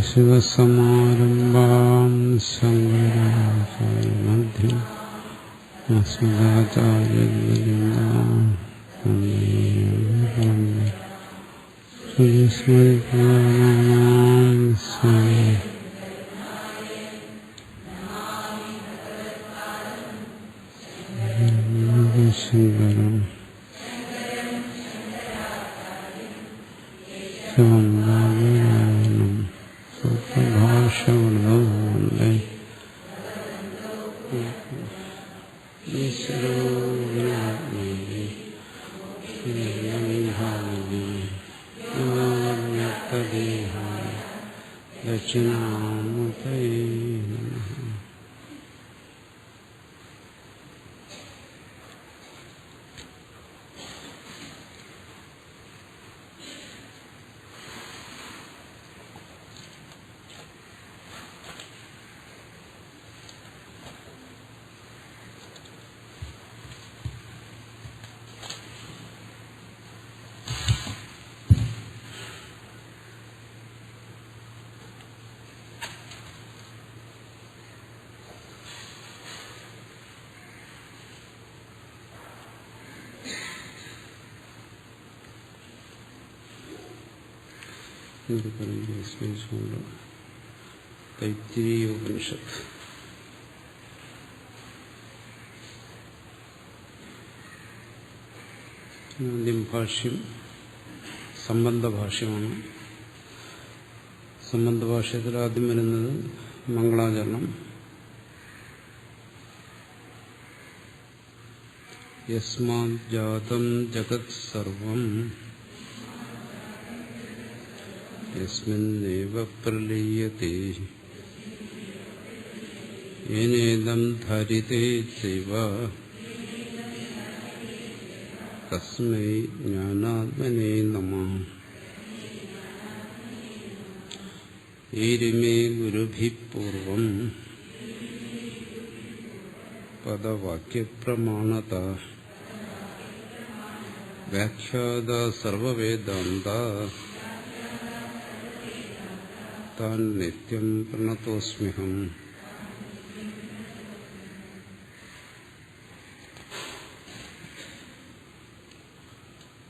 ശിവസമാരംഭാം ശങ്കരാചാര്യമധ്യം അസ്മദാചാര്യപര്യന്താം ശങ്കരം ശിവം സുപ്രഭാഷവൃതേ ഈശ്വരോ ദേഹായ ദക്ഷിണാമൂർത്തയേ നമഃ. തൈത്തിരീയോപനിഷത്ത് ആദ്യം ഭാഷ്യം സംബന്ധഭാഷ്യമാണ്. സംബന്ധഭാഷ്യത്തിൽ ആദ്യം വരുന്നത് മംഗളാചരണം. യസ്മാത് ജാതം ജഗത് സർവം യസ്മിന്നേവ പ്രലീയതേ യേനേദം ധാര്യതേ ചൈവ തസ്മൈ ജ്ഞാനാത്മനേ നമഃ. ഏരിമേ ഗുരുഭിഃ പൂർവം പദവാക്യപ്രമാണത വ്യാഖ്യാത സർവവേദാന്ത താൻ നിത്യം പ്രണതോസ്മ്യഹം.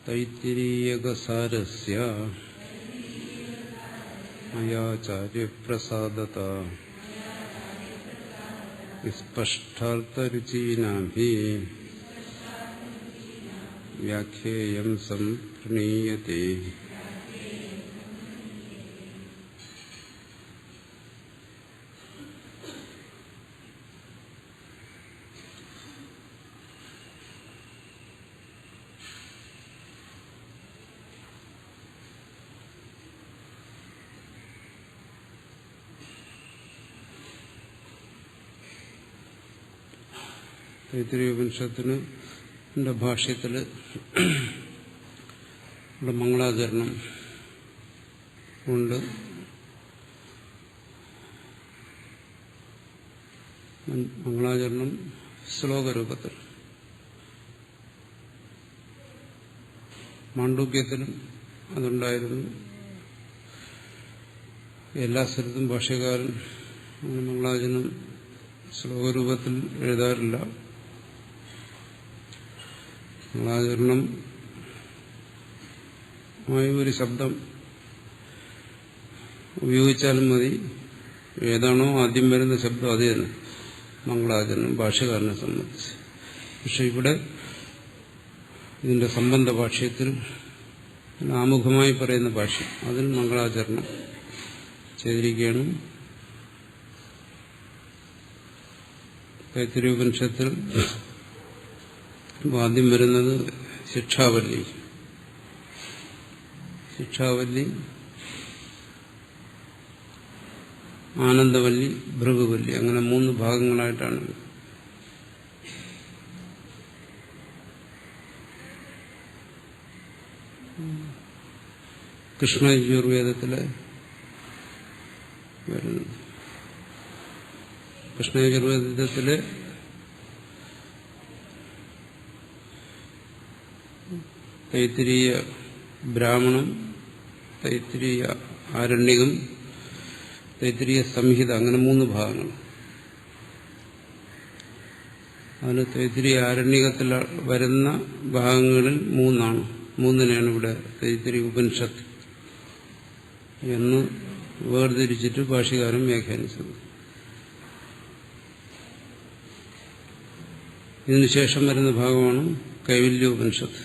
തൈത്തിരീയകസാരസ്യ മയാചാര്യപ്രസാദത സ്പഷ്ടാർത്ഥരുചീനാഭി വ്യാഖ്യേയം സംപ്രണീയതേ. തൈത്തിരീയോപനിഷത്തിന് ഭാഷ്യത്തിൽ ഇവിടെ മംഗളാചരണം ഉണ്ട്. മംഗളാചരണം ശ്ലോകരൂപത്തിൽ. മാണ്ഡൂക്യത്തിലും അതുണ്ടായിരുന്നു. എല്ലാ സ്ഥലത്തും ഭാഷ്യകാരൻ മംഗളാചരണം ശ്ലോകരൂപത്തിൽ എഴുതാറില്ല. മംഗളാചരണം ഒരു ശബ്ദം ഉപയോഗിച്ചാലും മതി. ഏതാണോ ആദ്യം വരുന്ന ശബ്ദം അത് തന്നെ മംഗളാചരണം ഭാഷ്യകാരനെ സംബന്ധിച്ച്. പക്ഷെ ഇവിടെ ഇതിന്റെ സംബന്ധ ഭാഷ്യത്തിൽ ആമുഖമായി പറയുന്ന ഭാഷ്യം അതിൽ മംഗളാചരണം ചെയ്തിരിക്കുകയാണ്. തൈത്തിരീയോപനിഷത്തിൽ ആദ്യം വരുന്നത് ശിക്ഷാവല്ലി, ആനന്ദവല്ലി, ഭൃഗുവല്ലി, അങ്ങനെ 3 ഭാഗങ്ങളായിട്ടാണ്. കൃഷ്ണയജുർവേദത്തിലെ വരുന്നത്. കൃഷ്ണയജുർവേദത്തിലെ തൈത്തിരീയ ബ്രാഹ്മണം, തൈത്തിരീയ ആരണ്യകം, തൈത്തിരീയ സംഹിത, അങ്ങനെ 3 ഭാഗങ്ങൾ. അതിന് തൈത്തിരീയ ആരണ്യകത്തിൽ വരുന്ന ഭാഗങ്ങളിൽ 3 മൂന്നിനെയാണ് ഇവിടെ തൈത്തിരീയ ഉപനിഷത്ത് എന്ന് വേർതിരിച്ചിട്ട് ഭാഷ്യകാരൻ വ്യാഖ്യാനിച്ചത്. ഇതിനുശേഷം വരുന്ന ഭാഗമാണ് കൈവല്യ ഉപനിഷത്ത്.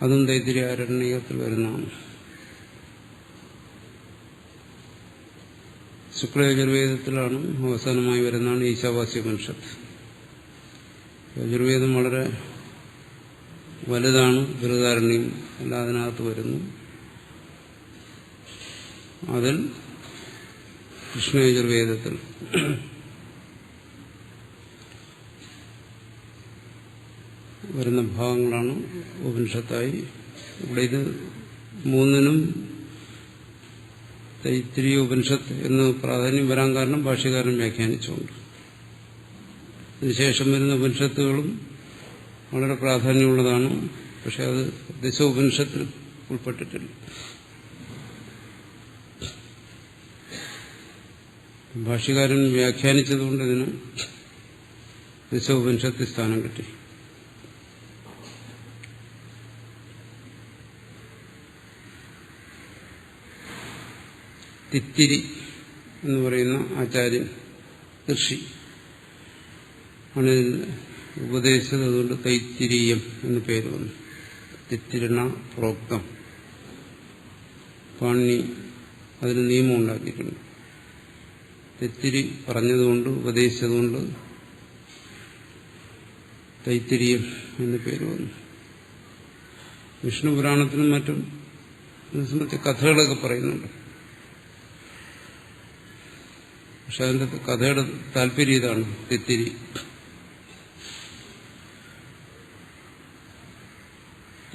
അതും തൈത്തിരീയ ആരണ്യകത്തിൽ വരുന്നതാണ്. ശുക്ലയജുർവേദത്തിലാണ് അവസാനമായി വരുന്നതാണ് ഈശാവാസ്യ ഉപനിഷത്ത്. യജുർവേദം വളരെ വലുതാണ്, ബൃഹദാരണ്യം എല്ലാം അതിനകത്ത് വരുന്നു. അതിൽ കൃഷ്ണയജുർവേദത്തിൽ വരുന്ന ഭാഗങ്ങളാണ് ഉപനിഷത്തായി. ഇവിടെ ഇത് 3നും തൈത്തിരീയ ഉപനിഷത്ത് എന്ന് പ്രാധാന്യം വരാൻ കാരണം ഭാഷ്യകാരൻ വ്യാഖ്യാനിച്ചുകൊണ്ട്. ഇതിനുശേഷം വരുന്ന ഉപനിഷത്തുകളും വളരെ പ്രാധാന്യമുള്ളതാണ്. പക്ഷെ അത് ദശ ഉപനിഷത്തിൽ ഉൾപ്പെട്ടിട്ടില്ല. ഭാഷ്യകാരൻ വ്യാഖ്യാനിച്ചതുകൊണ്ട് ഇതിന് ദശ ഉപനിഷത്തിൽ സ്ഥാനം കിട്ടി. തിത്തിരി എന്ന് പറയുന്ന ആചാര്യൻ, ഋഷി ആണ് ഉപദേശിച്ചത്. അതുകൊണ്ട് തൈത്തിരീയം എന്ന് പേര് വന്നു. തിത്തിരണ പ്രോക്തം. പാണിനി അതിന് നിയമം ഉണ്ടാക്കിയിട്ടുണ്ട്. തിത്തിരി പറഞ്ഞതുകൊണ്ട്, ഉപദേശിച്ചതുകൊണ്ട് തൈത്തിരീയം എന്ന് പേര് വന്നു. വിഷ്ണു പുരാണത്തിനും മറ്റും സംബന്ധിച്ച് കഥകളൊക്കെ പറയുന്നുണ്ട്. പക്ഷെ അതിന്റെ കഥയുടെ താല്പര്യം ഇതാണ്. തിത്തിരി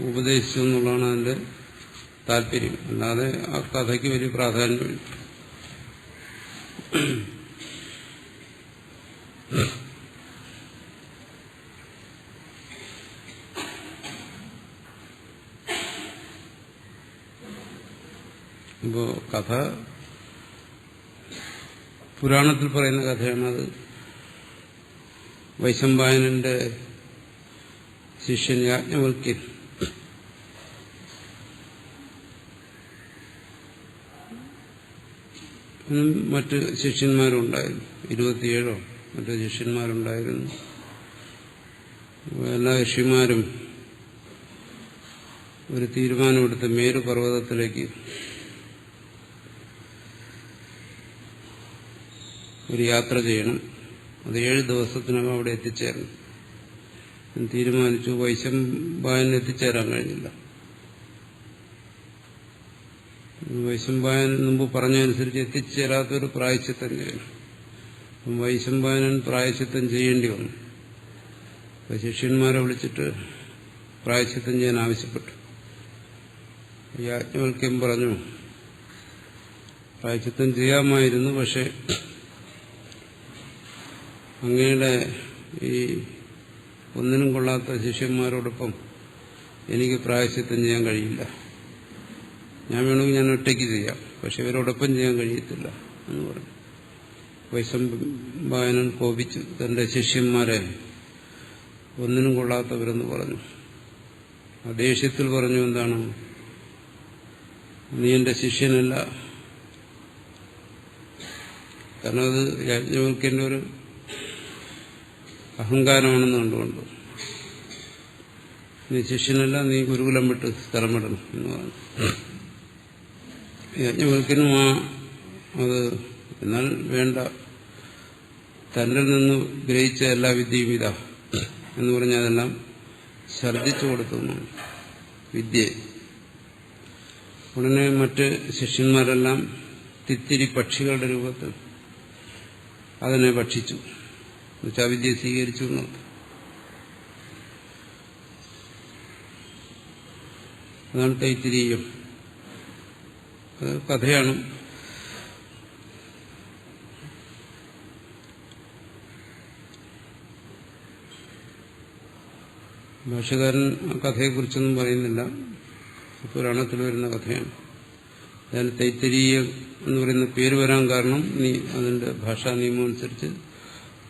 ഉപദേശിച്ചു എന്നുള്ളതാണ് അതിന്റെ താല്പര്യം. അല്ലാതെ ആ കഥയ്ക്ക് വലിയ പ്രാധാന്യമില്ല. ഇപ്പോ കഥ പുരാണത്തിൽ പറയുന്ന കഥയാണ്. അത് വൈശമ്പായനന്റെ ശിഷ്യൻ യാജ്ഞവൽക്യൻ മറ്റ് ശിഷ്യന്മാരുണ്ടായിരുന്നു. 27 മറ്റ് ശിഷ്യന്മാരുണ്ടായിരുന്നു. എല്ലാ ഋഷിമാരും ഒരു തീരുമാനമെടുത്ത് മേരു പർവ്വതത്തിലേക്ക് ഒരു യാത്ര ചെയ്യണം. അത് 7 ദിവസത്തിനകം അവിടെ എത്തിച്ചേരണം തീരുമാനിച്ചു. വൈശമ്പായന് എത്തിച്ചേരാൻ കഴിഞ്ഞില്ല. വൈശമ്പായൻ മുമ്പ് പറഞ്ഞതനുസരിച്ച് എത്തിച്ചേരാത്തൊരു പ്രായശ്ചിത്തം ചെയ്യണം. വൈശമ്പായനൻ പ്രായശ്ചിത്തം ചെയ്യേണ്ടി വന്നു. ശിഷ്യന്മാരെ വിളിച്ചിട്ട് പ്രായശ്ചിത്തം ചെയ്യാൻ ആവശ്യപ്പെട്ടു. യാജ്ഞവൽക്യം പറഞ്ഞു, പ്രായശ്ചിത്തം ചെയ്യാമായിരുന്നു, പക്ഷെ അങ്ങയുടെ ഈ ഒന്നിനും കൊള്ളാത്ത ശിഷ്യന്മാരോടൊപ്പം എനിക്ക് പ്രായശ്ചിത്തം ചെയ്യാൻ കഴിയില്ല. ഞാൻ വേണമെങ്കിൽ ഞാൻ ഒറ്റയ്ക്ക് ചെയ്യാം, പക്ഷെ ഇവരോടൊപ്പം ചെയ്യാൻ കഴിയത്തില്ല എന്ന് പറഞ്ഞു. വൈശമ്പായനൻ കോപിച്ചു. തന്റെ ശിഷ്യന്മാരെ ഒന്നിനും കൊള്ളാത്തവരെന്ന് പറഞ്ഞു. ആ ദേഷ്യത്തിൽ പറഞ്ഞു, എന്താണ്, നീ എന്റെ ശിഷ്യനല്ല. കാരണം അത് യാജ്ഞവൽക്യന്റെ ഒരു അഹങ്കാരമാണെന്ന് കണ്ടുകൊണ്ട്, നീ ശിഷ്യനല്ല, നീ ഗുരുകുലം വിട്ട് സ്ഥലം വിടണം എന്ന് പറഞ്ഞു. യാജ്ഞവൽക്യനും അത് എന്നാൽ വേണ്ട, തന്നിൽ നിന്ന് ഗ്രഹിച്ച എല്ലാ വിദ്യയും ഇതാ എന്ന് പറഞ്ഞാൽ അതെല്ലാം ഛർദ്ദിച്ചു കൊടുത്തു വിദ്യയെ. ഉടനെ മറ്റ് ശിഷ്യന്മാരെല്ലാം തിത്തിരി പക്ഷികളുടെ രൂപത്തിൽ അതിനെ ഭക്ഷിച്ചു. എന്നുവെച്ചാൽ വിദ്യ സ്വീകരിച്ചു എന്നർത്ഥം. അതാണ് തൈത്തിരീയം. അത് കഥയാണ്. ഭാഷകാരൻ ആ കഥയെക്കുറിച്ചൊന്നും പറയുന്നില്ല. പുരാണത്തിൽ വരുന്ന കഥയാണ്. അതിന് തൈത്തിരീയം എന്ന് പറയുന്ന പേര് വരാൻ കാരണം അതിന്റെ ഭാഷാ നിയമം അനുസരിച്ച്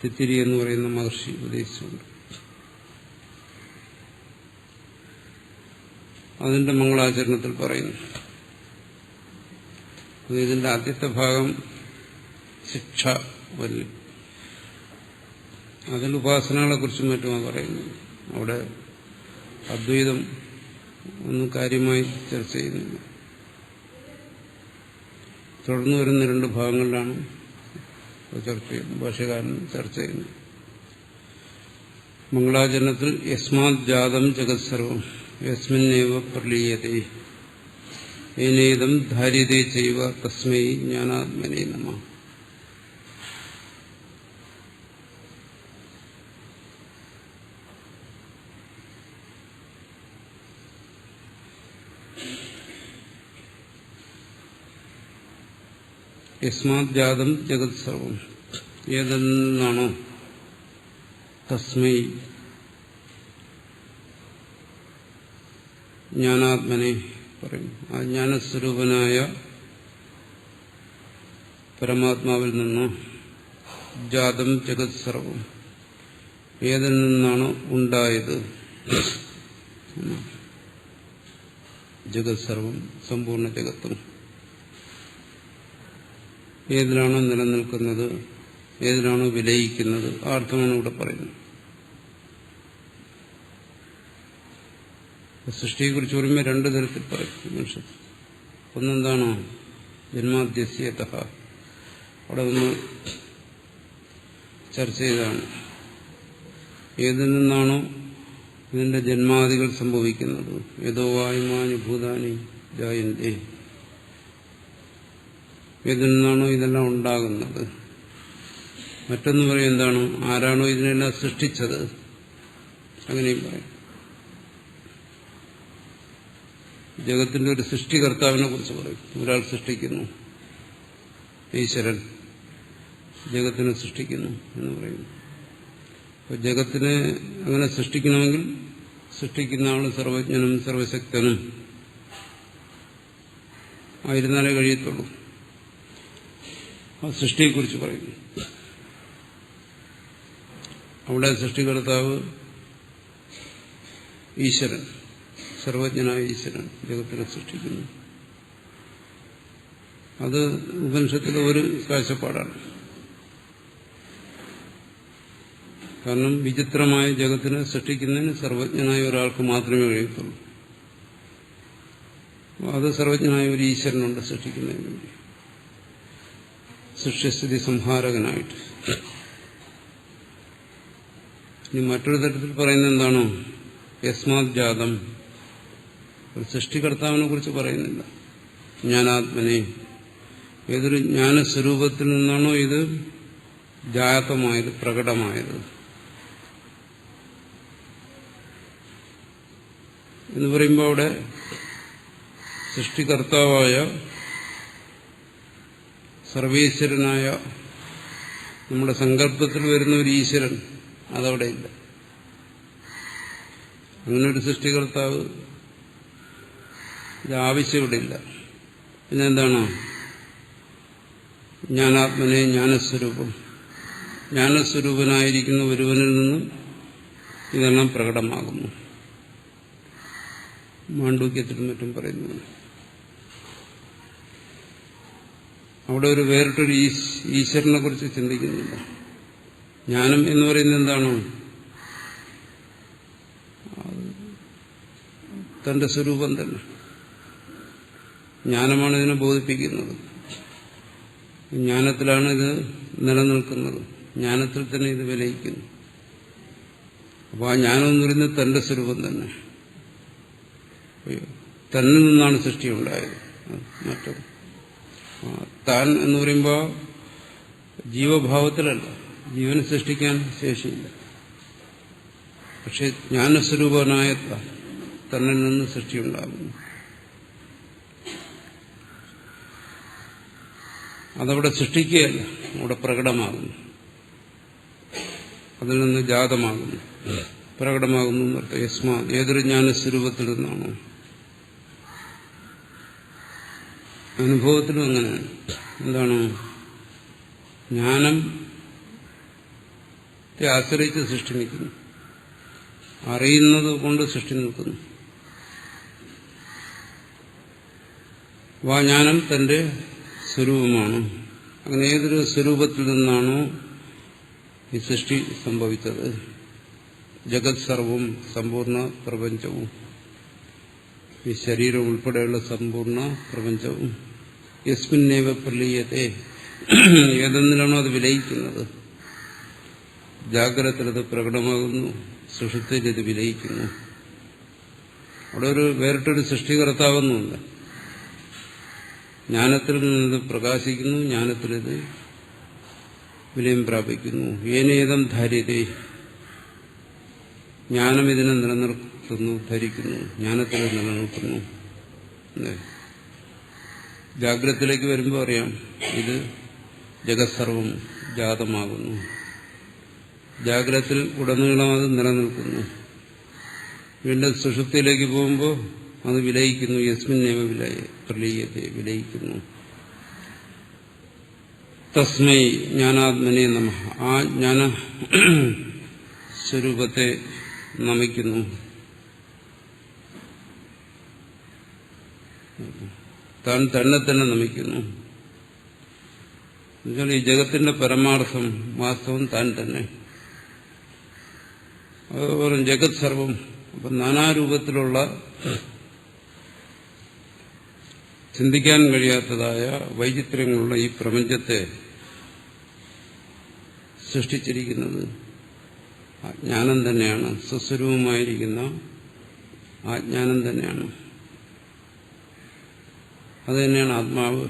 തിത്തിരി എന്ന് പറയുന്ന മഹർഷി ഉപദേശിച്ചുണ്ട്. അതിന്റെ മംഗളാചരണത്തിൽ പറയുന്നു. ഇതിന്റെ ആദ്യത്തെ ഭാഗം ശിക്ഷ വല്ലി, അതിൽ ഉപാസനകളെ കുറിച്ചും മറ്റുമാണ് പറയുന്നത്. അവിടെ അദ്വൈതം ഒന്നും കാര്യമായി ചർച്ച ചെയ്യുന്നില്ല. തുടർന്ന് വരുന്ന 2 ഭാഗങ്ങളിലാണ് ചർച്ച ചെയ്യുന്നത്, ഭാഷകാരൻ ചർച്ച ചെയ്യുന്നത്. മംഗളാചരണത്തിൽ യസ്മാത് ജാതം ജഗത് സർവം യസ്മിന്നേവ പ്രലീയതേ ഏനേദം ധാര്യതേ ചൈവ തസ്മൈ ജ്ഞാനാത്മനേ നമഃ. യസ്മാത് ജാതം ജഗത് സർവം, ഏതിൽ നിന്നാണോ തസ്മൈ ജ്ഞാനാത്മനെ പറയും. ആ ജ്ഞാനസ്വരൂപനായ പരമാത്മാവിൽ നിന്ന് ജാതം ജഗത് സർവം, ഏതിൽ നിന്നാണോ ഉണ്ടായത് ജഗത് സർവം, സമ്പൂർണ്ണ ജഗത്തും ഏതിലാണോ നിലനിൽക്കുന്നത്, ഏതിലാണോ വിലയിക്കുന്നത്, ആ അർത്ഥമാണ് ഇവിടെ പറയുന്നത്. സൃഷ്ടിയെക്കുറിച്ച് പറയുമ്പോൾ 2 തരത്തിൽ പറയും മനുഷ്യൻ. ഒന്നെന്താണോ ജന്മാദ്യസ്യതഃ, അവിടെ ഒന്ന് ചർച്ച ചെയ്തതാണ്. ഏതിൽ നിന്നാണോ ഇതിന്റെ ജന്മാദികൾ സംഭവിക്കുന്നത്, ഏതോ വായുമാനി ഭൂതാനി ജായന്തേ, ഏതിൽ നിന്നാണോ ഇതെല്ലാം ഉണ്ടാകുന്നത്. മറ്റൊന്ന് പറയും എന്താണ്, ആരാണോ ഇതിനെല്ലാം സൃഷ്ടിച്ചത്, അങ്ങനെയും പറയും. ജഗത്തിന്റെ ഒരു സൃഷ്ടികർത്താവിനെ കുറിച്ച് പറയും. ഒരാൾ സൃഷ്ടിക്കുന്നു, ഈശ്വരൻ ജഗത്തിനെ സൃഷ്ടിക്കുന്നു എന്ന് പറയുന്നു. അപ്പോൾ ജഗത്തിനെ അങ്ങനെ സൃഷ്ടിക്കണമെങ്കിൽ സൃഷ്ടിക്കുന്ന ആൾ സർവജ്ഞനും സർവശക്തനും ആയിരുന്നാലേ കഴിയത്തുള്ളൂ. ആ സൃഷ്ടിയെക്കുറിച്ച് പറയുന്നു. അവിടെ സൃഷ്ടികർത്താവ് ഈശ്വരൻ, സർവജ്ഞനായ ഈശ്വരൻ ജഗത്തിനെ സൃഷ്ടിക്കുന്നു. അത് ഉപനിഷത്തിലെ ഒരു കാഴ്ചപ്പാടാണ്. കാരണം വിചിത്രമായ ജഗത്തിനെ സൃഷ്ടിക്കുന്നതിന് സർവജ്ഞനായ ഒരാൾക്ക് മാത്രമേ കഴിയത്തുള്ളൂ. അത് സർവജ്ഞനായ ഒരു ഈശ്വരനുണ്ട് സൃഷ്ടിക്കുന്നതിന് വേണ്ടി, സൃഷ്ടിസ്ഥിതി സംഹാരകനായിട്ട്. ഇനി മറ്റൊരു തരത്തിൽ പറയുന്നത് എന്താണോ, യസ്മാത് ജാതം, ഒരു സൃഷ്ടികർത്താവിനെ കുറിച്ച് പറയുന്നില്ല. ജ്ഞാനാത്മനെ, ഏതൊരു ജ്ഞാനസ്വരൂപത്തിൽ നിന്നാണോ ഇത് ജാതമായത്, പ്രകടമായത് എന്ന് പറയുമ്പോൾ അവിടെ സൃഷ്ടികർത്താവായ സർവേശ്വരനായ നമ്മുടെ സങ്കല്പത്തിൽ വരുന്ന ഒരു ഈശ്വരൻ അതവിടെ ഇല്ല. അങ്ങനൊരു സൃഷ്ടികർത്താവ് ഇത് ആവശ്യമില്ല. പിന്നെന്താണ് ജ്ഞാനാത്മനെ, ജ്ഞാനസ്വരൂപം, ജ്ഞാനസ്വരൂപനായിരിക്കുന്ന ഒരുവനിൽ നിന്നും ഇതെല്ലാം പ്രകടമാകുന്നു. മാണ്ഡൂക്യത്തിലും മറ്റും പറയുന്നു. അവിടെ ഒരു വേറിട്ടൊരു ഈശ്വരനെ കുറിച്ച് ചിന്തിക്കുന്നില്ല. ജ്ഞാനം എന്ന് പറയുന്നത് എന്താണോ, തന്റെ സ്വരൂപം തന്നെ. ജ്ഞാനമാണ് ഇതിനെ ബോധിപ്പിക്കുന്നത്. ജ്ഞാനത്തിലാണ് ഇത് നിലനിൽക്കുന്നത്, ജ്ഞാനത്തിൽ തന്നെ ഇത് വിലയിക്കുന്നു. അപ്പോൾ ആ ജ്ഞാനം എന്ന് പറയുന്നത് തന്റെ സ്വരൂപം തന്നെ. തന്നിൽ നിന്നാണ് സൃഷ്ടി ഉണ്ടായത്. മറ്റത് താൻ എന്ന് പറയുമ്പോൾ ജീവഭാവത്തിലല്ല, ജീവനെ സൃഷ്ടിക്കാൻ ശേഷിയില്ല. പക്ഷെ ജ്ഞാനസ്വരൂപനായ തന്നിൽ നിന്ന് സൃഷ്ടിയുണ്ടാകുന്നു. അതവിടെ സൃഷ്ടിക്കുകയല്ല, അവിടെ പ്രകടമാകുന്നു. അതിൽ നിന്ന് ജാതമാകുന്നു, പ്രകടമാകുന്നു എന്നർത്ഥം. യസ്മാ, ഏതൊരു ജ്ഞാനസ്വരൂപത്തിൽ നിന്നാണോ. അനുഭവത്തിലും അങ്ങനെ എന്താണ്, ജ്ഞാനത്തെ ആശ്രയിച്ച് സൃഷ്ടി നിൽക്കുന്നു, അറിയുന്നത് കൊണ്ട് സൃഷ്ടി നിൽക്കുന്നു. ജ്ഞാനം തന്റെ സ്വരൂപമാണ്. അങ്ങനെ ഏതൊരു സ്വരൂപത്തിൽ നിന്നാണോ ഈ സൃഷ്ടി സംഭവിച്ചത്, ജഗത് സർവം, സമ്പൂർണ്ണ പ്രപഞ്ചവും, ഈ ശരീരം ഉൾപ്പെടെയുള്ള സമ്പൂർണ്ണ പ്രപഞ്ചവും, യസ്മിന്നേവ പ്രലീയത്തെ, ഏതെന്നിലാണോ അത് വിലയിക്കുന്നത്. ജാഗ്രതത്തിലത് പ്രകടമാകുന്നു, സുഷുപ്തിയിൽ ഇത് വിലയിക്കുന്നു. അവിടെ ഒരു വേറിട്ടൊരു സൃഷ്ടികർത്താവെന്നുമില്ല. ജ്ഞാനത്തിൽ നിന്നത് പ്രകാശിക്കുന്നു, ജ്ഞാനത്തിലിത് വിലയം പ്രാപിക്കുന്നു. ഏനേതം ധാര്യതേ, ജ്ഞാനം ഇതിനെ നിലനിർത്തുന്നു, ധരിക്കുന്നു, ജ്ഞാനത്തിൽ നിലനിർത്തുന്നു. ജാഗ്രതത്തിലേക്ക് വരുമ്പോൾ അറിയാം, ഇത് ജഗത്സർവം ജാതമാകുന്നു. ജാഗ്രതത്തിൽ ഉടനീളം അത് നിലനിൽക്കുന്നു. വീണ്ടും സുഷുപ്തിയിലേക്ക് പോകുമ്പോൾ അത് വിലയിക്കുന്നു. യസ്മിന്നേവ പ്രലീയത്തെ, വിലയിക്കുന്നു. തസ്മൈ ജ്ഞാനാത്മനെ നമഃ, ആ ജ്ഞാന സ്വരൂപത്തെ നമിക്കുന്നു. താൻ തന്നെ തന്നെ നമിക്കുന്നു. എന്നുവെച്ചാൽ ഈ ജഗത്തിന്റെ പരമാർത്ഥം, വാസ്തവം താൻ തന്നെ. അതുപോലെ ജഗത് സർവം, അപ്പം നാനാരൂപത്തിലുള്ള ചിന്തിക്കാൻ കഴിയാത്തതായ വൈചിത്ര്യങ്ങളുള്ള ഈ പ്രപഞ്ചത്തെ സൃഷ്ടിച്ചിരിക്കുന്നത് ആ ജ്ഞാനം തന്നെയാണ്. സ്വസ്വരൂപമായിരിക്കുന്ന ആ ജ്ഞാനം തന്നെയാണ്. അത് തന്നെയാണ് ആത്മാവ്,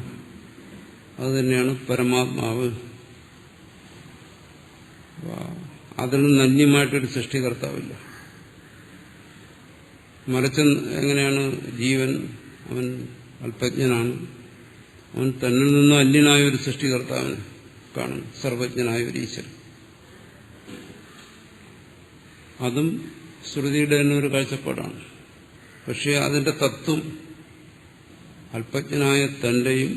അത് തന്നെയാണ് പരമാത്മാവ്. അതിൽ നിന്ന് അന്യമായിട്ടൊരു സൃഷ്ടികർത്താവില്ല. മറിച്ച് എങ്ങനെയാണ് ജീവൻ, അവൻ അല്പജ്ഞനാണ്, അവൻ തന്നിൽ നിന്നും അന്യനായ ഒരു സൃഷ്ടികർത്താവിനെ കാണും, സർവജ്ഞനായ ഒരു ഈശ്വരൻ. അതും ശ്രുതിയുടെ തന്നെ ഒരു കാഴ്ചപ്പാടാണ്. പക്ഷെ അതിന്റെ തത്വം അല്പജ്ഞനായ തന്റെയും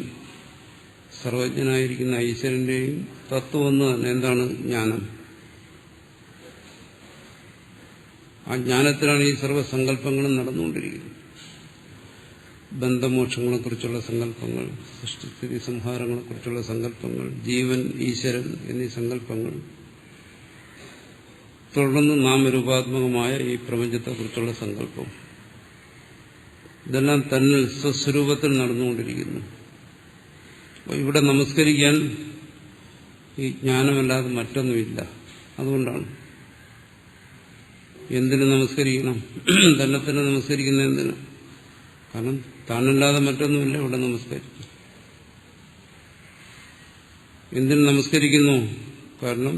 സർവജ്ഞനായിരിക്കുന്ന ഈശ്വരന്റെയും തത്വം ഒന്ന് തന്നെ. എന്താണ് ജ്ഞാനം? ആ ജ്ഞാനത്തിലാണ് ഈ സർവ്വസങ്കല്പങ്ങളും നടന്നുകൊണ്ടിരിക്കുന്നത്. ബന്ധമോക്ഷങ്ങളെക്കുറിച്ചുള്ള സങ്കല്പങ്ങൾ, സൃഷ്ടിസ്ഥിതി സംഹാരങ്ങളെക്കുറിച്ചുള്ള സങ്കല്പങ്ങൾ, ജീവൻ, ഈശ്വരൻ എന്നീ സങ്കല്പങ്ങൾ, തുടർന്ന് നാമരൂപാത്മകമായ ഈ പ്രപഞ്ചത്തെക്കുറിച്ചുള്ള സങ്കല്പം, ഇതെല്ലാം തന്നിൽ സ്വസ്വരൂപത്തിൽ നടന്നുകൊണ്ടിരിക്കുന്നു. അപ്പോൾ ഇവിടെ നമസ്കരിക്കാൻ ഈ ജ്ഞാനമല്ലാതെ മറ്റൊന്നുമില്ല. അതുകൊണ്ടാണ് എന്തിനു നമസ്കരിക്കണം? തന്നെ തന്നെ നമസ്കരിക്കുന്ന എന്തിന്? കാരണം താനല്ലാതെ മറ്റൊന്നുമില്ല ഇവിടെ നമസ്കരിക്കും. എന്തിനു നമസ്കരിക്കുന്നു? കാരണം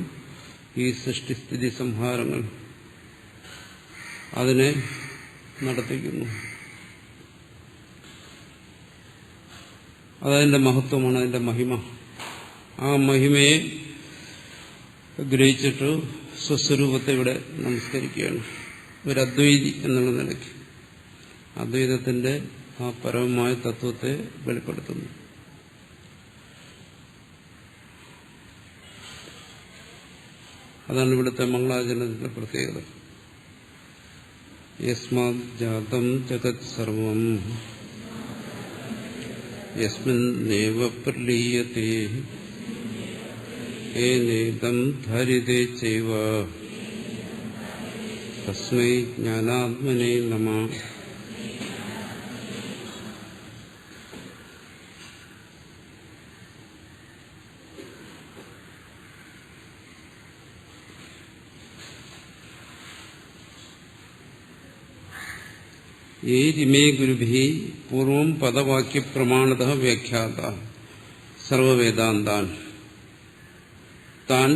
ഈ സൃഷ്ടിസ്ഥിതി സംഹാരങ്ങൾ അതിനെ നടത്തിക്കുന്നു. അതതിന്റെ മഹത്വമാണ്, അതിന്റെ മഹിമ. ആ മഹിമയെ ഗ്രഹിച്ചിട്ട് സ്വസ്വരൂപത്തെ ഇവിടെ നമസ്കരിക്കുകയാണ്. ഒരു അദ്വൈതി എന്നുള്ള നിലയ്ക്ക് അദ്വൈതത്തിന്റെ ആ പരമമായ തത്വത്തെ വെളിപ്പെടുത്തുന്നു. അതാണ് ഇവിടുത്തെ മംഗളാചരണത്തിന്റെ പ്രത്യേകത. യസ്മാത് ജാതം ജഗത് സർവം യസ്മിന്നേവ പ്രലീയതേ ഏനേദം ധാര്യതേ ചൈവ തസ്മൈ ജ്ഞാനാത്മനേ നമഃ. ഏരിമേ ഗുരുഭി പൂർവം പദവാക്യപ്രമാണതഃ വ്യാഖ്യാത സർവവേദാന്താൻ താൻ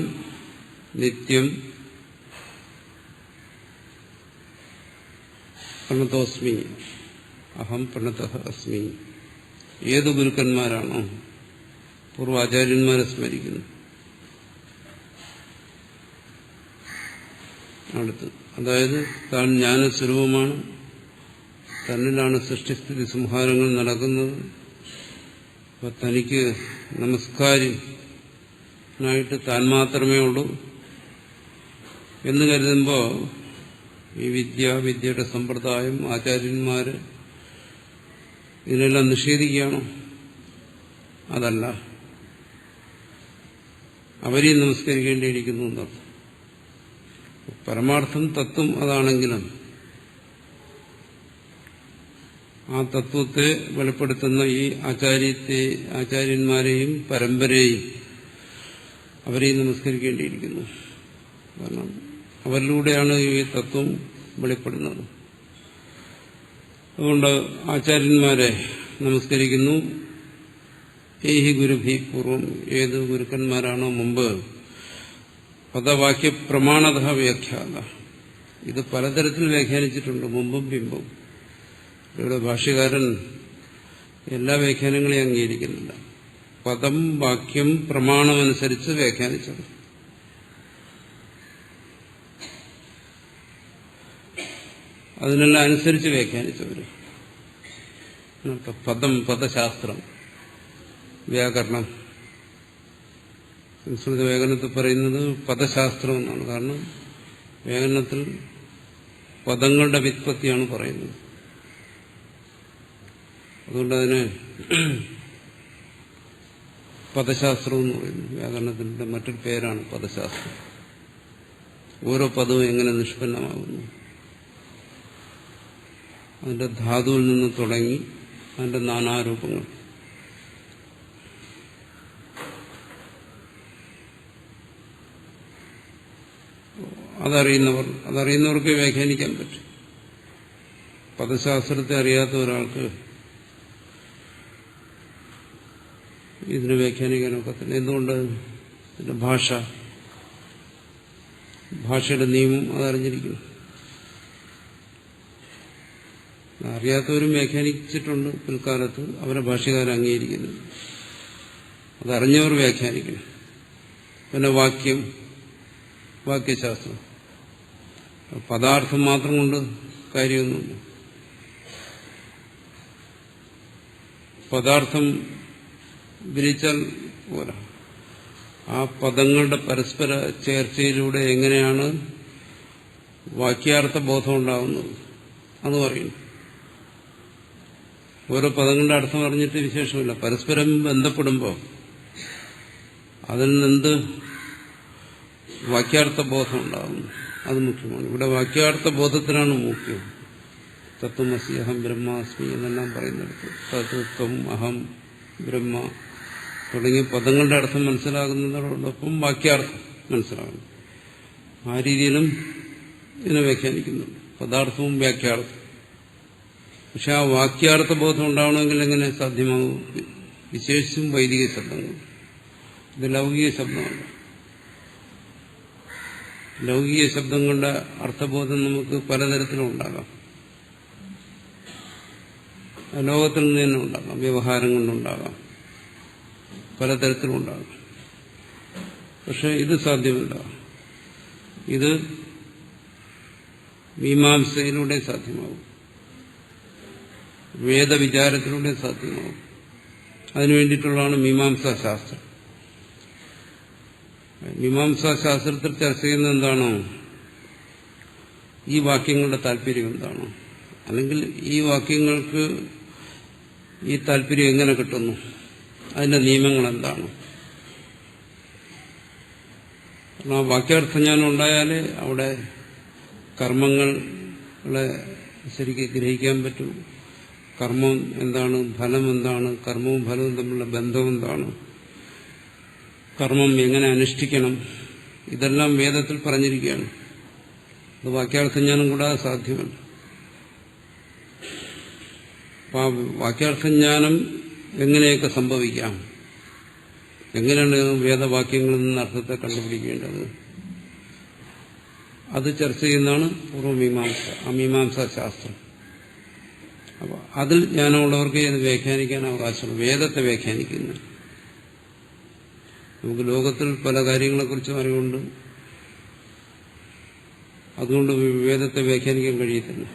നിത്യം പ്രണതോസ്മി അഹം പ്രണതഃ അസ്മി. ഏത് ഗുരുക്കന്മാരാണോ പൂർവാചാര്യന്മാരെ സ്മരിക്കുന്നു. അടുത്ത് അതായത് താൻ ജ്ഞാനസ്വരൂപമാണ്, തന്നിലാണ് സൃഷ്ടിസ്ഥിതി സംഹാരങ്ങൾ നടക്കുന്നത്. അപ്പൊ തനിക്ക് നമസ്കാരനായിട്ട് താൻ മാത്രമേ ഉള്ളൂ എന്ന് കരുതുമ്പോൾ ഈ വിദ്യയുടെ സമ്പ്രദായം, ആചാര്യന്മാര് ഇതിനെല്ലാം നിഷേധിക്കുകയാണോ? അതല്ല, അവരെയും നമസ്കരിക്കേണ്ടിയിരിക്കുന്നു എന്നർത്ഥം. പരമാർത്ഥം തത്വം അതാണെങ്കിലും ആ തത്വത്തെ വെളിപ്പെടുത്തുന്ന ഈ ആചാര്യന്മാരെയും പരമ്പരയെയും അവരെയും നമസ്കരിക്കേണ്ടിയിരിക്കുന്നു. കാരണം അവരിലൂടെയാണ് ഈ തത്വം വെളിപ്പെടുന്നത്. അതുകൊണ്ട് ആചാര്യന്മാരെ നമസ്കരിക്കുന്നു. ഏഹി ഗുരുഭി പൂർവം, ഏത് ഗുരുക്കന്മാരാണോ മുമ്പ് പദവാക്യ പ്രമാണത വ്യാഖ്യാത, ഇത് പലതരത്തിൽ വ്യാഖ്യാനിച്ചിട്ടുണ്ട്, മുമ്പും പിമ്പും. ഇവിടെ ഭാഷ്യകാരൻ എല്ലാ വ്യാഖ്യാനങ്ങളെയും അംഗീകരിക്കുന്നില്ല. പദം വാക്യം പ്രമാണമനുസരിച്ച് വ്യാഖ്യാനിച്ചത്. അതിനെല്ലാം അനുസരിച്ച് വ്യാഖ്യാനിച്ചവര്. പദം, പദശാസ്ത്രം, വ്യാകരണം. സംസ്കൃത വ്യാകരണത്തിൽ പറയുന്നത് പദശാസ്ത്രം എന്നാണ്. കാരണം വ്യാകരണത്തിൽ പദങ്ങളുടെ വ്യുത്പത്തിയാണ് പറയുന്നത്. അതുകൊണ്ട് അതിന് പദശാസ്ത്രം എന്ന് പറയുന്നു. വ്യാകരണത്തിന്റെ മറ്റൊരു പേരാണ് പദശാസ്ത്രം. ഓരോ പദവും എങ്ങനെ നിഷ്പന്നമാകുന്നു, അതിന്റെ ധാതുവിൽ നിന്ന് തുടങ്ങി അതിന്റെ നാനാരൂപങ്ങൾ. അതറിയുന്നവർക്ക് വ്യാഖ്യാനിക്കാൻ പറ്റും. പദശാസ്ത്രത്തെ അറിയാത്ത ഒരാൾക്ക് ഇതിനെ വ്യാഖ്യാനിക്കാനൊക്കത്തില്ല. എന്തുകൊണ്ട്? ഇതിന്റെ ഭാഷയുടെ നിയമം അതറിഞ്ഞിരിക്കുന്നു. അറിയാത്തവരും വ്യാഖ്യാനിച്ചിട്ടുണ്ട് പിൽക്കാലത്ത്. അവരെ ഭാഷകാരൻ അംഗീകരിക്കുന്നു. അതറിഞ്ഞവർ വ്യാഖ്യാനിക്കണം. പിന്നെ വാക്യശാസ്ത്രം, പദാർത്ഥം മാത്രം കൊണ്ട് കാര്യമൊന്നുമില്ല. പദാർത്ഥം ഗ്രഹിച്ചാൽ പോരാ. ആ പദങ്ങളുടെ പരസ്പര ചേർച്ചയിലൂടെ എങ്ങനെയാണ് വാക്യാർത്ഥ ബോധം ഉണ്ടാകുന്നത് അത് പറയുന്നു. ഓരോ പദങ്ങളുടെ അർത്ഥം അറിഞ്ഞിട്ട് വിശേഷമില്ല. പരസ്പരം ബന്ധപ്പെടുമ്പോൾ അതിൽ നിന്ന് വാക്യാർത്ഥ ബോധം ഉണ്ടാകുന്നു. അത് മുഖ്യമാണ്. ഇവിടെ വാക്യാർത്ഥ ബോധത്തിനാണ് മുഖ്യം. തത്വമസി അഹം ബ്രഹ്മാസ്മി എന്നെല്ലാം പറയുന്നിടത്ത് തത്വം അഹം ബ്രഹ്മ തുടങ്ങിയ പദങ്ങളുടെ അർത്ഥം മനസ്സിലാകുന്നതോടൊപ്പം വാക്യാർത്ഥം മനസ്സിലാകുന്നു. ആ രീതിയിലും ഇതിനെ വ്യാഖ്യാനിക്കുന്നുണ്ട്. പദാർത്ഥവും വ്യാഖ്യാർത്ഥം. പക്ഷെ ആ വാക്യാർത്ഥ ബോധം ഉണ്ടാവണമെങ്കിൽ എങ്ങനെ സാധ്യമാകും? വിശേഷിച്ചും വൈദിക ശബ്ദങ്ങൾ. ഇത് ലൗകിക ശബ്ദമല്ല. ലൗകിക ശബ്ദങ്ങളുടെ അർത്ഥബോധം നമുക്ക് പലതരത്തിലും ഉണ്ടാകാം. ലോകത്തിൽ നിന്ന് തന്നെ ഉണ്ടാകാം, വ്യവഹാരം കൊണ്ടുണ്ടാകാം, പലതരത്തിലും ഉണ്ടാകാം. പക്ഷെ ഇത് സാധ്യമല്ല. ഇത് മീമാംസയിലൂടെ സാധ്യമാകും, വേദവിചാരത്തിലൂടെ സാധ്യമാകും. അതിനുവേണ്ടിയിട്ടുള്ളതാണ് മീമാംസാശാസ്ത്രം. മീമാംസാശാസ്ത്രത്തിൽ ചർച്ച ചെയ്യുന്നത് എന്താണോ, ഈ വാക്യങ്ങളുടെ താല്പര്യം എന്താണോ, അല്ലെങ്കിൽ ഈ വാക്യങ്ങൾക്ക് ഈ താല്പര്യം എങ്ങനെ കിട്ടുന്നു, അതിന്റെ നിയമങ്ങൾ എന്താണ്. കാരണം ആ വാക്യാർത്ഥജ്ഞാനം ഉണ്ടായാലേ അവിടെ കർമ്മങ്ങളെ ശരിക്കും ഗ്രഹിക്കാൻ പറ്റും. കർമ്മം എന്താണ്, ഫലം എന്താണ്, കർമ്മവും ഫലവും തമ്മിലുള്ള ബന്ധം എന്താണ്, കർമ്മം എങ്ങനെ അനുഷ്ഠിക്കണം, ഇതെല്ലാം വേദത്തിൽ പറഞ്ഞിരിക്കുകയാണ്. അത് വാക്യാർത്ഥജ്ഞാനം കൂടാതെ സാധ്യമല്ല. അപ്പം ആ വാക്യാർത്ഥജ്ഞാനം എങ്ങനെയൊക്കെ സംഭവിക്കാം, എങ്ങനെയാണ് വേദവാക്യങ്ങളിൽ നിന്ന് അർത്ഥത്തെ കണ്ടുപിടിക്കേണ്ടത്, അത് ചർച്ച ചെയ്യുന്നതാണ് പൂർവ്വമീമാംസ, അമീമാംസാശാസ്ത്രം. അപ്പോൾ അതിൽ ജ്ഞാനമുള്ളവർക്ക് ഇത് വ്യാഖ്യാനിക്കാൻ അവകാശമുള്ളൂ. വേദത്തെ വ്യാഖ്യാനിക്കുന്നു. നമുക്ക് ലോകത്തിൽ പല കാര്യങ്ങളെക്കുറിച്ചും അറിവുണ്ട്. അതുകൊണ്ട് വേദത്തെ വ്യാഖ്യാനിക്കാൻ കഴിയത്തില്ല.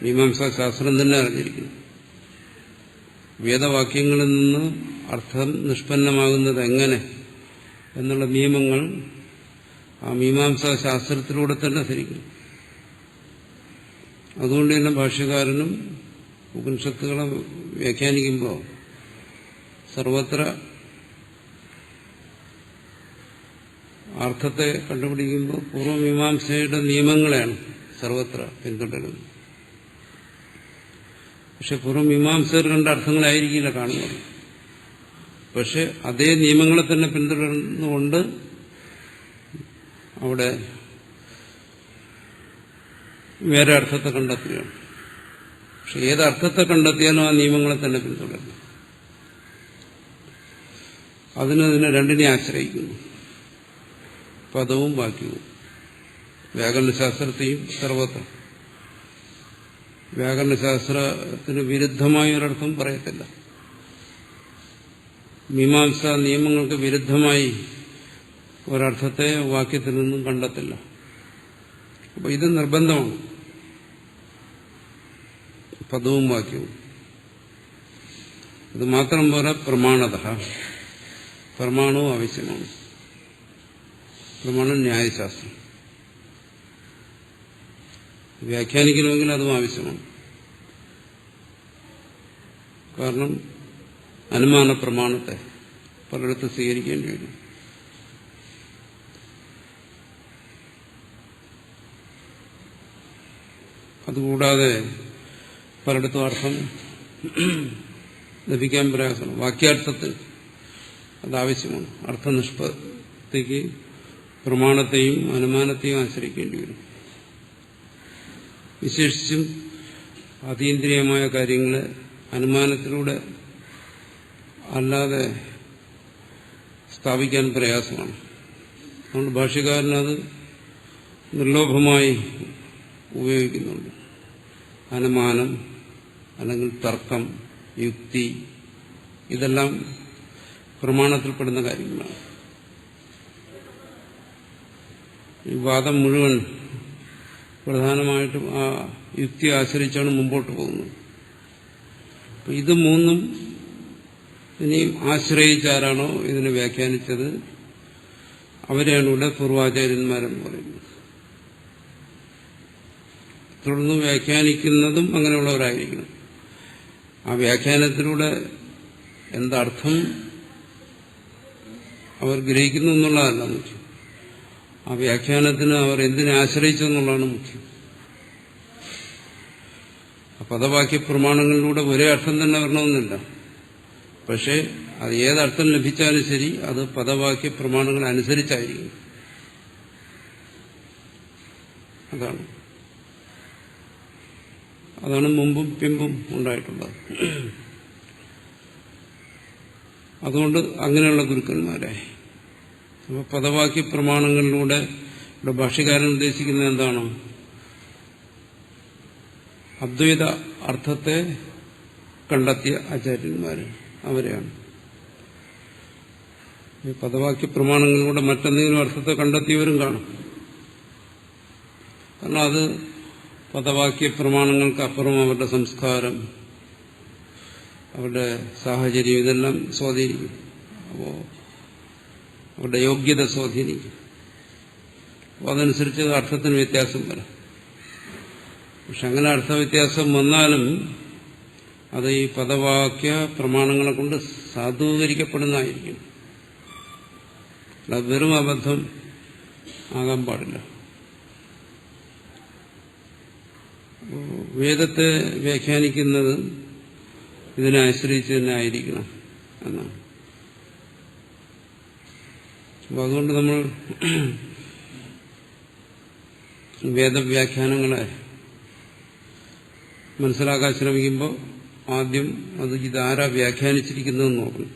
മീമാംസാ ശാസ്ത്രം തന്നെ അറിഞ്ഞിരിക്കുന്നു. വേദവാക്യങ്ങളിൽ നിന്ന് അർത്ഥം നിഷ്പന്നമാകുന്നത് എങ്ങനെ എന്നുള്ള നിയമങ്ങൾ ആ മീമാംസാ ശാസ്ത്രത്തിലൂടെ തന്നെ ധരിക്കും. അതുകൊണ്ട് തന്നെ ഭാഷ്യകാരനും ഉപനിഷത്തുകളെ വ്യാഖ്യാനിക്കുമ്പോൾ സർവത്ര അർത്ഥത്തെ കണ്ടുപിടിക്കുമ്പോൾ പൂർവ്വമീമാംസയുടെ നിയമങ്ങളെയാണ് സർവത്ര പിന്തുടരുന്നത്. പക്ഷെ പൂർവ്വമീമാംസകർ കണ്ട അർത്ഥങ്ങളായിരിക്കില്ല കാണുന്നത്. പക്ഷെ അതേ നിയമങ്ങളെ തന്നെ പിന്തുടർന്നുകൊണ്ട് അവിടെ വേറെ അർത്ഥത്തെ കണ്ടെത്തുകയാണ്. പക്ഷെ ഏതർത്ഥത്തെ കണ്ടെത്തിയാലും ആ നിയമങ്ങളെ തന്നെ പിന്തുടരുന്നു. അതിനെ രണ്ടിനെ ആശ്രയിക്കുന്നു, പദവും വാക്യവും. വ്യാകരണശാസ്ത്രത്തെയും സർവത്ര വ്യാകരണശാസ്ത്രത്തിന് വിരുദ്ധമായ ഒരർത്ഥം പറയത്തില്ല. മീമാംസാ നിയമങ്ങൾക്ക് വിരുദ്ധമായി ഒരർത്ഥത്തെ വാക്യത്തിൽ നിന്നും കണ്ടെത്തില്ല. അപ്പോൾ ഇത് നിർബന്ധമാണ്, പദവും വാക്യവും. ഇത് മാത്രം പോലെ പ്രമാണത, പ്രമാണവും ആവശ്യമാണ്. പ്രമാണം ന്യായശാസ്ത്രം വ്യാഖ്യാനിക്കണമെങ്കിൽ അതും ആവശ്യമാണ്. കാരണം അനുമാന പ്രമാണത്തെ പലയിടത്തും സ്വീകരിക്കേണ്ടി വരും. അതുകൂടാതെ പലയിടത്തും അർത്ഥം ലഭിക്കാൻ പ്രയാസമാണ്. വാക്യാർത്ഥത്തിൽ അതാവശ്യമാണ്. അർത്ഥനിഷ്പത്തിക്ക് പ്രമാണത്തെയും അനുമാനത്തെയും ആശ്രയിക്കേണ്ടി വരും. വിശേഷിച്ചും അതീന്ദ്രിയമായ കാര്യങ്ങളെ അനുമാനത്തിലൂടെ അല്ലാതെ സ്ഥാപിക്കാൻ പ്രയാസമാണ്. അതുകൊണ്ട് ഭാഷ്യകാരനത് നിർലോഭമായി ഉപയോഗിക്കുന്നുണ്ട്. അനുമാനം അല്ലെങ്കിൽ തർക്കം, യുക്തി, ഇതെല്ലാം പ്രമാണത്തിൽപ്പെടുന്ന കാര്യങ്ങളാണ്. ഈ വാദം മുഴുവൻ പ്രധാനമായിട്ടും ആ യുക്തി ആശ്രയിച്ചാണ് മുമ്പോട്ട് പോകുന്നത്. അപ്പം ഇത് മൂന്നും ഇനിയും ആശ്രയിച്ചാരാണോ ഇതിനെ വ്യാഖ്യാനിച്ചത് അവരെയാണ് ഇവിടെ പൂർവാചാര്യന്മാരെന്ന് പറയുന്നത്. തുടർന്ന് വ്യാഖ്യാനിക്കുന്നതും അങ്ങനെയുള്ളവരായിരിക്കണം. ആ വ്യാഖ്യാനത്തിലൂടെ എന്തർത്ഥം അവർ ഗ്രഹിക്കുന്നു എന്നുള്ളതല്ല മുഖ്യം. ആ വ്യാഖ്യാനത്തിന് അവർ എന്തിനെ ആശ്രയിച്ചു എന്നുള്ളതാണ് മുഖ്യം. പദവാക്യ പ്രമാണങ്ങളിലൂടെ ഒരേ അർത്ഥം തന്നെ വരണമെന്നില്ല. പക്ഷേ അത് ഏതർത്ഥം ലഭിച്ചാലും ശരി, അത് പദവാക്യ പ്രമാണങ്ങൾ അനുസരിച്ചായിരിക്കും. അതാണ് മുമ്പും പിമ്പും ഉണ്ടായിട്ടുള്ളത്. അതുകൊണ്ട് അങ്ങനെയുള്ള ഗുരുക്കന്മാരെ അപ്പോൾ പദവാക്യ പ്രമാണങ്ങളിലൂടെ ഇവിടെ ഭാഷ്യകാരൻ ഉദ്ദേശിക്കുന്നത് എന്താണ്? അദ്വൈത അർത്ഥത്തെ കണ്ടെത്തിയ ആചാര്യന്മാർ, അവരെയാണ്. ഈ പദവാക്യ പ്രമാണങ്ങളിലൂടെ മറ്റെന്തെങ്കിലും അർത്ഥത്തെ കണ്ടെത്തിയവരും കാണും. കാരണം അത് പദവാക്യ പ്രമാണങ്ങൾക്ക് അപ്പുറം അവരുടെ സംസ്കാരം, അവരുടെ സാഹചര്യം, ഇതെല്ലാം സ്വാധീനിക്കും. അപ്പോൾ അവരുടെ യോഗ്യത സ്വാധീനിക്കും. അപ്പോൾ അതനുസരിച്ച് അർത്ഥത്തിന് വ്യത്യാസം വരാം. പക്ഷെ അങ്ങനെ അർത്ഥവ്യത്യാസം വന്നാലും അത് ഈ പദവാക്യ പ്രമാണങ്ങളെ കൊണ്ട് സാധൂകരിക്കപ്പെടുന്നതായിരിക്കും. അത് വെറും അബദ്ധം ആകാൻ പാടില്ല. വേദത്തെ വ്യാഖ്യാനിക്കുന്നത് ഇതിനെ ആശ്രയിച്ച് തന്നെ ആയിരിക്കണം എന്നാണ്. അപ്പോൾ അതുകൊണ്ട് നമ്മൾ വേദവ്യാഖ്യാനങ്ങളെ മനസ്സിലാക്കാൻ ശ്രമിക്കുമ്പോൾ ആദ്യം അത് ഇതാരാ വ്യാഖ്യാനിച്ചിരിക്കുന്നതെന്ന് നോക്കണം.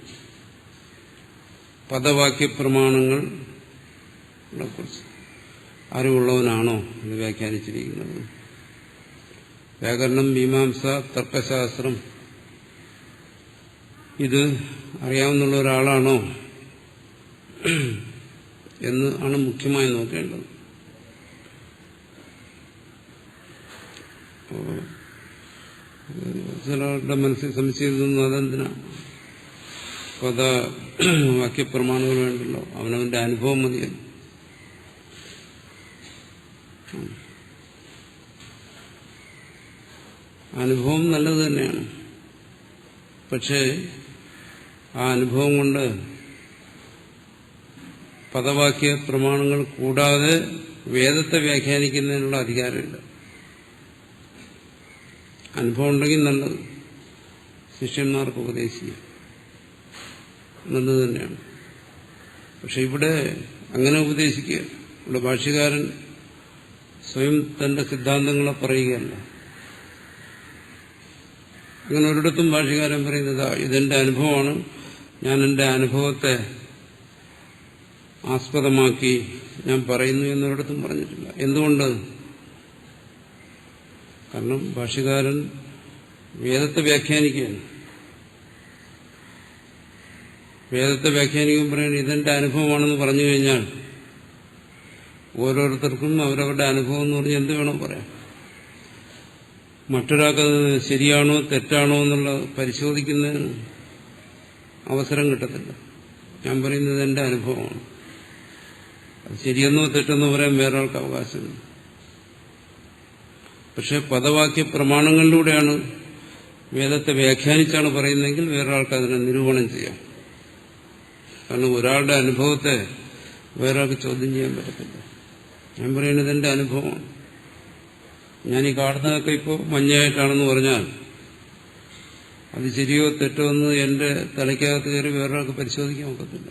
പദവാക്യ പ്രമാണങ്ങളെ കുറിച്ച് അറിവുള്ളവനാണോ ഇത് വ്യാഖ്യാനിച്ചിരിക്കുന്നത്? വ്യാകരണം, മീമാംസ, തർക്കശാസ്ത്രം ഇത് അറിയാവുന്ന ഒരാളാണോ എന്ന് ആണ് മുഖ്യമായി നോക്കേണ്ടത്. ചിലരുടെ മനസ്സിൽ സംശയം തോന്നുന്നു, അതെന്തിനാ വാക്യപ്രമാണങ്ങൾ വേണ്ടല്ലോ, അവനവന്റെ അനുഭവം മതിയല്ലോ. അനുഭവം നല്ലത് തന്നെയാണ്. പക്ഷേ ആ അനുഭവം കൊണ്ട് പദവാക്യ പ്രമാണങ്ങൾ കൂടാതെ വേദത്തെ വ്യാഖ്യാനിക്കുന്നതിനുള്ള അധികാരമില്ല. അനുഭവം ഉണ്ടെങ്കിൽ നല്ലത്, ശിഷ്യന്മാർക്ക് ഉപദേശിക്കുക നല്ലത് തന്നെയാണ്. പക്ഷെ ഇവിടെ അങ്ങനെ ഉപദേശിക്കുക, ഇവിടെ ഭാഷ്യകാരൻ സ്വയം തന്റെ സിദ്ധാന്തങ്ങളെ പറയുകയല്ല. അങ്ങനെ ഒരിടത്തും ഭാഷ്യകാരൻ പറയുന്നത് ഇതെന്റെ അനുഭവമാണ്, ഞാൻ എന്റെ അനുഭവത്തെ ആസ്പദമാക്കി ഞാൻ പറയുന്നു എന്നൊരിടത്തും പറഞ്ഞിട്ടില്ല. എന്തുകൊണ്ട്? കാരണം ഭാഷ്യകാരൻ വേദത്തെ വ്യാഖ്യാനിക്കുകയാണ്. വേദത്തെ വ്യാഖ്യാനിക്കുമ്പോൾ പറയുന്നത് ഇതെന്റെ അനുഭവമാണെന്ന് പറഞ്ഞു കഴിഞ്ഞാൽ ഓരോരുത്തർക്കും അവരവരുടെ അനുഭവം എന്ന് പറഞ്ഞാൽ എന്ത് വേണം പറയാം. മറ്റൊരാൾക്കത് ശരിയാണോ തെറ്റാണോ എന്നുള്ള പരിശോധിക്കുന്നതിന് അവസരം കിട്ടത്തില്ല. ഞാൻ പറയുന്നത് എന്റെ അനുഭവമാണ്, അത് ശരിയെന്നോ തെറ്റെന്നോ പറയാൻ വേറൊരാൾക്ക് അവകാശമില്ല. പക്ഷെ പദവാക്യ പ്രമാണങ്ങളിലൂടെയാണ് വേദത്തെ വ്യാഖ്യാനിച്ചാണ് പറയുന്നതെങ്കിൽ വേറൊരാൾക്ക് അതിനെ നിരൂപണം ചെയ്യാം. കാരണം ഒരാളുടെ അനുഭവത്തെ വേറൊരാൾക്ക് ചോദ്യം ചെയ്യാൻ പറ്റത്തില്ല. ഞാൻ പറയുന്നത് എന്റെ അനുഭവമാണ്. ഞാൻ ഈ കാണുന്നതൊക്കെ ഇപ്പോൾ മഞ്ഞയായിട്ടാണെന്ന് പറഞ്ഞാൽ അത് ശരിയോ തെറ്റോ എന്ന് എന്റെ തലയ്ക്കകത്ത് കയറി വേറൊരാൾക്ക് പരിശോധിക്കാൻ ഒക്കത്തില്ല.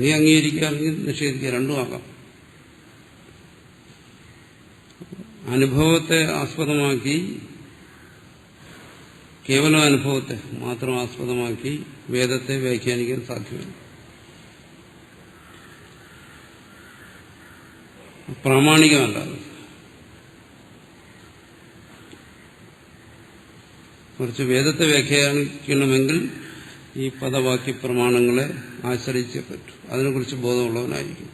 നീ അംഗീകരിക്കുക അല്ലെങ്കിൽ നിഷേധിക്കുക, രണ്ടും ആകാം. അനുഭവത്തെ ആസ്പദമാക്കി, കേവലം അനുഭവത്തെ മാത്രം ആസ്പദമാക്കി വേദത്തെ വ്യാഖ്യാനിക്കാൻ സാധ്യമല്ല. പ്രാമാണികമല്ലാതെ കുറച്ച് വേദത്തെ വ്യാഖ്യാനിക്കണമെങ്കിൽ ഈ പദവാക്യ പ്രമാണങ്ങളെ ആശ്രയിച്ചേ പറ്റൂ. അതിനെക്കുറിച്ച് ബോധമുള്ളവനായിരിക്കും.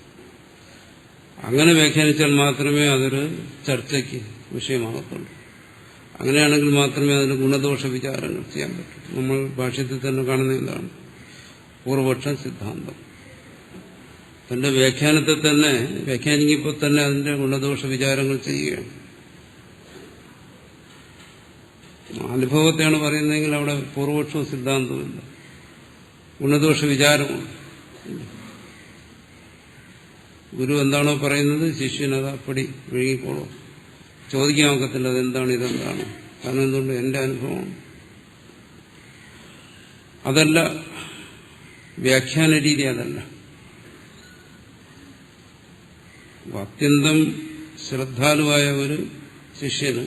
അങ്ങനെ വ്യാഖ്യാനിച്ചാൽ മാത്രമേ അതൊരു ചർച്ചയ്ക്ക് വിഷയമാകത്തുള്ളൂ. അങ്ങനെയാണെങ്കിൽ മാത്രമേ അതിന് ഗുണദോഷ വിചാരങ്ങൾ ചെയ്യാൻ പറ്റൂ. നമ്മൾ ഭാഷ്യത്തിൽ തന്നെ കാണുന്ന എന്താണ്? പൂർവപക്ഷ സിദ്ധാന്തം. തന്റെ വ്യാഖ്യാനത്തെ തന്നെ വ്യാഖ്യാനിക്കുമ്പോൾ തന്നെ അതിന്റെ ഗുണദോഷ വിചാരങ്ങൾ ചെയ്യുകയാണ്. അനുഭവത്തെയാണ് പറയുന്നതെങ്കിൽ അവിടെ പൂർവപക്ഷവും സിദ്ധാന്തവുമില്ല, ഗുണദോഷ വിചാരമാണ്. ഗുരു എന്താണോ പറയുന്നത് ശിഷ്യൻ അത് അപ്പടി വിഴുങ്ങിക്കോളൂ. ചോദിക്കാൻ ഒക്കത്തില്ല അതെന്താണ് ഇതെന്താണ്. കാരണം എന്തുകൊണ്ട്? എന്റെ അനുഭവമാണ്. അതല്ല വ്യാഖ്യാന രീതി, അതല്ല. അത്യന്തം ശ്രദ്ധാലുവായ ഒരു ശിഷ്യന്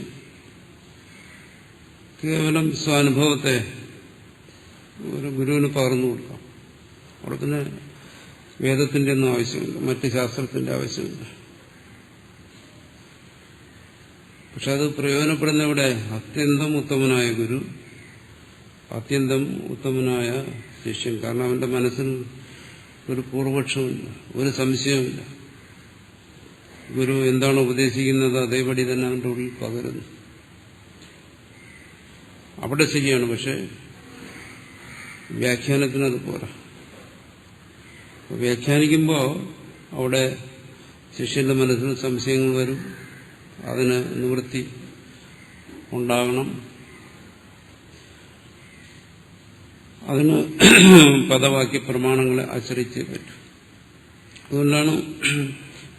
കേവലം സ്വാനുഭവത്തെ ഒരു ഗുരുവിന് പകർന്നു കൊടുക്കാം. അവിടെ പിന്നെ വേദത്തിന്റെ ഒന്നും ആവശ്യമില്ല, മറ്റ് ശാസ്ത്രത്തിന്റെ ആവശ്യമില്ല. പക്ഷെ അത് പ്രയോജനപ്പെടുന്ന ഇവിടെ അത്യന്തം ഉത്തമനായ ഗുരു, അത്യന്തം ഉത്തമനായ ശിഷ്യൻ. കാരണം അവന്റെ മനസ്സിൽ ഒരു പൂർവപക്ഷമില്ല, ഒരു സംശയമില്ല. ഗുരു എന്താണ് ഉപദേശിക്കുന്നത് അതേപടി തന്നെ അവന്റെ ഉള്ളിൽ പകരുന്നു. അവിടെ ശരിയാണ്. പക്ഷെ വ്യാഖ്യാനത്തിനത് പോരാ. വ്യാഖ്യാനിക്കുമ്പോൾ അവിടെ ശിഷ്യന്റെ മനസ്സിൽ സംശയങ്ങൾ വരും, അതിന് നിവൃത്തി ഉണ്ടാകണം. അതിന് പദവാക്യ പ്രമാണങ്ങളെ ആശ്രയിച്ചേ പറ്റും. അതുകൊണ്ടാണ്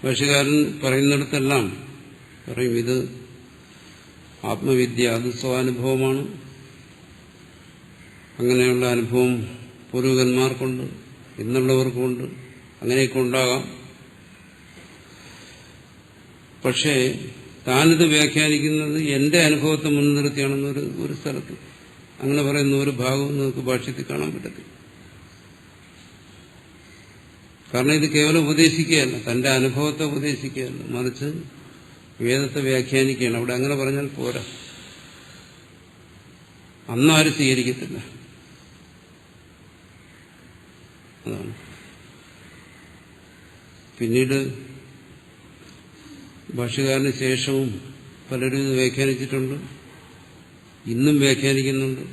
ഭാഷ്യകാരൻ പറയുന്നിടത്തെല്ലാം പറയും ഇത് ആത്മവിദ്യ, അത് സ്വാനുഭവമാണ്. അങ്ങനെയുള്ള അനുഭവം പൂർവികന്മാർക്കുണ്ട്, ഇന്നുള്ളവർക്കുണ്ട്, അങ്ങനെയൊക്കെ ഉണ്ടാകാം. പക്ഷേ താനിത് വ്യാഖ്യാനിക്കുന്നത് എന്റെ അനുഭവത്തെ മുൻനിർത്തിയാണെന്നൊരു ഒരു സ്ഥലത്ത് അങ്ങനെ പറയുന്ന ഒരു ഭാഗവും നിങ്ങൾക്ക് ഭാഷ്യത്തിൽ കാണാൻ പറ്റത്തില്ല. കാരണം ഇത് കേവലം ഉപദേശിക്കുകയല്ല, തന്റെ അനുഭവത്തെ ഉപദേശിക്കുകയല്ല, മറിച്ച് വേദത്തെ വ്യാഖ്യാനിക്കുകയാണ്. അവിടെ അങ്ങനെ പറഞ്ഞാൽ പോരാ, അന്നാരും സ്വീകരിക്കത്തില്ല. അതാണ് പിന്നീട് ഭാഷ്യകാരന് ശേഷവും പലരും ഇത് വ്യാഖ്യാനിച്ചിട്ടുണ്ട്, ഇന്നും വ്യാഖ്യാനിക്കുന്നുണ്ട്.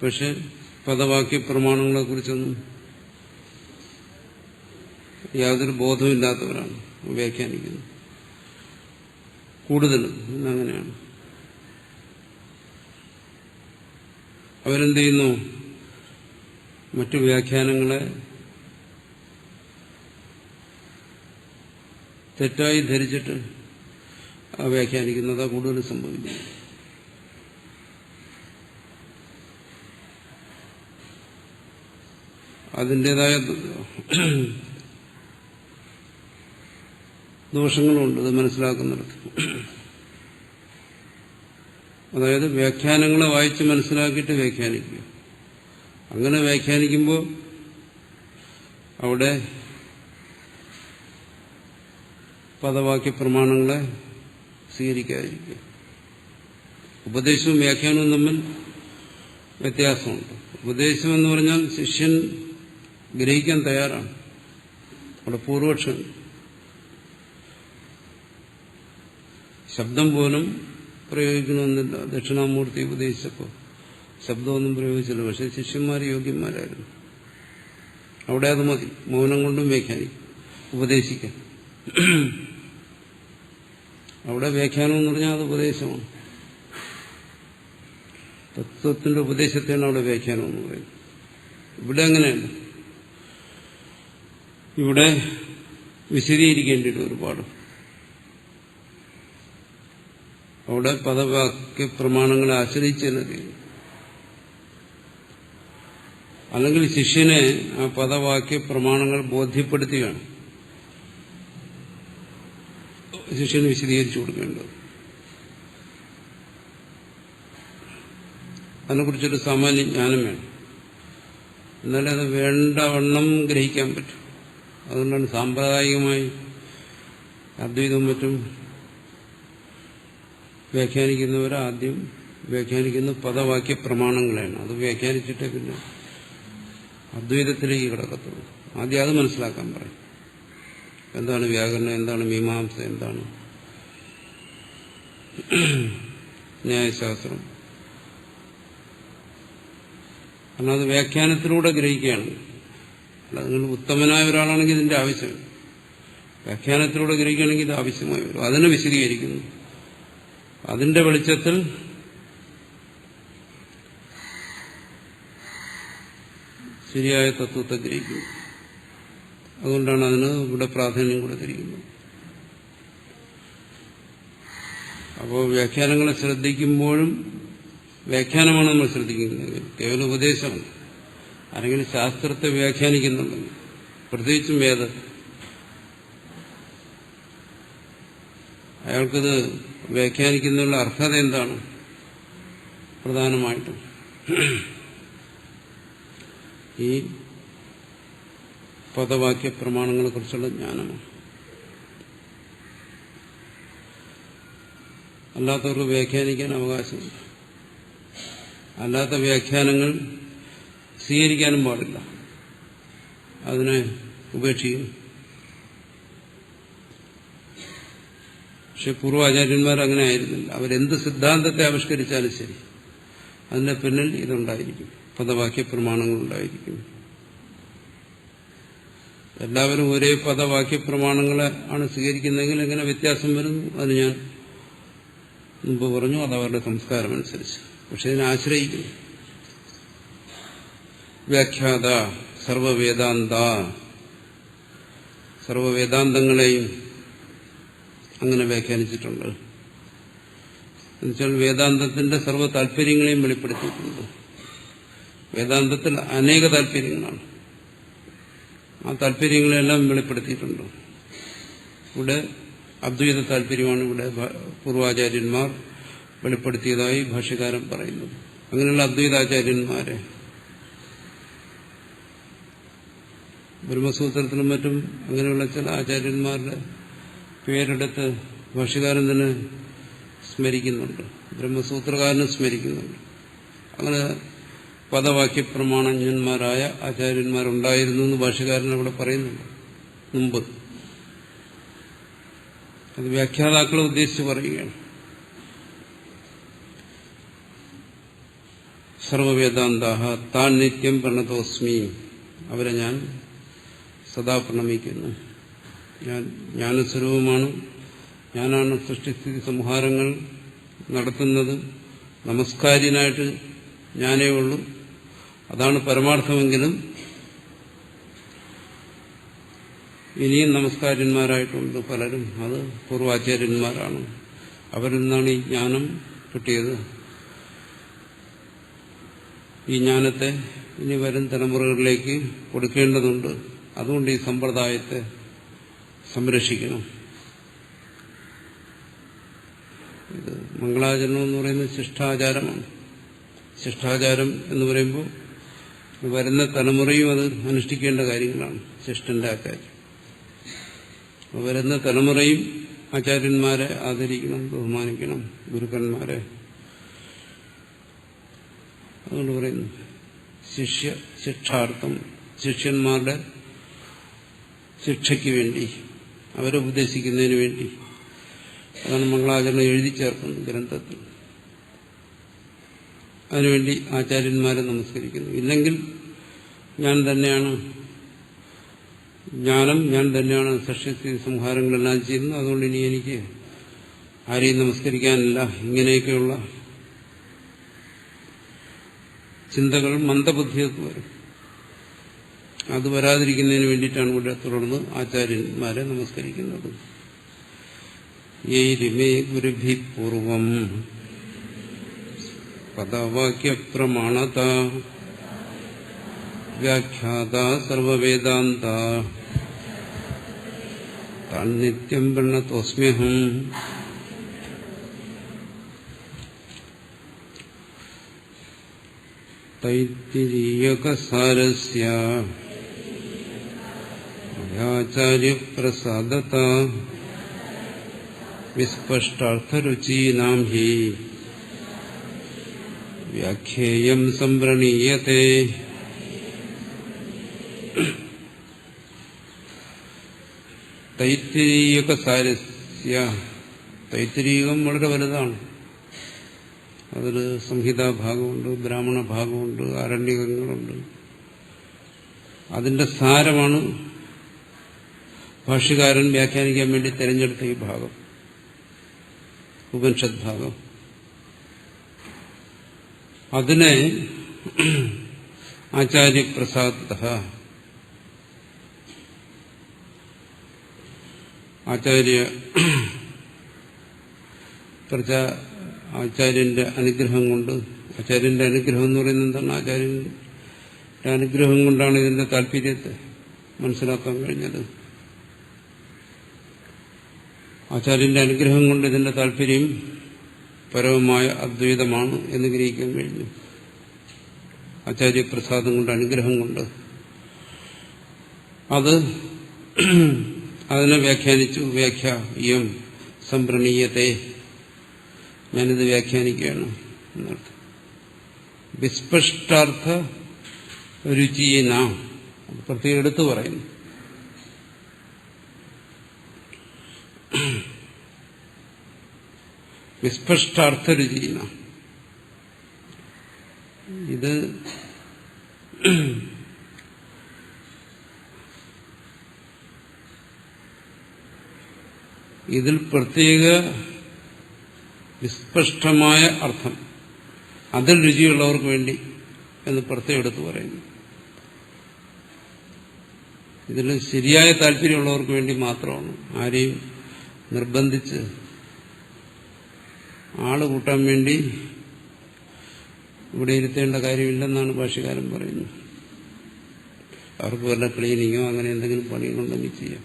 പക്ഷെ പദവാക്യ പ്രമാണങ്ങളെക്കുറിച്ചൊന്നും യാതൊരു ബോധമില്ലാത്തവരാണ് വ്യാഖ്യാനിക്കുന്നത് കൂടുതലും. ഇന്നങ്ങനെയാണ്. അവരെന്ത് ചെയ്യുന്നു? മറ്റു വ്യാഖ്യാനങ്ങളെ തെറ്റായി ധരിച്ചിട്ട് വ്യാഖ്യാനിക്കുന്നതാ കൂടുതൽ സംഭവിക്കുന്നത്. അതിൻ്റെതായ ദോഷങ്ങളുണ്ട് ഇത് മനസ്സിലാക്കുന്നിടത്ത്. അതായത് വ്യാഖ്യാനങ്ങളെ വായിച്ച് മനസ്സിലാക്കിയിട്ട് വ്യാഖ്യാനിക്കുക. അങ്ങനെ വ്യാഖ്യാനിക്കുമ്പോൾ അവിടെ പദവാക്യ പ്രമാണങ്ങളെ സ്വീകരിക്കാതിരിക്കുക. ഉപദേശവും വ്യാഖ്യാനവും തമ്മിൽ വ്യത്യാസമുണ്ട്. ഉപദേശം എന്ന് പറഞ്ഞാൽ ശിഷ്യൻ ഗ്രഹിക്കാൻ തയ്യാറാണ്. അവിടെ പൂർവപക്ഷം ശബ്ദം പോലും പ്രയോഗിക്കണമെന്നില്ല. ദക്ഷിണാമൂർത്തി ഉപദേശിച്ചപ്പോൾ ശബ്ദമൊന്നും പ്രയോഗിച്ചില്ല. പക്ഷെ ശിഷ്യന്മാർ യോഗ്യന്മാരായിരുന്നു. അവിടെ അത് മതി. മൗനം കൊണ്ടും വ്യാഖ്യാനിക്കും, ഉപദേശിക്കാം. അവിടെ വ്യാഖ്യാനം എന്ന് പറഞ്ഞാൽ അത് ഉപദേശമാണ്. തത്വത്തിന്റെ ഉപദേശത്തെയാണ് അവിടെ വ്യാഖ്യാനം എന്ന് പറയുന്നത്. ഇവിടെ അങ്ങനെയല്ല. ഇവിടെ വിശദീകരിക്കേണ്ടിയിട്ട് ഒരുപാട്. അവിടെ പദവാക്യ പ്രമാണങ്ങളെ ആശ്രയിച്ചെന്നെ തീരും. അല്ലെങ്കിൽ ശിഷ്യനെ ആ പദവാക്യ പ്രമാണങ്ങൾ ബോധ്യപ്പെടുത്തുകയാണ് ശിഷ്യന് വിശദീകരിച്ചു കൊടുക്കേണ്ടത്. അതിനെക്കുറിച്ചൊരു സാമാന്യ ജ്ഞാനം വേണം. എന്നാലേ അത് വേണ്ടവണ്ണം ഗ്രഹിക്കാൻ പറ്റും. അതുകൊണ്ടാണ് സാമ്പ്രദായികമായി അദ്വൈതവും മറ്റും വ്യാഖ്യാനിക്കുന്നവർ ആദ്യം വ്യാഖ്യാനിക്കുന്ന പദവാക്യ പ്രമാണങ്ങളാണ്. അത് വ്യാഖ്യാനിച്ചിട്ടേ പിന്നെ അദ്വൈതത്തിലേക്ക് കിടക്കത്തുള്ളൂ. ആദ്യം അത് മനസ്സിലാക്കാൻ പറയും. എന്താണ് വ്യാകരണം, എന്താണ് മീമാംസ, എന്താണ് ന്യായശാസ്ത്രം. കാരണം അത് വ്യാഖ്യാനത്തിലൂടെ ഗ്രഹിക്കുകയാണ്. അല്ല, നിങ്ങൾ ഉത്തമനായ ഒരാളാണെങ്കിൽ ഇതിന്റെ ആവശ്യമില്ല. വ്യാഖ്യാനത്തിലൂടെ ഗ്രഹിക്കുകയാണെങ്കിൽ ഇത് ആവശ്യമായി വരും. അതിനെ വിശദീകരിക്കുന്നു. അതിന്റെ വെളിച്ചത്തിൽ ശരിയായ തത്വത്തെ ഗ്രഹിക്കുന്നു. അതുകൊണ്ടാണ് അതിന് ഇവിടെ പ്രാധാന്യം കൊടുത്തിരിക്കുന്നത്. അപ്പോൾ വ്യാഖ്യാനങ്ങളെ ശ്രദ്ധിക്കുമ്പോഴും വ്യാഖ്യാനമാണ് നമ്മൾ ശ്രദ്ധിക്കുന്നത്. കേവല ഉപദേശമാണ്. ആരെങ്കിലും ശാസ്ത്രത്തെ വ്യാഖ്യാനിക്കുന്നുണ്ടെങ്കിൽ, പ്രത്യേകിച്ചും വേദം, അയാൾക്കത് വ്യാഖ്യാനിക്കുന്നതിനുള്ള അർഹത എന്താണ്? പ്രധാനമായിട്ടും ഈ പദവാക്യ പ്രമാണങ്ങളെ കുറിച്ചുള്ള ജ്ഞാനമാണ്. അല്ലാത്തവർക്ക് വ്യാഖ്യാനിക്കാൻ അവകാശമില്ല. അല്ലാത്ത വ്യാഖ്യാനങ്ങൾ സ്വീകരിക്കാനും പാടില്ല. അതിനെ ഉപേക്ഷിക്കും. പക്ഷെ പൂർവാചാര്യന്മാർ അങ്ങനെ ആയിരുന്നില്ല. അവരെന്ത് സിദ്ധാന്തത്തെ ആവിഷ്കരിച്ചാലും ശരി, അതിന്റെ പിന്നിൽ ഇതുണ്ടായിരിക്കും, പദവാക്യ പ്രമാണങ്ങളുണ്ടായിരിക്കും. എല്ലാവരും ഒരേ പദവാക്യ പ്രമാണങ്ങളെ ആണ് സ്വീകരിക്കുന്നതെങ്കിൽ എങ്ങനെ വ്യത്യാസം വരുന്നു? അത് ഞാൻ മുമ്പ് പറഞ്ഞു. അത് അവരുടെ സംസ്കാരമനുസരിച്ച്. പക്ഷെ ഇതിനെ ആശ്രയിക്കുന്നു. വ്യാഖ്യാത സർവവേദാന്ത, സർവവേദാന്തങ്ങളെയും അങ്ങനെ വ്യാഖ്യാനിച്ചിട്ടുണ്ട്. എന്നുവെച്ചാൽ വേദാന്തത്തിന്റെ സർവ്വ താല്പര്യങ്ങളെയും വെളിപ്പെടുത്തിയിട്ടുണ്ട്. വേദാന്തത്തിൽ അനേക താല്പര്യങ്ങളാണ്. ആ താല്പര്യങ്ങളെല്ലാം വെളിപ്പെടുത്തിയിട്ടുണ്ട്. ഇവിടെ അദ്വൈത താല്പര്യമാണ് ഇവിടെ പൂർവാചാര്യന്മാർ വെളിപ്പെടുത്തിയതായി ഭാഷ്യകാരൻ പറയുന്നത്. അങ്ങനെയുള്ള അദ്വൈതാചാര്യന്മാരെ ബ്രഹ്മസൂത്രത്തിനും മറ്റും അങ്ങനെയുള്ള ചില ആചാര്യന്മാരുടെ പേരെടുത്ത് ഭാഷ്യകാരൻ തന്നെ സ്മരിക്കുന്നുണ്ട്. ബ്രഹ്മസൂത്രകാരനും സ്മരിക്കുന്നുണ്ട്. അങ്ങനെ പദവാക്യ പ്രമാണജ്ഞന്മാരായ ആചാര്യന്മാരുണ്ടായിരുന്നു എന്ന് ഭാഷ്യകാരൻ അവിടെ പറയുന്നുണ്ട്. മുമ്പ്. അത് വ്യാഖ്യാതാക്കളെ ഉദ്ദേശിച്ച് പറയുകയാണ്. സർവവേദാന്താഹ താൻ നിത്യം പ്രണതോസ്മി, അവരെ ഞാൻ സദാ പ്രണമിക്കുന്നു. ഞാൻ ജ്ഞാനസ്വരൂപമാണ്, ഞാനാണ് സൃഷ്ടിസ്ഥിതി സംഹാരങ്ങൾ നടത്തുന്നത്, നമസ്കാര്യനായിട്ട് ഞാനേ ഉള്ളൂ, അതാണ് പരമാർത്ഥമെങ്കിലും ഇനിയും നമസ്കാര്യന്മാരായിട്ടുണ്ട് പലരും. അത് പൂർവാചാര്യന്മാരാണ്, അവരിൽ നിന്നാണ് ഈ ജ്ഞാനം കിട്ടിയത്. ഈ ജ്ഞാനത്തെ ഇനി വരും തലമുറകളിലേക്ക് കൊടുക്കേണ്ടതുണ്ട്. അതുകൊണ്ട് ഈ സമ്പ്രദായത്തെ സംരക്ഷിക്കണം. ഇത് മംഗളാചരണം എന്ന് പറയുന്നത് ശിഷ്ടാചാരമാണ്. ശിഷ്ടാചാരം എന്ന് പറയുമ്പോൾ വരുന്ന തലമുറയും അത് അനുഷ്ഠിക്കേണ്ട കാര്യങ്ങളാണ്. ശിഷ്ടന്റെ ആചാര്യം വരുന്ന തലമുറയും ആചാര്യന്മാരെ ആദരിക്കണം, ബഹുമാനിക്കണം, ഗുരുക്കന്മാരെ. അതുകൊണ്ട് പറയുന്നു ശിക്ഷാർത്ഥം, ശിഷ്യന്മാരുടെ ശിക്ഷയ്ക്ക് വേണ്ടി, അവരെ ഉപദേശിക്കുന്നതിന് വേണ്ടി. അതാണ് മംഗളാചരണം എഴുതി ചേർക്കുന്നത് ഗ്രന്ഥത്തിൽ. അതിനുവേണ്ടി ആചാര്യന്മാരെ നമസ്കരിക്കുന്നു. ഇല്ലെങ്കിൽ ഞാൻ തന്നെയാണ് ജ്ഞാനം, ഞാൻ തന്നെയാണ് സൃഷ്ടി സംഹാരങ്ങളെല്ലാം ചെയ്യുന്നത്, അതുകൊണ്ട് ഇനി എനിക്ക് ആരെയും നമസ്കരിക്കാനില്ല. ഇങ്ങനെയൊക്കെയുള്ള ചിന്തകൾ മന്ദബുദ്ധിയൊക്കെ വരും. അത് വരാതിരിക്കുന്നതിന് വേണ്ടിയിട്ടാണ് ഇവിടെ തുടർന്ന് ആചാര്യന്മാരെ നമസ്കരിക്കുന്നത്. യൈരിമേ ഗുരുഭി പൂർവം പദവാക്യപ്രമാണത വ്യാഖ്യാത സർവവേദാന്ത താൻ നിത്യം പ്രണതോസ്മ്യഹം. തൈത്തിരീയകസാരസ്യ ആചാര്യപ്രസാദത വിസ്പഷ്ടാർത്ഥരുചീനാം ഹി വ്യാഖ്യേയം സംപ്രണീയത്തെ. തൈത്തിരീയകസാരസ്യ, തൈത്തിരീകം വളരെ വലുതാണ്. അതിൽ സംഹിതാഭാഗമുണ്ട്, ബ്രാഹ്മണ ഭാഗമുണ്ട്, ആരണ്യകങ്ങളുണ്ട്. അതിന്റെ സാരമാണ് ഭാഷ്യകാരൻ വ്യാഖ്യാനിക്കാൻ വേണ്ടി തിരഞ്ഞെടുത്ത ഈ ഭാഗം, ഉപനിഷത് ഭാഗം. അതിനെ ആചാര്യപ്രസാദ, ആചാര്യന്റെ അനുഗ്രഹം കൊണ്ട്, ആചാര്യന്റെ അനുഗ്രഹം എന്ന് പറയുന്നത് എന്താണ്? ആചാര്യന്റെ അനുഗ്രഹം കൊണ്ടാണ് ഇതിന്റെ താല്പര്യത്തെ മനസ്സിലാക്കാൻ കഴിഞ്ഞത്. ആചാര്യന്റെ അനുഗ്രഹം കൊണ്ട് ഇതിന്റെ താല്പര്യം പരമമായ അദ്വൈതമാണ് എന്ന് ഗ്രഹിക്കാൻ കഴിഞ്ഞു. ആചാര്യപ്രസാദം കൊണ്ട്, അനുഗ്രഹം കൊണ്ട്. അതിനെ വ്യാഖ്യാനിച്ചു. വ്യാഖ്യായം സംപ്രണീയത്തെ, ഞാനിത് വ്യാഖ്യാനിക്കുകയാണ് എന്നർത്ഥം. വിസ്പഷ്ടാർത്ഥ രുചിയേന, പ്രത്യേകം എടുത്തു പറയുന്നു. വിസ്പഷ്ടാർത്ഥരുചീന, ഇത് ഇതിൽ പ്രത്യേക വിസ്പഷ്ടമായ അർത്ഥം, അതിൽ രുചിയുള്ളവർക്ക് വേണ്ടി എന്ന് പ്രത്യേകം എടുത്തു പറയുന്നു. ഇതിൽ ശരിയായ താല്പര്യമുള്ളവർക്ക് വേണ്ടി മാത്രമാണ്. ആരെയും നിർബന്ധിച്ച് ആള് കൂട്ടാൻ വേണ്ടി ഇവിടെ ഇരുത്തേണ്ട കാര്യമില്ലെന്നാണ് ഭാഷ്യകാരൻ പറയുന്നത്. അവർക്ക് വല്ല ക്ലീനിങ്ങോ അങ്ങനെ എന്തെങ്കിലും പണികളുണ്ടെങ്കിൽ ചെയ്യാം.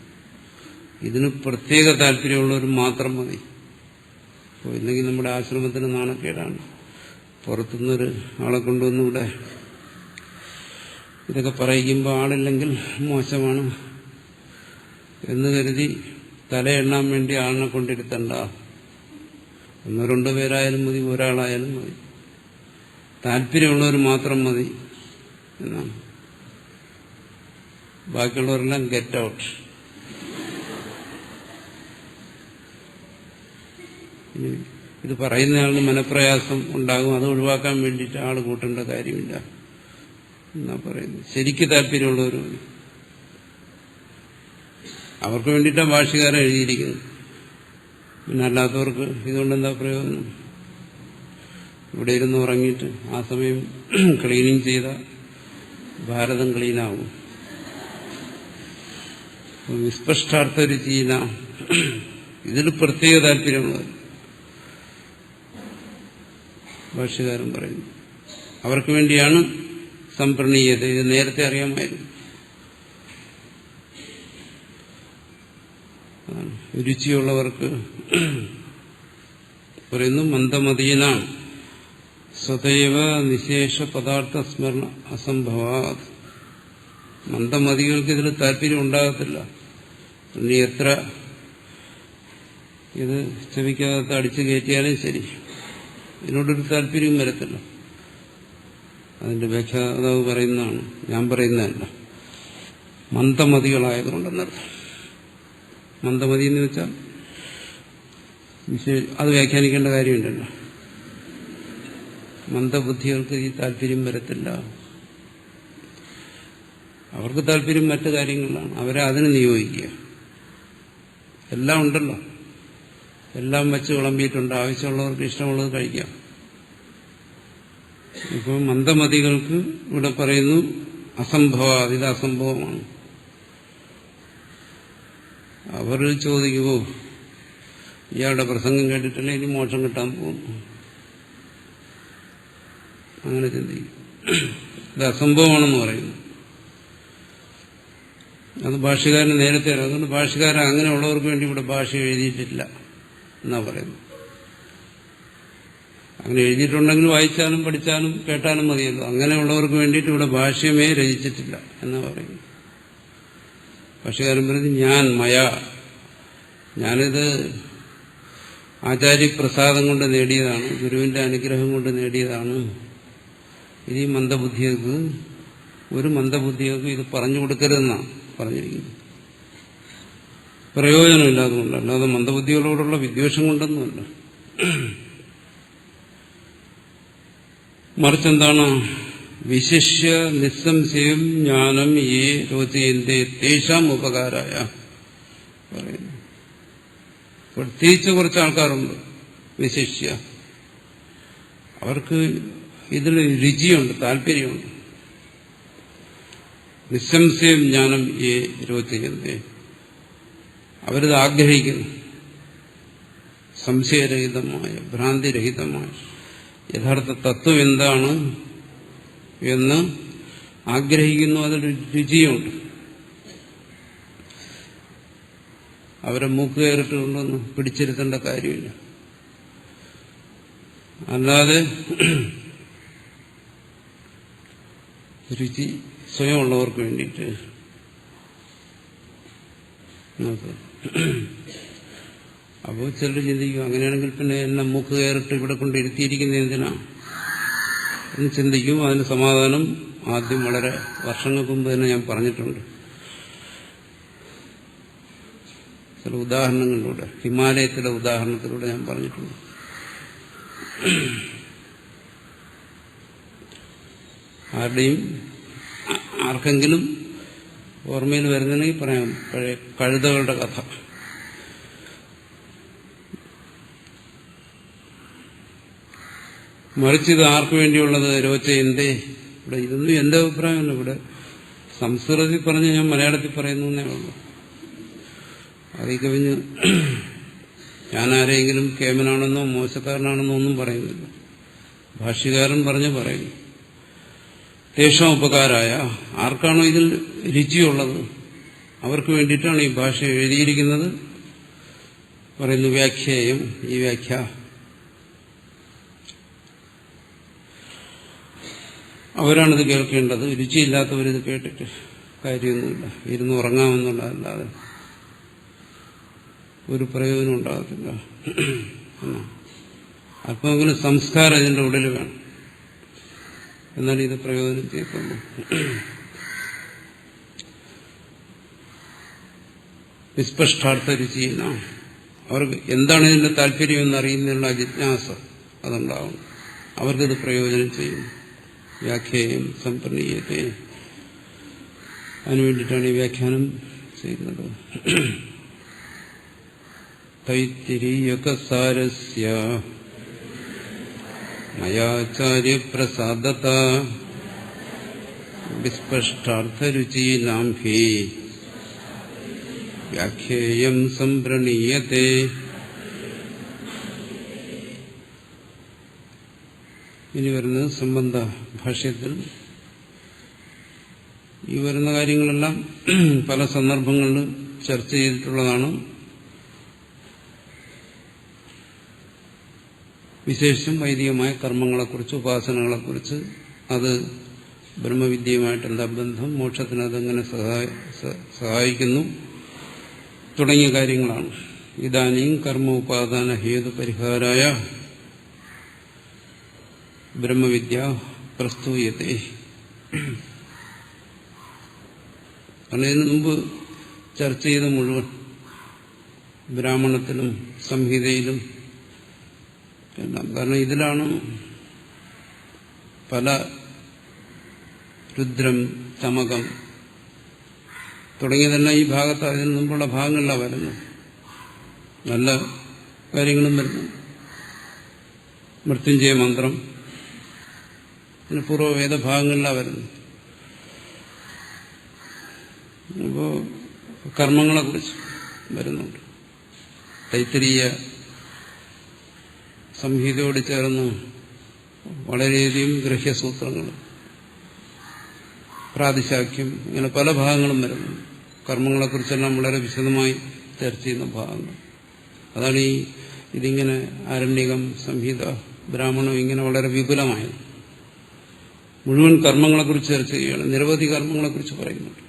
ഇതിന് പ്രത്യേക താല്പര്യമുള്ളവർ മാത്രം മതി. അപ്പോൾ ഇല്ലെങ്കിൽ നമ്മുടെ ആശ്രമത്തിന് നാണക്കേടാണ്. പുറത്തുനിന്നൊരു ആളെ കൊണ്ടുവന്ന് ഇവിടെ ഇതൊക്കെ പറയിക്കുമ്പോൾ ആളില്ലെങ്കിൽ മോശമാണ് എന്ന് കരുതി തലയെണ്ണാൻ വേണ്ടി ആളിനെ കൊണ്ടിരുത്തണ്ട. ഒന്നോ രണ്ടോ പേരായാലും മതി, ഒരാളായാലും മതി, താല്പര്യമുള്ളവർ മാത്രം മതി എന്നാണ്. ബാക്കിയുള്ളവരെല്ലാം ഗെറ്റ് ഔട്ട് ഇനി ഇത് പറയുന്നയാളിന് മനപ്രയാസം ഉണ്ടാകും, അത് ഒഴിവാക്കാൻ വേണ്ടിയിട്ട് ആൾ കൂട്ടേണ്ട കാര്യമില്ല എന്നാ പറയുന്നത്. ശരിക്ക് താല്പര്യമുള്ളവർ അവർക്ക് വേണ്ടിയിട്ടാണ് ഭാഷ്യകാരൻ എഴുതിയിരിക്കുന്നത്. പിന്നെ അല്ലാത്തവർക്ക് ഇതുകൊണ്ട് എന്താ പ്രയോജനം? ഇവിടെ ഇരുന്ന് ഉറങ്ങിയിട്ട് ആ സമയം ക്ലീനിങ് ചെയ്ത ഭാരതം ക്ലീനാവും. വിസ്പഷ്ടാർത്ഥ രുചീന ഇതിൽ പ്രത്യേക താല്പര്യമുള്ളത് ഭാഷ്യകാരൻ പറയുന്നു. അവർക്ക് വേണ്ടിയാണ് സംപ്രണീയത. ഇത് നേരത്തെ അറിയാമായിരുന്നു. രുചിയുള്ളവർക്ക് പറയുന്നു മന്ദമതീന സ്വതൈവ നിശേഷ പദാർത്ഥ സ്മരണ അസംഭവാത്. മന്ദമതികൾക്ക് ഇതിൽ താല്പര്യം ഉണ്ടാകത്തില്ല. ഇനി എത്ര ഇത് ചെവിക്കകത്ത് അടിച്ചു കയറ്റിയാലും ശരി, ഇതിനോടൊരു താല്പര്യം വരത്തില്ല. അതിന്റെ വ്യാഖ്യാതാവ് പറയുന്നതാണ്, ഞാൻ പറയുന്നതല്ല. മന്ദമതികളായതുകൊണ്ടെന്നർത്ഥം. മന്ദമതി എന്ന് വെച്ചാൽ അത് വ്യാഖ്യാനിക്കേണ്ട കാര്യമില്ലല്ലോ. മന്ദബുദ്ധികൾക്ക് ഈ താല്പര്യം വരത്തില്ല. അവർക്ക് താല്പര്യം മറ്റു കാര്യങ്ങളിലാണ്. അവരെ അതിന് നിയോഗിക്കുക. എല്ലാം ഉണ്ടല്ലോ, എല്ലാം വെച്ച് വിളമ്പിയിട്ടുണ്ട്. ആവശ്യമുള്ളവർക്ക് ഇഷ്ടമുള്ളത് കഴിക്കാം. ഇപ്പോൾ മന്ദമതികൾക്ക് ഇവിടെ പറയുന്നു അസംഭവ, ഇത് അസംഭവമാണ്. അവർ ചോദിക്കുമോ ഇയാളുടെ പ്രസംഗം കേട്ടിട്ടല്ലേ ഇനി മോക്ഷം കിട്ടാൻ പോകുന്നു, അങ്ങനെ ചിന്തിക്കും. ഇത് അസംഭവമാണെന്ന് പറയുന്നു. അത് ഭാഷ്യകാരന് നേരത്തെ അറിയാം. അതുകൊണ്ട് ഭാഷ്യകാരൻ അങ്ങനെയുള്ളവർക്ക് വേണ്ടി ഇവിടെ ഭാഷ എഴുതിയിട്ടില്ല എന്നാ പറയുന്നു. അങ്ങനെ എഴുതിയിട്ടുണ്ടെങ്കിൽ വായിച്ചാലും പഠിച്ചാലും കേട്ടാലും മതിയല്ലോ. അങ്ങനെയുള്ളവർക്ക് വേണ്ടിയിട്ട് ഇവിടെ ഭാഷ്യമേ രചിച്ചിട്ടില്ല എന്നാ പറയുന്നു. ഭാഷ്യകാരൻ പറയുന്നത് ഞാനിത് ആചാര്യപ്രസാദം കൊണ്ട് നേടിയതാണ്, ഗുരുവിന്റെ അനുഗ്രഹം കൊണ്ട് നേടിയതാണ്. ഇത് ഈ മന്ദബുദ്ധികൾക്ക്, ഒരു മന്ദബുദ്ധികൾക്ക് ഇത് പറഞ്ഞു കൊടുക്കരുതെന്നാണ് പറഞ്ഞിരിക്കുന്നത്. പ്രയോജനമില്ലാതുകൊണ്ട്, അല്ലാതെ മന്ദബുദ്ധികളോടുള്ള വിദ്വേഷം കൊണ്ടൊന്നുമല്ല. മറിച്ചെന്താണ്? വിശിഷ്യ നിസ്സംശയം ജ്ഞാനം യേ രോചയന്തേ തേഷാം ഉപകാരായ പറയുന്നു. പ്രത്യേകിച്ച് കുറച്ച് ആൾക്കാരുണ്ട് വിശിഷ്യ, അവർക്ക് ഇതിൽ രുചിയുണ്ട്, താല്പര്യമുണ്ട്. നിസ്സംശയം ജ്ഞാനം യേ രോചയന്തേ, അവരിത് ആഗ്രഹിക്കുന്നു. സംശയരഹിതമായ, ഭ്രാന്തിരഹിതമായ യഥാർത്ഥ തത്വം എന്താണ് എന്ന് ആഗ്രഹിക്കുന്നു. അതിൽ രുചിയുണ്ട്. അവരെ മൂക്ക് കയറിട്ടുകൊണ്ടൊന്നും പിടിച്ചിരുത്തേണ്ട കാര്യമില്ല. അല്ലാതെ രുചി സ്വയമുള്ളവർക്ക് വേണ്ടിയിട്ട് അപ്പോൾ ചിലർ ചിന്തിക്കും, അങ്ങനെയാണെങ്കിൽ പിന്നെ എന്നെ മൂക്ക് കയറിട്ട് ഇവിടെ കൊണ്ട് ഇരുത്തിയിരിക്കുന്നത് എന്തിനാ എന്ന് ചിന്തിക്കും. അതിന് സമാധാനം ആദ്യം വളരെ വർഷങ്ങൾക്ക് മുമ്പ് തന്നെ ഞാൻ പറഞ്ഞിട്ടുണ്ട്. ചില ഉദാഹരണങ്ങളിലൂടെ, ഹിമാലയത്തിലെ ഉദാഹരണത്തിലൂടെ ഞാൻ പറഞ്ഞിട്ടുണ്ട്. ആർക്കെങ്കിലും ഓർമ്മയിൽ വരുന്നുണ്ടെങ്കിൽ പറയാം. പഴയ കഴുതകളുടെ കഥ. മറിച്ചിത് ആർക്കു വേണ്ടിയുള്ളത്? രോചയന്തേ. ഇവിടെ ഇതൊന്നും എന്റെ അഭിപ്രായമല്ല. ഇവിടെ സംസ്കൃതത്തിൽ പറഞ്ഞ് ഞാൻ മലയാളത്തിൽ പറയുന്നു എന്നേ ഉള്ളൂ. അതീ കവിഞ്ഞ് ഞാൻ ആരെങ്കിലും കേമനാണെന്നോ മോശക്കാരനാണെന്നോ ഒന്നും പറയുന്നില്ല. ഭാഷ്യകാരൻ പറഞ്ഞ് പറയുന്നു. തേഷാം ഉപകാരായ, ആർക്കാണോ ഇതിൽ രുചിയുള്ളത് അവർക്ക് വേണ്ടിയിട്ടാണ് ഈ ഭാഷ എഴുതിയിരിക്കുന്നത്. പറയുന്നു വ്യാഖ്യേയം, ഈ വ്യാഖ്യ അവരാണിത് കേൾക്കേണ്ടത്. രുചിയില്ലാത്തവരിത് കേട്ടിട്ട് കാര്യമൊന്നുമില്ല. ഇരുന്ന് ഉറങ്ങാമെന്നുള്ളതല്ലാതെ ഒരു പ്രയോജനം ഉണ്ടാകത്തില്ല. അല്പമെങ്കിലും സംസ്കാരം ഇതിന്റെ ഉള്ളിൽ വേണം, എന്നാൽ ഇത് പ്രയോജനം ചെയ്യത്തുള്ളൂ. നിസ്പഷ്ടാർത്ഥ രുചിയില്ല. അവർക്ക് എന്താണ് ഇതിന്റെ താല്പര്യം എന്നറിയുന്നതിനുള്ള ജിജ്ഞാസ അതുണ്ടാവും. അവർക്കിത് പ്രയോജനം ചെയ്യും. വ്യാഖ്യേയം സമ്പന്നീയത്തെ അതിനുവേണ്ടിയിട്ടാണ് ഈ വ്യാഖ്യാനം ചെയ്യുന്നത്. തൈത്തിരീയകസാരസ്യ മയാചാര്യപ്രസാദത വിസ്പഷ്ടാർത്ഥരുചീനാം ഹി വ്യാഖ്യേയം സംപ്രണീയത്തെ. ഇനി വരുന്നത് സംബന്ധ ഭാഷ്യത്തിൽ ഈ വരുന്ന കാര്യങ്ങളെല്ലാം പല സന്ദർഭങ്ങളിലും ചർച്ച ചെയ്തിട്ടുള്ളതാണ്. വിശേഷിച്ചും വൈദികമായ കർമ്മങ്ങളെക്കുറിച്ച്, ഉപാസനകളെക്കുറിച്ച്, അത് ബ്രഹ്മവിദ്യയുമായിട്ട് എന്താ ബന്ധം, മോക്ഷത്തിന് അതെങ്ങനെ സഹായിക്കുന്നു തുടങ്ങിയ കാര്യങ്ങളാണ്. ഇതാനീം കർമ്മ ഉപാദാന ഹേതു പരിഹാരായ ബ്രഹ്മവിദ്യ പ്രസ്തൂയത്തെ. കാരണം ഇതിനു മുമ്പ് ചർച്ച ചെയ്ത മുഴുവൻ ബ്രാഹ്മണത്തിലും സംഹിതയിലും എല്ലാം, കാരണം ഇതിലാണ് പല രുദ്രം, ചമകം തുടങ്ങിയതെല്ലാം ഈ ഭാഗത്ത് അതിന് മുമ്പുള്ള ഭാഗങ്ങളിലാണ് വരുന്നത്. നല്ല കാര്യങ്ങളും വരുന്നു. മൃത്യുഞ്ജയ മന്ത്രം ഇതിന് പൂർവ്വവേദ ഭാഗങ്ങളിലാണ് വരുന്നത്. അപ്പോൾ കർമ്മങ്ങളെക്കുറിച്ച് വരുന്നുണ്ട്. തൈത്തിരീയ സംഹിതയോട് ചേർന്ന് വളരെയധികം ഗ്രഹ്യസൂത്രങ്ങൾ, പ്രാതിശാഖ്യം, ഇങ്ങനെ പല ഭാഗങ്ങളും വരുന്നു. കർമ്മങ്ങളെക്കുറിച്ചെല്ലാം വളരെ വിശദമായി ചർച്ച ചെയ്യുന്ന ഭാഗങ്ങൾ. അതാണ് ഇതിങ്ങനെ ആരണ്യകം, സംഹിത, ബ്രാഹ്മണം ഇങ്ങനെ വളരെ വിപുലമായത്. മുഴുവൻ കർമ്മങ്ങളെക്കുറിച്ച് ചർച്ച ചെയ്യുകയാണ്. നിരവധി കർമ്മങ്ങളെക്കുറിച്ച് പറയുന്നുണ്ട്.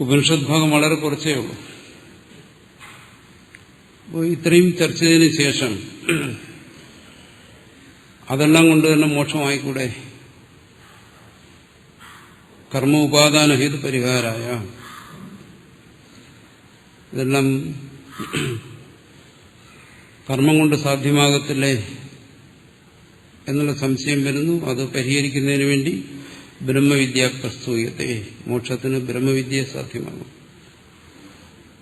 ഉപനിഷത് ഭാഗം വളരെ കുറച്ചേ ഉള്ളൂ. അപ്പോൾ ഇത്രയും ചർച്ച ചെയ്തതിനു ശേഷം അതെല്ലാം കൊണ്ട് തന്നെ മോക്ഷമായിക്കൂടെ? കർമ്മ ഉപാദാന ഹേതു പരിഹാരായ, ഇതെല്ലാം കർമ്മം കൊണ്ട് സാധ്യമാകത്തില്ലേ എന്നുള്ള സംശയം വരുന്നു. അത് പരിഹരിക്കുന്നതിന് വേണ്ടി ബ്രഹ്മവിദ്യ പ്രസ്തൂയത്തെ, മോക്ഷത്തിന് ബ്രഹ്മവിദ്യ സാധ്യമാകും.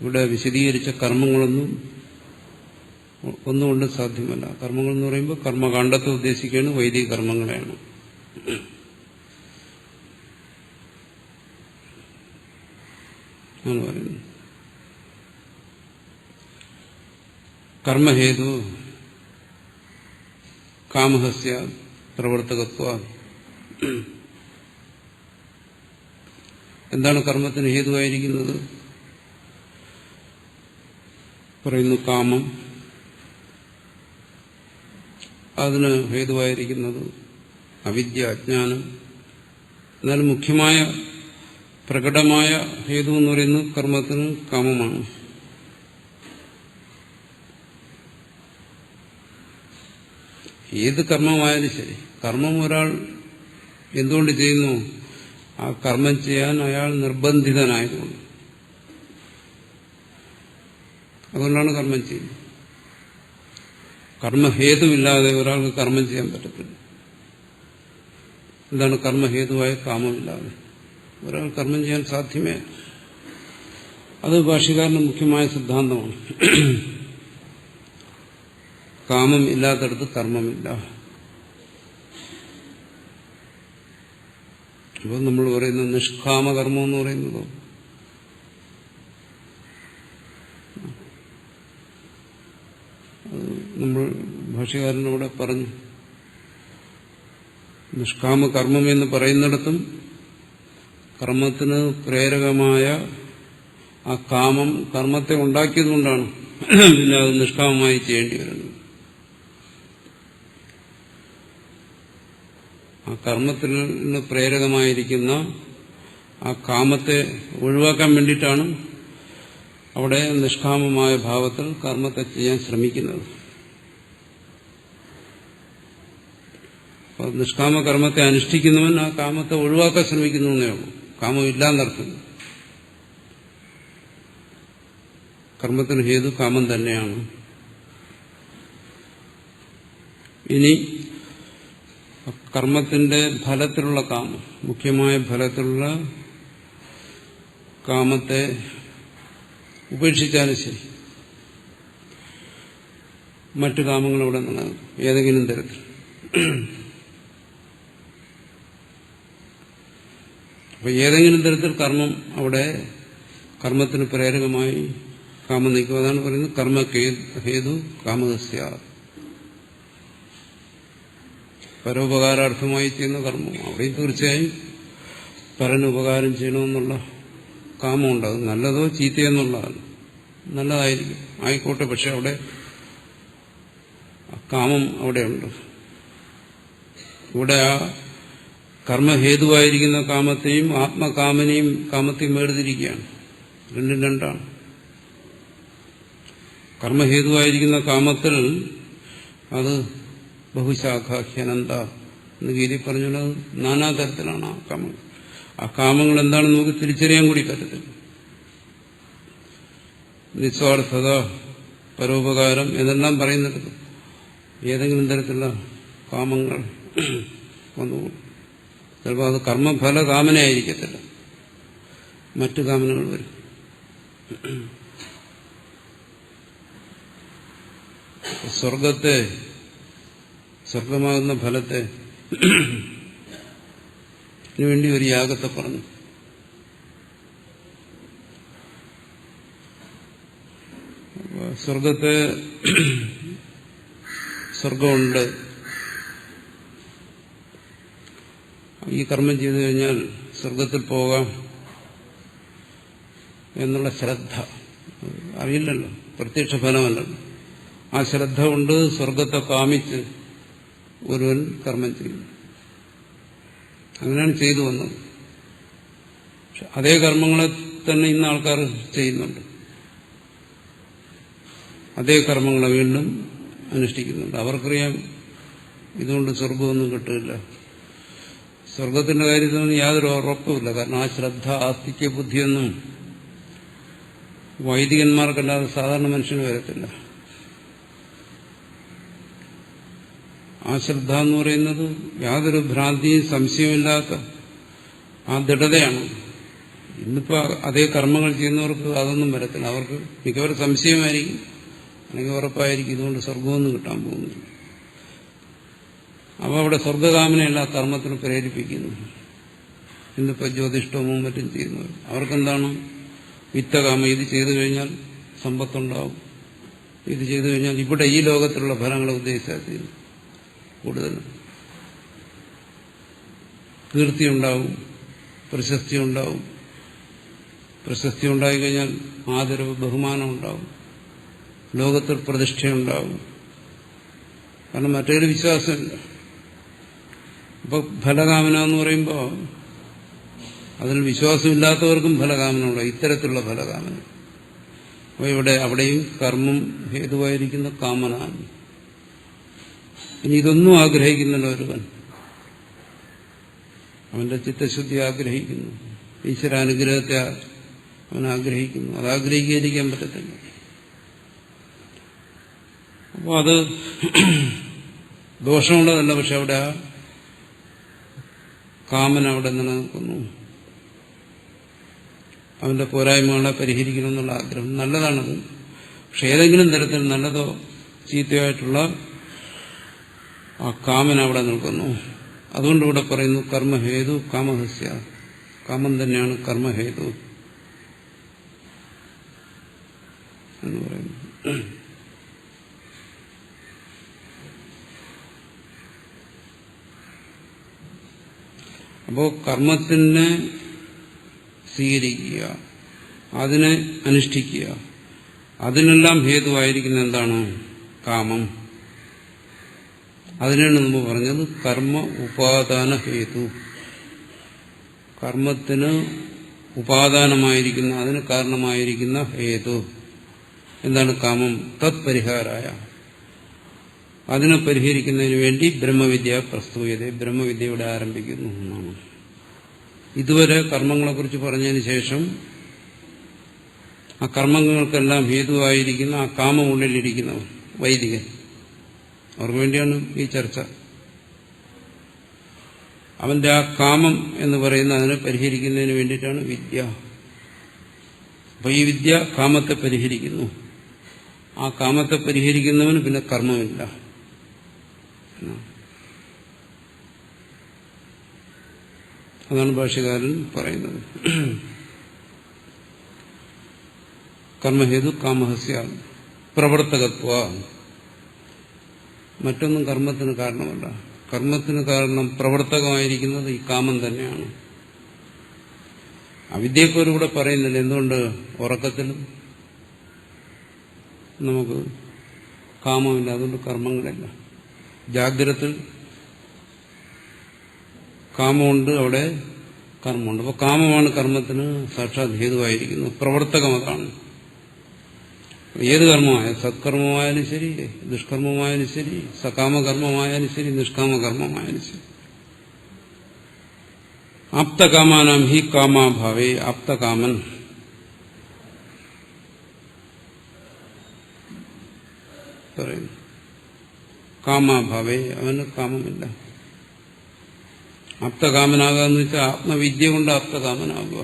ഇവിടെ വിശദീകരിച്ച കർമ്മങ്ങളൊന്നും ഒന്നുകൊണ്ട് സാധ്യമല്ല. കർമ്മങ്ങൾ എന്ന് പറയുമ്പോൾ കർമ്മകാണ്ഡത്തെ ഉദ്ദേശിക്കുകയാണ്, വൈദിക കർമ്മങ്ങളെയാണ്. പറയുന്നത് കർമ്മഹേതു കാമഹസ്യ പ്രവർത്തകത്വ. എന്താണ് കർമ്മത്തിന് ഹേതുവായിരിക്കുന്നത്? പറയുന്നു കാമം. അതിന് ഹേതുവായിരിക്കുന്നത് അവിദ്യ, അജ്ഞാനം. എന്നാലും മുഖ്യമായ പ്രകടമായ ഹേതു എന്ന് പറയുന്നത് കർമ്മത്തിന് കാമമാണ്. ഏത് കർമ്മമായാലും ശരി, കർമ്മം ഒരാൾ എന്തുകൊണ്ട് ചെയ്യുന്നു? ആ കർമ്മം ചെയ്യാൻ അയാൾ നിർബന്ധിതനായതുകൊണ്ട്. അതുകൊണ്ടാണ് കർമ്മം ചെയ്യുന്നത്. കർമ്മഹേതുവില്ലാതെ ഒരാൾക്ക് കർമ്മം ചെയ്യാൻ പറ്റത്തില്ല. എന്താണ് കർമ്മഹേതുവായ കാമമില്ലാതെ ഒരാൾ കർമ്മം ചെയ്യാൻ സാധ്യമേ? അത് ഭാഷ്യകാരന്റെ മുഖ്യമായ സിദ്ധാന്തമാണ്. കാമം ഇല്ലാത്തടത്ത് കർമ്മമില്ല. അപ്പോൾ നമ്മൾ പറയുന്ന നിഷ്കാമകർമ്മം എന്ന് പറയുന്നതോ നമ്മൾ ഭാഷ്യകാരനോടെ പറഞ്ഞു. നിഷ്കാമകർമ്മം എന്ന് പറയുന്നിടത്തും കർമ്മത്തിന് പ്രേരകമായ ആ കാമം കർമ്മത്തെ ഉണ്ടാക്കിയതുകൊണ്ടാണ് പിന്നെ അത് നിഷ്കാമമായി ചെയ്യേണ്ടി വരുന്നത്. ആ കർമ്മത്തിന് പ്രേരകമായിരിക്കുന്ന ആ കാമത്തെ ഒഴിവാക്കാൻ വേണ്ടിയിട്ടാണ് അവിടെ നിഷ്കാമമായ ഭാവത്തിൽ കർമ്മത്തെ ചെയ്യാൻ ശ്രമിക്കുന്നത്. നിഷ്കാമ കർമ്മത്തെ അനുഷ്ഠിക്കുന്നവൻ ആ കാമത്തെ ഒഴിവാക്കാൻ ശ്രമിക്കുന്നു എന്നേ ഉള്ളൂ. കാമം ഇല്ലാന്നർത്ഥം. കർമ്മത്തിന് ഹേതു കാമം തന്നെയാണ്. ഇനി കർമ്മത്തിന്റെ ഫലത്തിലുള്ള കാമം, മുഖ്യമായ ഫലത്തിലുള്ള കാമത്തെ ഉപേക്ഷിച്ചാലും ശരി, മറ്റു കാമങ്ങൾ അവിടെ നിലനിൽക്കും ഏതെങ്കിലും തരത്തിൽ. അപ്പൊ ഏതെങ്കിലും തരത്തിൽ കർമ്മം അവിടെ കർമ്മത്തിന് പ്രേരകമായി കാമം നിൽക്കും. അതാണ് പറയുന്നത് കർമ്മ ഹേതു കാമസ്യ. പരോപകാരാർത്ഥമായി ചെയ്യുന്ന കർമ്മം അവിടെയും തീർച്ചയായും പരനുപകാരം ചെയ്യണമെന്നുള്ള കാമം ഉണ്ടാകും. നല്ലതോ ചീത്തയെന്നുള്ളതാണ്. നല്ലതായിരിക്കും, ആയിക്കോട്ടെ, പക്ഷെ അവിടെ കാമം അവിടെയുണ്ട്. ഇവിടെ ആ കർമ്മഹേതുവായിരിക്കുന്ന കാമത്തെയും ആത്മകാമനെയും കാമത്തെയും വേർതിരിക്കുകയാണ്. രണ്ടും രണ്ടാണ്. കർമ്മഹേതുവായിരിക്കുന്ന കാമത്തിൽ അത് ബഹുശാഖാഹ്യനന്ത എന്ന് ഗീതി പറഞ്ഞത് നാനാതരത്തിലാണ് ആ കാമങ്ങൾ. ആ കാമങ്ങൾ എന്താണെന്ന് നമുക്ക് തിരിച്ചറിയാൻ കൂടി പറ്റത്തില്ല. നിസ്വാർത്ഥത, പരോപകാരം എന്നെല്ലാം പറയുന്നത് ഏതെങ്കിലും തരത്തിലുള്ള കാമങ്ങൾ വന്നുകൂടും. ചിലപ്പോൾ അത് കർമ്മഫല കാമനയായിരിക്കത്തില്ല, മറ്റു കാമനകൾ വരും. സ്വർഗമാകുന്ന ഫലത്തെ വേണ്ടി ഒരു യാഗത്തെ പറഞ്ഞു. സ്വർഗമുണ്ട്, ഈ കർമ്മം ചെയ്തു കഴിഞ്ഞാൽ സ്വർഗത്തിൽ പോകാം എന്നുള്ള ശ്രദ്ധ അറിയില്ലല്ലോ, പ്രത്യക്ഷ ഫലമല്ലല്ലോ. ആ ശ്രദ്ധ കൊണ്ട് സ്വർഗത്തെ കാമിച്ച് ഒരുവൻ കർമ്മം ചെയ്യുന്നു. അങ്ങനെയാണ് ചെയ്തു വന്നത്. പക്ഷെ അതേ കർമ്മങ്ങളെ തന്നെ ഇന്ന് ആൾക്കാർ ചെയ്യുന്നുണ്ട്. അതേ കർമ്മങ്ങളെ വീണ്ടും അനുഷ്ഠിക്കുന്നുണ്ട്. അവർക്കറിയാം ഇതുകൊണ്ട് സ്വർഗമൊന്നും കിട്ടില്ല. സ്വർഗത്തിന്റെ കാര്യത്തിലൊന്നും യാതൊരു ഉറപ്പുമില്ല. കാരണം ആ ശ്രദ്ധ, ആസ്തിക്യ ബുദ്ധിയൊന്നും വൈദികന്മാർക്കല്ലാതെ സാധാരണ മനുഷ്യന് വരത്തില്ല. ആ ശ്രദ്ധ എന്ന് പറയുന്നത് യാതൊരു ഭ്രാന്തിയും സംശയമില്ലാത്ത ആ ദൃഢതയാണ്. ഇന്നിപ്പോ അതേ കർമ്മങ്ങൾ ചെയ്യുന്നവർക്ക് അതൊന്നും വരത്തില്ല. അവർക്ക് മിക്കവരും സംശയമായിരിക്കും, അല്ലെങ്കിൽ ഉറപ്പായിരിക്കും ഇതുകൊണ്ട് സ്വർഗമൊന്നും കിട്ടാൻ പോകുന്നില്ല. അപ്പോൾ അവിടെ സ്വർഗകാമനയല്ല കർമ്മത്തിന് പ്രേരിപ്പിക്കുന്നു. ഇന്നിപ്പോ ജ്യോതിഷ്ടവും മറ്റും ചെയ്യുന്നവർ അവർക്കെന്താണ് വിത്തകാമം. ഇത് ചെയ്തു കഴിഞ്ഞാൽ സമ്പത്തുണ്ടാവും, ഇത് ചെയ്തു കഴിഞ്ഞാൽ ഇവിടെ ഈ ലോകത്തിലുള്ള ഫലങ്ങളെ ഉദ്ദേശിച്ചാൽ ചെയ്യുന്നു. കൂടുതലും കീർത്തി ഉണ്ടാവും, പ്രശസ്തി ഉണ്ടാവും. പ്രശസ്തി ഉണ്ടായിക്കഴിഞ്ഞാൽ ആദരവ്, ബഹുമാനം ഉണ്ടാവും, ലോകത്തിൽ പ്രതിഷ്ഠയുണ്ടാവും. കാരണം മറ്റൊരു വിശ്വാസമില്ല. അപ്പൊ ഫലകാമന എന്ന് പറയുമ്പോൾ അതിൽ വിശ്വാസമില്ലാത്തവർക്കും ഫലകാമന ഉണ്ടാവും, ഇത്തരത്തിലുള്ള ഫലകാമന. അപ്പോൾ അവിടെയും കർമ്മം ഹേതുവായിരിക്കുന്ന കാമനാണ്. ഇനി ഇതൊന്നും ആഗ്രഹിക്കുന്നില്ല ഒരുവൻ. അവന്റെ ചിത്തശുദ്ധി ആഗ്രഹിക്കുന്നു, ഈശ്വരാനുഗ്രഹത്തെ അവൻ ആഗ്രഹിക്കുന്നു. അത് ആഗ്രഹിക്കാതിരിക്കാൻ പറ്റത്തില്ല. അപ്പോൾ അത് ദോഷമുള്ളതല്ല. പക്ഷെ അവിടെ ആ കാമൻ അവിടെ നിലനിൽക്കുന്നു. അവന്റെ പോരായ്മകളെ പരിഹരിക്കണമെന്നുള്ള ആഗ്രഹം നല്ലതാണത്. പക്ഷെ ഏതെങ്കിലും തരത്തിൽ നല്ലതോ ചീത്തയായിട്ടുള്ള ആ കാമൻ അവിടെ നിൽക്കുന്നു. അതുകൊണ്ട് ഇവിടെ പറയുന്നു കർമ്മഹേതു കാമഹസ്യ. കാമം തന്നെയാണ് കർമ്മഹേതു എന്ന് പറയുന്നു. അപ്പോ കർമ്മത്തിനെ സ്വീകരിക്കുക, അതിനെ അനുഷ്ഠിക്കുക, അതിനെല്ലാം ഹേതുവായിരിക്കുന്ന എന്താണ്? കാമം. അതിനാണ് മുമ്പ് പറഞ്ഞത് കർമ്മ ഉപാദാന ഹേതു. കർമ്മത്തിന് ഉപാദാനമായിരിക്കുന്ന, അതിന് കാരണമായിരിക്കുന്ന ഹേതു എന്താണ്? കാമം. തത് പരിഹാരായ, അതിനെ പരിഹരിക്കുന്നതിന് വേണ്ടി ബ്രഹ്മവിദ്യ പ്രസ്തുയത, ബ്രഹ്മവിദ്യയുടെ ആരംഭിക്കുന്നു എന്നാണ്. ഇതുവരെ കർമ്മങ്ങളെക്കുറിച്ച് പറഞ്ഞതിന് ശേഷം ആ കർമ്മങ്ങൾക്കെല്ലാം ഹേതുവായിരിക്കുന്ന ആ കാമം ഉള്ളിലിരിക്കുന്നവൻ വൈദികൻ. അവർക്ക് വേണ്ടിയാണ് ഈ ചർച്ച. അവന്റെ ആ കാമം എന്ന് പറയുന്ന അതിനെ പരിഹരിക്കുന്നതിന് വേണ്ടിയിട്ടാണ് വിദ്യ. അപ്പൊ ഈ വിദ്യ കാമത്തെ പരിഹരിക്കുന്നു. ആ കാമത്തെ പരിഹരിക്കുന്നവന് പിന്നെ കർമ്മമില്ല. അതാണ് ഭാഷ്യകാരൻ പറയുന്നത്. കർമ്മഹേതു കാമഹസ്യ പ്രവർത്തകത്വ. മറ്റൊന്നും കർമ്മത്തിന് കാരണമല്ല. കർമ്മത്തിന് കാരണം പ്രവർത്തകമായിരിക്കുന്നത് ഈ കാമം തന്നെയാണ്. അവിദ്യയെപ്പോലും പറയുന്നില്ല. എന്തുകൊണ്ട്? ഉറക്കത്തിലും നമുക്ക് കാമമില്ല, അതുകൊണ്ട് കർമ്മങ്ങളില്ല. ജാഗ്രതത്തിൽ കാമമുണ്ട്, അവിടെ കർമ്മമുണ്ട്. അപ്പോൾ കാമമാണ് കർമ്മത്തിന് സാക്ഷാത് ഹേതുവായിരിക്കുന്നത്. പ്രവർത്തകം അതാണ്. ഏത് കർമ്മമായ, സത്കർമ്മമായാലും ശരി, ദുഷ്കർമ്മമായാലും ശരി, സകാമകർമ്മമായാലും ശരി, നിഷ്കാമകർമ്മമായാലും ശരി. ആപ്തകാമാനാം ഹി കാമാഭാവേ. ആപ്തകാമൻ പറയുന്നു. കാമാഭാവേ, അവന് കാമമില്ല. ആപ്തകാമനാകാന്ന് വെച്ചാൽ ആത്മവിദ്യ കൊണ്ട് ആപ്തകാമനാകുക.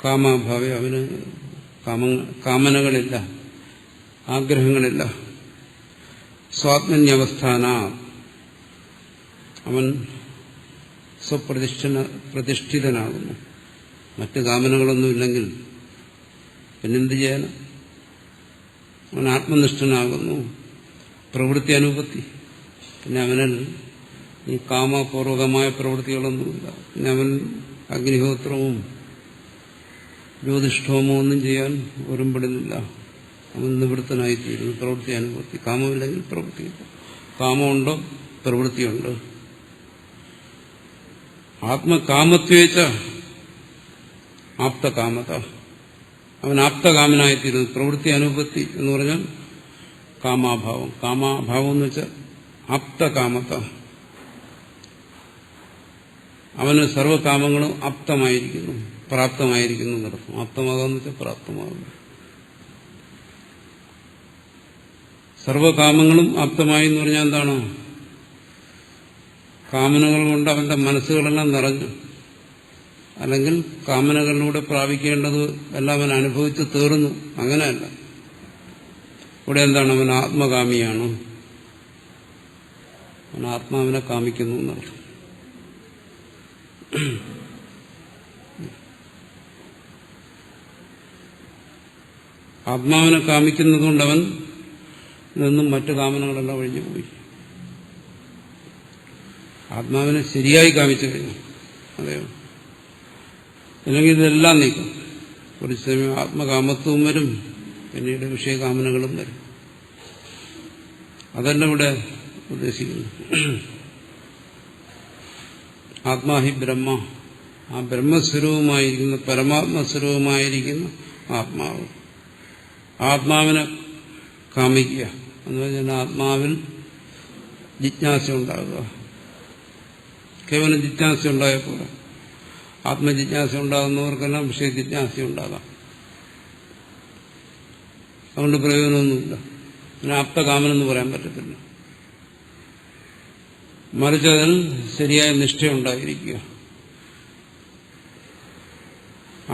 കാമാഭാവേ, അവന് കാമനകളില്ല, ആഗ്രഹങ്ങളില്ല. സ്വാത്മന്യവസ്ഥാന, അവൻ പ്രതിഷ്ഠിതനാകുന്നു. മറ്റ് കാമനകളൊന്നുമില്ലെങ്കിൽ പിന്നെന്ത് ചെയ്യാൻ? അവൻ ആത്മനിഷ്ഠനാകുന്നു. പ്രവൃത്തി അനുപത്തി, പിന്നെ അവനിൽ ഈ കാമപൂർവകമായ പ്രവൃത്തികളൊന്നുമില്ല. പിന്നെ അവൻ അഗ്നിഹോത്രവും ജ്യോതിഷ്ഠോമോ ഒന്നും ചെയ്യാൻ ഒരുമ്പെടുന്നില്ല. അവൻ നിവൃത്തനായിത്തീരുന്നു. പ്രവൃത്തി അനുഭൂതി. കാമമില്ലെങ്കിൽ പ്രവൃത്തിയില്ല. കാമമുണ്ടോ? പ്രവൃത്തിയുണ്ട്. ആത്മകാമത്വേച്ച ആപ്തകാമത, അവൻ ആപ്തകാമനായിത്തീരുന്നു. പ്രവൃത്തി അനുഭൂതി എന്ന് പറഞ്ഞാൽ കാമാഭാവം. കാമാഭാവം എന്ന് വെച്ചാൽ ആപ്തകാമത. അവന് സർവകാമങ്ങളും ആപ്തമായിരിക്കുന്നു, പ്രാപ്തമായിരിക്കുന്നു എന്നർത്ഥം. ആപ്തമാകാന്ന് വെച്ചാൽ പ്രാപ്തമാകുന്നു. സർവകാമങ്ങളും ആപ്തമായി എന്ന് പറഞ്ഞാൽ എന്താണ്? കാമനകൾ കൊണ്ട് അവന്റെ മനസ്സുകളെല്ലാം നിറഞ്ഞു. അല്ലെങ്കിൽ കാമനകളിലൂടെ പ്രാപിക്കേണ്ടത് എല്ലാം അവൻ അനുഭവിച്ച് തീർന്നു. അങ്ങനെയല്ല. ഇവിടെ എന്താണ്? അവൻ ആത്മകാമിയാണ്. അവൻ ആത്മാവിനെ കാമിക്കുന്നു എന്നർത്ഥം. ആത്മാവിനെ കാമിക്കുന്നതുകൊണ്ട് അവൻ നിന്നും മറ്റു കാമനകളെല്ലാം ഒഴിഞ്ഞു പോയി. ആത്മാവിനെ ശരിയായി കാമിച്ചു കഴിഞ്ഞു. അതെയോ? അല്ലെങ്കിൽ ഇതെല്ലാം നീക്കും. കുറച്ച് സമയം ആത്മകാമത്വവും വരും, പിന്നീട് വിഷയകാമനകളും വരും. അതല്ല ഇവിടെ ഉദ്ദേശിക്കുന്നു. ആത്മാഹി ബ്രഹ്മ, ആ ബ്രഹ്മസ്വരൂപമായിരിക്കുന്ന, പരമാത്മസ്വരൂപമായിരിക്കുന്ന ആത്മാവ്. ആത്മാവിനെ കാമിക്കുക എന്ന് പറഞ്ഞാൽ ആത്മാവിൽ ജിജ്ഞാസ ഉണ്ടാകുക. കേവലം ജിജ്ഞാസ ഉണ്ടായപ്പോൾ ആത്മജിജ്ഞാസ ഉണ്ടാകുന്നവർക്കെല്ലാം വിഷയ ജിജ്ഞാസ ഉണ്ടാകാം. അതുകൊണ്ട് പ്രയോജനമൊന്നുമില്ല. പിന്നെ ആപ്തകാമനെന്ന് പറയാൻ പറ്റത്തില്ല. മറിച്ച് അതിൽ ശരിയായ നിഷ്ഠയുണ്ടായിരിക്കുക.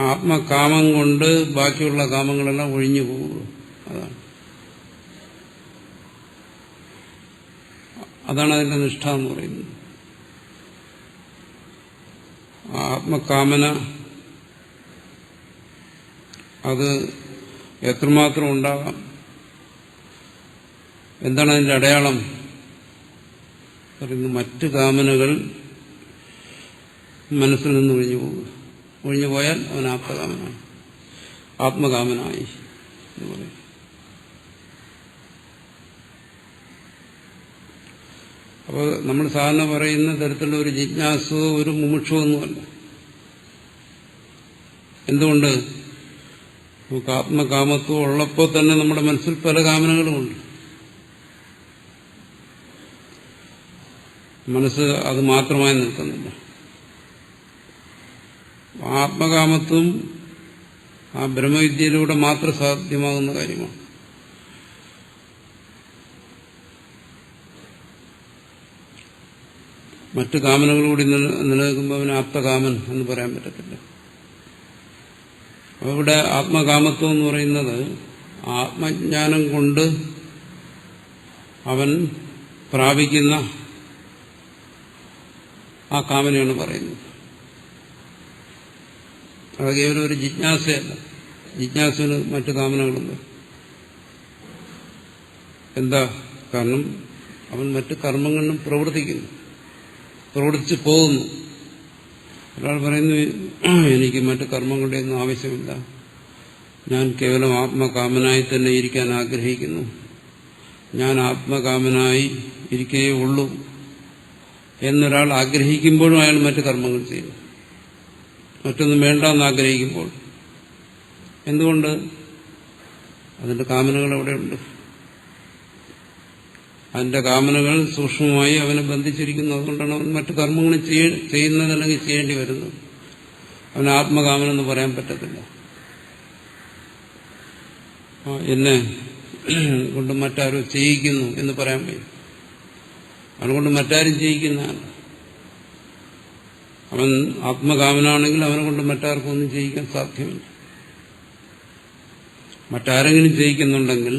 ആത്മകാമം കൊണ്ട് ബാക്കിയുള്ള കാമങ്ങളെല്ലാം ഒഴിഞ്ഞു പോവുക. അതാണ് അതിന്റെ നിഷ്ഠ എന്ന് പറയുന്നത്. ആത്മകാമന അത് എത്രമാത്രം ഉണ്ടാകാം? എന്താണ് അതിന്റെ അടയാളം? പറയുന്നു, മറ്റു കാമനകൾ മനസ്സിൽ നിന്ന് ഒഴിഞ്ഞു പോകുക. ഒഴിഞ്ഞു പോയാൽ അവൻ ആപ്തകാമനായി, ആത്മകാമനായി എന്ന് പറയും. അപ്പോൾ നമ്മൾ സാധാരണ പറയുന്ന തരത്തിലുള്ള ഒരു ജിജ്ഞാസയോ ഒരു മുമുക്ഷോ ഒന്നുമല്ല. എന്തുകൊണ്ട്? നമുക്ക് ആത്മകാമത്വം ഉള്ളപ്പോൾ തന്നെ നമ്മുടെ മനസ്സിൽ പല കാമനകളുമുണ്ട്. മനസ്സ് അത് മാത്രമായി നിൽക്കുന്നില്ല. ആത്മകാമത്വം ആ ബ്രഹ്മവിദ്യയിലൂടെ മാത്രം സാധ്യമാകുന്ന കാര്യമാണ്. മറ്റു കാമനകളൂടി നിലനിൽക്കുമ്പോൾ അവന് ആപ്തകാമൻ എന്ന് പറയാൻ പറ്റത്തില്ല. അവിടെ ആത്മകാമത്വം എന്ന് പറയുന്നത് ആത്മജ്ഞാനം കൊണ്ട് അവൻ പ്രാപിക്കുന്ന ആ കാമനയാണ് പറയുന്നത്. അത് കേവലം ഒരു ജിജ്ഞാസയല്ല. ജിജ്ഞാസന് മറ്റു കാമനകളുണ്ട്. എന്താ കാരണം? അവൻ മറ്റു കർമ്മങ്ങളിലും പ്രവർത്തിച്ചു പോകുന്നു. ഒരാൾ പറയുന്നു, എനിക്ക് മറ്റു കർമ്മങ്ങളുടെ ഒന്നും ആവശ്യമില്ല, ഞാൻ കേവലം ആത്മകാമനായി തന്നെ ഇരിക്കാൻ ആഗ്രഹിക്കുന്നു, ഞാൻ ആത്മകാമനായി ഇരിക്കേ ഉള്ളൂ എന്നൊരാൾ ആഗ്രഹിക്കുമ്പോഴും അയാൾ മറ്റു കർമ്മങ്ങൾ ചെയ്യുന്നു. മറ്റൊന്നും വേണ്ടെന്ന് ആഗ്രഹിക്കുമ്പോൾ. എന്തുകൊണ്ട്? അതിന്റെ കാമനകൾ അവിടെയുണ്ട്. അതിന്റെ കാമനകൾ സൂക്ഷ്മമായി അവനെ ബന്ധിച്ചിരിക്കുന്നു. അതുകൊണ്ടാണ് അവൻ മറ്റു കർമ്മങ്ങൾ ചെയ്യുന്നതല്ലെങ്കിൽ ചെയ്യേണ്ടി വരുന്നത്. അവന് ആത്മകാമനെന്ന് പറയാൻ പറ്റത്തില്ല. എന്നെ കൊണ്ട് മറ്റാരോ ചെയ്യിക്കുന്നു എന്ന് പറയാൻ വയ്യ. അവനെക്കൊണ്ട് മറ്റാരും ചെയ്യിക്കുന്നതാണ്. അവൻ ആത്മകാമനാണെങ്കിൽ അവനെ കൊണ്ട് മറ്റാർക്കും ഒന്നും ചെയ്യിക്കാൻ സാധ്യമല്ല. മറ്റാരെങ്കിലും ചെയ്യിക്കുന്നുണ്ടെങ്കിൽ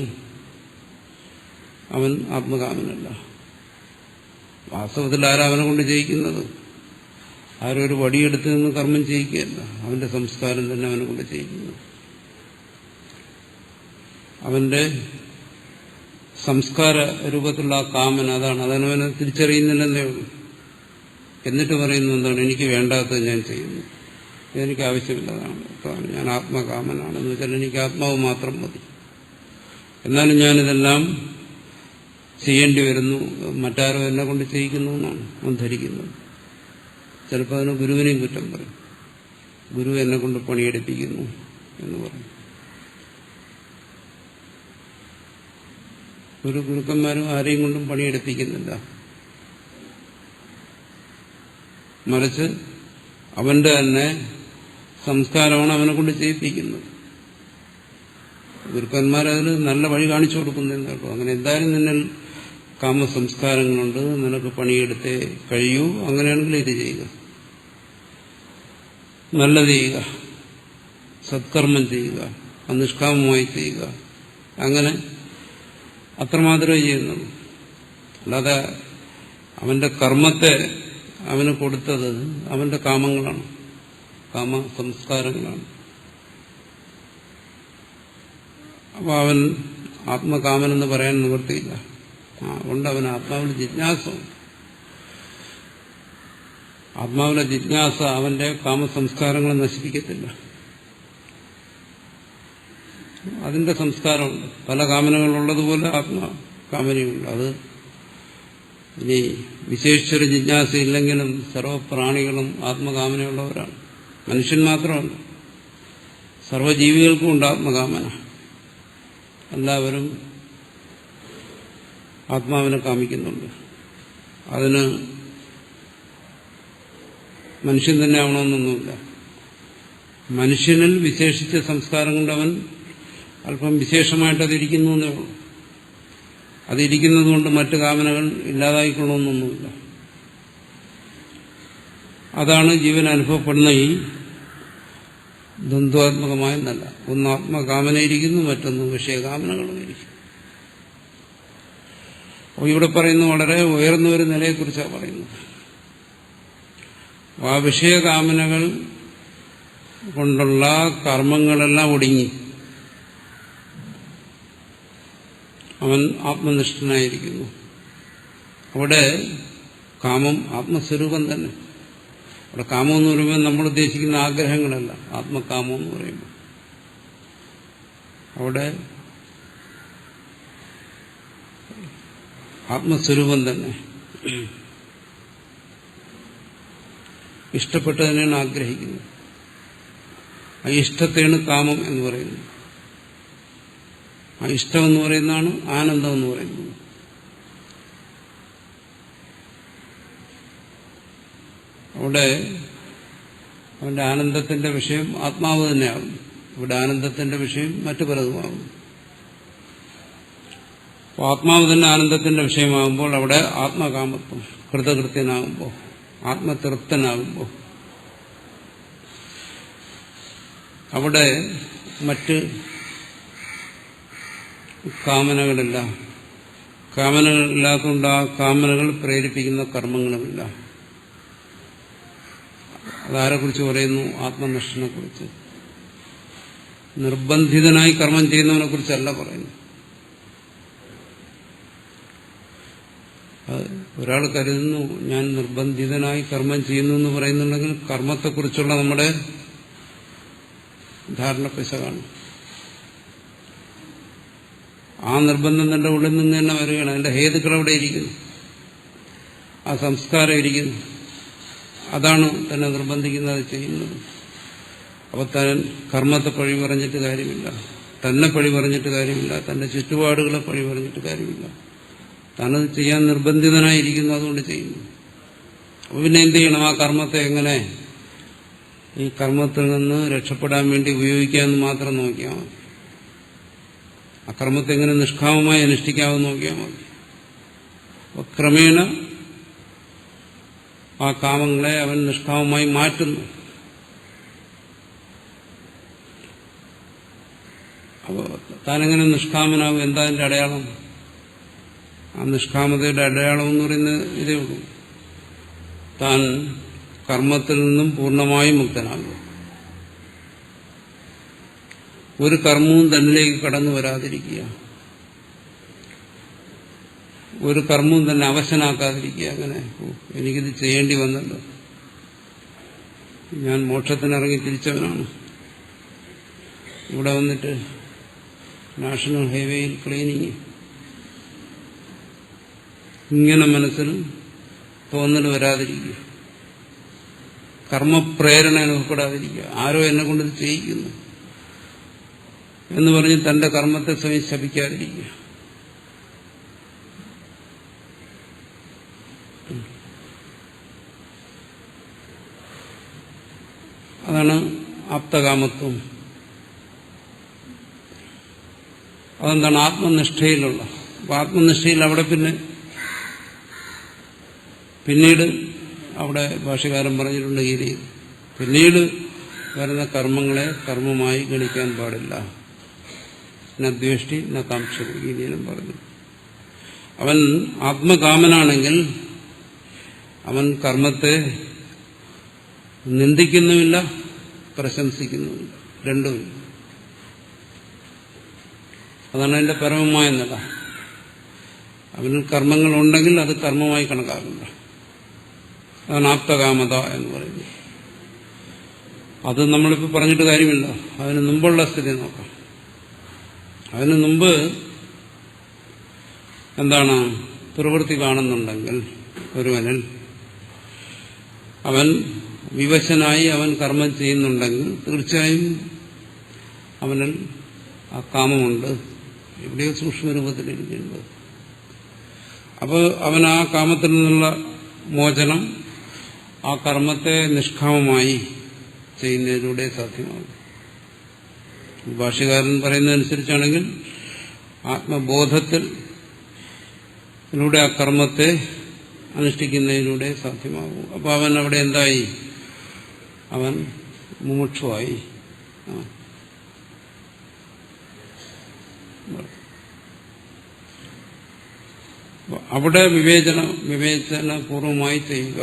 അവൻ ആത്മകാമനല്ല. വാസ്തവത്തിൽ ആരാ അവനെ കൊണ്ട് ചെയ്യിക്കുന്നത്? ആരോ ഒരു വടിയെടുത്ത് നിന്ന് കർമ്മം ചെയ്യിക്കുകയല്ല, അവന്റെ സംസ്കാരം തന്നെ അവനെ കൊണ്ട് ചെയ്യിക്കുന്നു. അവന്റെ സംസ്കാര രൂപത്തിലുള്ള ആ കാമൻ അതാണ്. അതവനെ തിരിച്ചറിയുന്നില്ലെന്നേ ഉള്ളൂ. എന്നിട്ട് പറയുന്നു എന്താണ്? എനിക്ക് വേണ്ടാത്തത് ഞാൻ ചെയ്യുന്നു, ഇതെനിക്ക് ആവശ്യമില്ലതാണ്, ഞാൻ ആത്മകാമനാണെന്ന് വെച്ചാൽ എനിക്ക് ആത്മാവ് മാത്രം മതി. എന്നാലും ഞാനിതെല്ലാം ചെയ്യേണ്ടി വരുന്നു, മറ്റാരോ എന്നെ കൊണ്ട് ചെയ്യിക്കുന്നു എന്നാണ് അവൻ ധരിക്കുന്നത്. ചിലപ്പോൾ അതിന് ഗുരുവിനെയും കുറ്റം പറയും. ഗുരു എന്നെ കൊണ്ട് പണിയെടുപ്പിക്കുന്നു എന്ന് പറയും. ഒരു ഗുരുക്കന്മാരും ആരെയും കൊണ്ടും പണിയെടുപ്പിക്കുന്നില്ല. മറിച്ച് അവന്റെ തന്നെ സംസ്കാരമാണ് അവനെ കൊണ്ട് ചെയ്യിപ്പിക്കുന്നത്. ഗുരുക്കന്മാരതിന് നല്ല വഴി കാണിച്ചു കൊടുക്കുന്നതെന്ന് കേട്ടോ. അങ്ങനെ എന്തായാലും നിന്നിൽ കാമസംസ്കാരങ്ങളുണ്ട്, നിനക്ക് പണിയെടുത്തേ കഴിയൂ, അങ്ങനെയാണെങ്കിൽ ഇത് ചെയ്യുക, നല്ലത് ചെയ്യുക, സത്കർമ്മം ചെയ്യുക, നിഷ്കാമമായി ചെയ്യുക. അങ്ങനെ അത്രമാത്രമേ ചെയ്യുന്നുള്ളൂ. അല്ലാതെ അവന്റെ കർമ്മത്തെ അവന് കൊടുത്തത് അവന്റെ കാമങ്ങളാണ്, കാമസംസ്കാരങ്ങളാണ്. അപ്പൊ അവൻ ആത്മകാമനെന്ന് പറയാൻ നിവൃത്തിയില്ല. അതുകൊണ്ട് അവൻ ആത്മാവിൽ ജിജ്ഞാസമുണ്ട്. ആത്മാവിലെ ജിജ്ഞാസ അവന്റെ കാമസംസ്കാരങ്ങളെ നശിപ്പിക്കത്തില്ല. അതിന്റെ സംസ്കാരമുണ്ട്. പല കാമനകളുള്ളതുപോലെ ആത്മകാമനയുണ്ട്. അത് ഇനി വിശേഷിച്ചൊരു ജിജ്ഞാസയില്ലെങ്കിലും സർവപ്രാണികളും ആത്മകാമനയുള്ളവരാണ്. മനുഷ്യൻ മാത്രമല്ല, സർവ്വജീവികൾക്കും ഉണ്ട് ആത്മകാമന. എല്ലാവരും ആത്മാവിനെ കാമിക്കുന്നുണ്ട്. അതിന് മനുഷ്യൻ തന്നെ ആവണമെന്നൊന്നുമില്ല. മനുഷ്യനിൽ വിശേഷിച്ച സംസ്കാരം കൊണ്ട് അവൻ അല്പം വിശേഷമായിട്ട് അതിരിക്കുന്നു എന്നേ ഉള്ളൂ. അതിരിക്കുന്നത് കൊണ്ട് മറ്റു കാമനകൾ ഇല്ലാതായിക്കൊള്ളണമെന്നൊന്നുമില്ല. അതാണ് ജീവൻ അനുഭവപ്പെടുന്ന ഈ ദ്വന്ദ്വാത്മകമായെന്നല്ല. ഒന്ന് ആത്മകാമനയിരിക്കുന്നു, മറ്റൊന്ന് വിഷയകാമനകളും ഇരിക്കും. അപ്പോൾ ഇവിടെ പറയുന്നത് വളരെ ഉയർന്ന ഒരു നിലയെക്കുറിച്ചാണ് പറയുന്നത്. ആ വിഷയകാമനകൾ കൊണ്ടുള്ള കർമ്മങ്ങളെല്ലാം ഒടുങ്ങി അവൻ ആത്മനിഷ്ഠനായിരിക്കുന്നു. അവിടെ കാമം ആത്മസ്വരൂപം തന്നെ. അവിടെ കാമം എന്ന് പറയുമ്പോൾ നമ്മൾ ഉദ്ദേശിക്കുന്ന ആഗ്രഹങ്ങളല്ല. ആത്മകാമം എന്ന് പറയുമ്പോൾ അവിടെ ആത്മസ്വരൂപം തന്നെ. ഇഷ്ടപ്പെട്ടതിനാണ് ആഗ്രഹിക്കുന്നത്. ആ ഇഷ്ടത്തെയാണ് കാമം എന്ന് പറയുന്നത്. ആ ഇഷ്ടമെന്ന് പറയുന്നതാണ് ആനന്ദം എന്ന് പറയുന്നത്. അവിടെ അവന്റെ ആനന്ദത്തിന്റെ വിഷയം ആത്മാവ് തന്നെയാകും. ഇവിടെ ആനന്ദത്തിന്റെ വിഷയം മറ്റു പലതുമാകും. ആത്മാവ് തന്നെ ആനന്ദത്തിന്റെ വിഷയമാകുമ്പോൾ അവിടെ ആത്മകാമത്വം, കൃതകൃത്യനാകുമ്പോൾ, ആത്മതൃപ്തനാകുമ്പോൾ അവിടെ മറ്റ് കാമനകളില്ല. കാമനകളില്ലാത്തതുകൊണ്ട് ആ കാമനകൾ പ്രേരിപ്പിക്കുന്ന കർമ്മങ്ങളുമില്ല. അതാരെക്കുറിച്ച് പറയുന്നു? ആത്മനിഷ്ഠനെ കുറിച്ച്. നിർബന്ധിതനായി കർമ്മം ചെയ്യുന്നവനെ കുറിച്ചല്ല പറയുന്നു. ഒരാൾ കരുതുന്നു ഞാൻ നിർബന്ധിതനായി കർമ്മം ചെയ്യുന്നു എന്ന് പറയുന്നുണ്ടെങ്കിൽ കർമ്മത്തെക്കുറിച്ചുള്ള നമ്മുടെ ധാരണ പിശകാണ്. ആ നിർബന്ധം തന്റെ ഉള്ളിൽ നിന്ന് തന്നെ വരികയാണ്. അതിന്റെ ഹേതുക്കൾ അവിടെ ഇരിക്കുന്നു, ആ സംസ്കാരം ഇരിക്കുന്നു. അതാണ് തന്നെ നിർബന്ധിക്കുന്നത് ചെയ്യുന്നത്. അപ്പോൾ താൻ കർമ്മത്തെ പഴി പറഞ്ഞിട്ട് കാര്യമില്ല, തന്നെ പഴി പറഞ്ഞിട്ട് കാര്യമില്ല, തന്റെ ചുറ്റുപാടുകളെ പഴി പറഞ്ഞിട്ട് കാര്യമില്ല. താനത് ചെയ്യാൻ നിർബന്ധിതനായിരിക്കുന്നു, അതുകൊണ്ട് ചെയ്യുന്നു. അപ്പോൾ പിന്നെ എന്ത് ചെയ്യണം? ആ കർമ്മത്തെ എങ്ങനെ ഈ കർമ്മത്തിൽ നിന്ന് രക്ഷപ്പെടാൻ വേണ്ടി ഉപയോഗിക്കാമെന്ന് മാത്രം നോക്കിയാൽ മതി. ആ കർമ്മത്തെ എങ്ങനെ നിഷ്കാമമായി അനുഷ്ഠിക്കാമെന്ന് നോക്കിയാൽ മതി. അപ്പോൾ ക്രമേണ ആ കാമങ്ങളെ അവൻ നിഷ്കാമമായി മാറ്റുന്നു. അപ്പോൾ താനെങ്ങനെ നിഷ്കാമനാകും? എന്താ അതിന്റെ അടയാളം? ആ നിഷ്കാമതയുടെ അടയാളം എന്ന് പറയുന്നത് ഇതേ ഉള്ളൂ. താൻ കർമ്മത്തിൽ നിന്നും പൂർണ്ണമായും മുക്തനാകും. ഒരു കർമ്മവും തന്നിലേക്ക് കടന്നു വരാതിരിക്കുക, ഒരു കർമ്മവും തന്നെ അവശനാക്കാതിരിക്കുക. അങ്ങനെ എനിക്കിത് ചെയ്യേണ്ടി വന്നല്ലോ, ഞാൻ മോക്ഷത്തിനിറങ്ങി തിരിച്ചവനാണ്, ഇവിടെ വന്നിട്ട് നാഷണൽ ഹൈവേയിൽ ക്ലീനിങ്, ഇങ്ങനെ മനസ്സിൽ തോന്നൽ വരാതിരിക്കുക, കർമ്മപ്രേരണ അനുഭവപ്പെടാതിരിക്കുക. ആരോ എന്നെ കൊണ്ടിത് ചെയ്യിക്കുന്നു എന്ന് പറഞ്ഞ് തന്റെ കർമ്മത്തെ സ്വയം ശപിക്കാതിരിക്കുക. അതാണ് ആപ്തകാമത്വം. അതെന്താണ്? ആത്മനിഷ്ഠയിലുള്ള. അപ്പൊ ആത്മനിഷ്ഠയിൽ അവിടെ പിന്നീട് അവിടെ ഭാഷ്യകാരൻ പറഞ്ഞിട്ടുണ്ട് ഈ രീതി. പിന്നീട് വരുന്ന കർമ്മങ്ങളെ കർമ്മമായി ഗണിക്കാൻ പാടില്ല. ദ്വേഷ്ടി കാംക്ഷതി ഗീതയിലും പറഞ്ഞു. അവൻ ആത്മകാമനാണെങ്കിൽ അവൻ കർമ്മത്തെ നിന്ദിക്കുന്നുമില്ല, പ്രശംസിക്കുന്നുമില്ല, രണ്ടുമില്ല. അതാണ് അതിന്റെ പരമമായ നില. അവന് കർമ്മങ്ങളുണ്ടെങ്കിൽ അത് കർമ്മമായി കണക്കാക്കില്ല. അതാണ് ആപ്തകാമത എന്ന് പറയുന്നത്. അത് നമ്മളിപ്പോൾ പറഞ്ഞിട്ട് കാര്യമില്ല. അതിന് മുമ്പുള്ള സ്ഥിതി നോക്കാം. അതിന് മുമ്പ് എന്താണ്? പ്രവൃത്തി കാണുന്നുണ്ടെങ്കിൽ ഒരുവനിൽ അവൻ വിവശനായി അവൻ കർമ്മം ചെയ്യുന്നുണ്ടെങ്കിൽ തീർച്ചയായും അവനിൽ ആ കാമമുണ്ട്, എവിടെയോ സൂക്ഷ്മരൂപത്തിലിരിക്കുന്നത്. അപ്പോൾ അവൻ ആ കാമത്തിൽ നിന്നുള്ള മോചനം ആ കർമ്മത്തെ നിഷ്കാമമായി ചെയ്യുന്നതിലൂടെ സാധ്യമാകും. ഭാഷ്യകാരൻ പറയുന്നതനുസരിച്ചാണെങ്കിൽ ആത്മബോധത്തിലൂടെ ആ കർമ്മത്തെ അനുഷ്ഠിക്കുന്നതിലൂടെ സാധ്യമാകും. അപ്പോൾ അവൻ അവിടെ എന്തായി? അവൻ മുമുക്ഷുവായി. അവിടെ വിവേചനപൂർവമായി ചെയ്യുക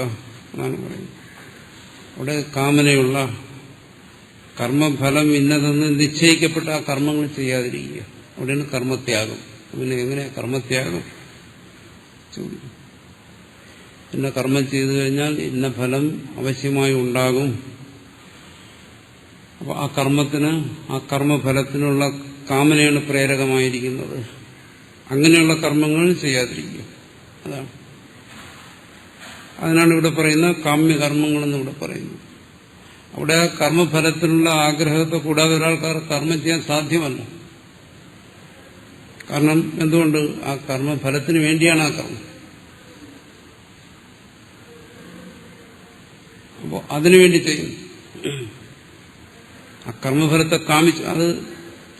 എന്നാണ് പറയുന്നത്. അവിടെ കാമനയുള്ള കർമ്മഫലം ഇന്നതെന്ന് നിശ്ചയിക്കപ്പെട്ട ആ കർമ്മങ്ങൾ ചെയ്യാതിരിക്കുക. അവിടെയാണ് കർമ്മത്യാഗം. പിന്നെ എങ്ങനെ കർമ്മത്യാഗം? ഇന്ന കർമ്മം ചെയ്തു കഴിഞ്ഞാൽ ഇന്ന ഫലം അവശ്യമായി ഉണ്ടാകും. അപ്പോൾ ആ കർമ്മത്തിന്, ആ കർമ്മഫലത്തിനുള്ള കാമനയാണ് പ്രേരകമായിരിക്കുന്നത്. അങ്ങനെയുള്ള കർമ്മങ്ങൾ ചെയ്യാതിരിക്കുക. അതാണ്. അതിനാണ് ഇവിടെ പറയുന്ന കാമ്യകർമ്മങ്ങളെന്ന് ഇവിടെ പറയുന്നു. അവിടെ ആ കർമ്മഫലത്തിനുള്ള ആഗ്രഹത്തെ കൂടാതെ ഒരാൾക്ക് കർമ്മം ചെയ്യാൻ സാധ്യമല്ല. കാരണം എന്തുകൊണ്ട്? ആ കർമ്മഫലത്തിന് വേണ്ടിയാണ് ആ കർമ്മം. അപ്പോൾ അതിനുവേണ്ടി ചെയ്യുന്നു. ആ കർമ്മഫലത്തെ കാമിച്ചു അത്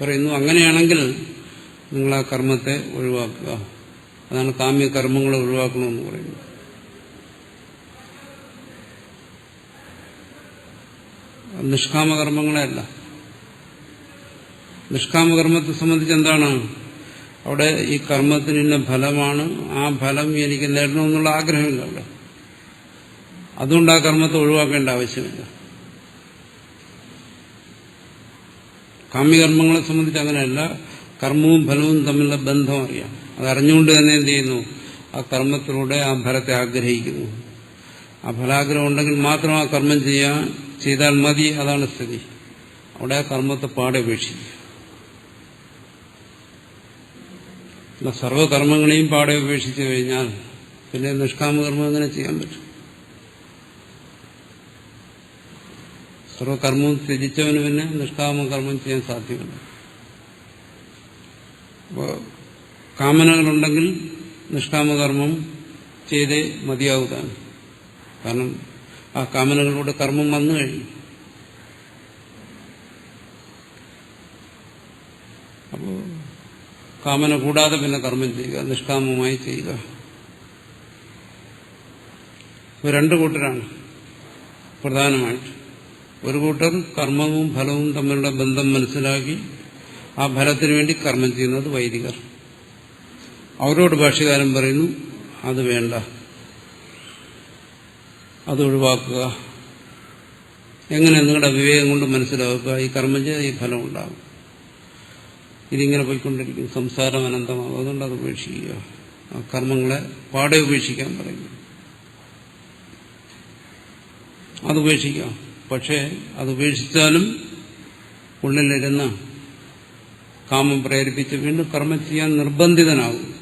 പറയുന്നു. അങ്ങനെയാണെങ്കിൽ നിങ്ങൾ ആ കർമ്മത്തെ ഒഴിവാക്കുക. അതാണ് കാമ്യ കർമ്മങ്ങളെ ഒഴിവാക്കണമെന്ന് പറയുന്നത്. നിഷ്കാമകർമ്മങ്ങളെയല്ല. നിഷ്കാമകർമ്മത്തെ സംബന്ധിച്ച് എന്താണ്? അവിടെ ഈ കർമ്മത്തിന് ഇന്ന ഫലമാണ്, ആ ഫലം എനിക്ക് നേടണമെന്നുള്ള ആഗ്രഹമില്ല അവിടെ. അതുകൊണ്ട് ആ കർമ്മത്തെ ഒഴിവാക്കേണ്ട ആവശ്യമില്ല. കാമ്യകർമ്മങ്ങളെ സംബന്ധിച്ച് അങ്ങനെയല്ല. കർമ്മവും ഫലവും തമ്മിലുള്ള ബന്ധം അറിയാം. അതറിഞ്ഞുകൊണ്ട് തന്നെ എന്ത് ചെയ്യുന്നു? ആ കർമ്മത്തിലൂടെ ആ ഫലത്തെ ആഗ്രഹിക്കുന്നു. ആ ഫലാഗ്രഹം ഉണ്ടെങ്കിൽ മാത്രം ആ കർമ്മം ചെയ്താൽ മതി. അതാണ് സ്ഥിതി. അവിടെ ആ കർമ്മത്തെ പാടെ ഉപേക്ഷിക്കുക. സർവകർമ്മങ്ങളെയും പാടെ ഉപേക്ഷിച്ചു കഴിഞ്ഞാൽ പിന്നെ നിഷ്കാമകർമ്മം എങ്ങനെ ചെയ്യാൻ പറ്റും? സർവകർമ്മവും ത്യജിച്ചവന് പിന്നെ നിഷ്കാമകർമ്മം ചെയ്യാൻ സാധ്യമല്ല. അപ്പോൾ കാമനകളുണ്ടെങ്കിൽ നിഷ്കാമകർമ്മം ചെയ്തേ മതിയാവുന്നതാണ്. കാരണം ആ കാമനകളിലൂടെ കർമ്മം വന്നു കഴിഞ്ഞു. അപ്പോൾ കാമന കൂടാതെ പിന്നെ കർമ്മം ചെയ്യുക, നിഷ്കാമമായി ചെയ്യുക. ഇപ്പോൾ രണ്ടു കൂട്ടരാണ് പ്രധാനമായിട്ട്. ഒരു കൂട്ടർ കർമ്മവും ഫലവും തമ്മിലുള്ള ബന്ധം മനസ്സിലാക്കി ആ ഫലത്തിന് വേണ്ടി കർമ്മം ചെയ്യുന്നത് വൈദികർ. അവരോട് ഭാഷ്യകാരൻ പറയുന്നു, അത് വേണ്ട, അത് ഒഴിവാക്കുക. എങ്ങനെ? നിങ്ങളുടെ വിവേകം കൊണ്ട് മനസ്സിലാക്കുക. ഈ കർമ്മം ചെയ്ത് ഈ ഫലം ഉണ്ടാകും. ഇതിങ്ങനെ പോയിക്കൊണ്ടിരിക്കും, സംസാരം അനന്തമാകും. അതുകൊണ്ട് അത് ഉപേക്ഷിക്കുക. ആ കർമ്മങ്ങളെ പാടെ ഉപേക്ഷിക്കാൻ പറയുന്നു. അത് ഉപേക്ഷിക്കാം. പക്ഷേ അത് ഉപേക്ഷിച്ചാലും ഉള്ളിലിരുന്ന് കാമം പ്രേരിപ്പിച്ച് വീണ്ടും കർമ്മം ചെയ്യാൻ നിർബന്ധിതനാകും.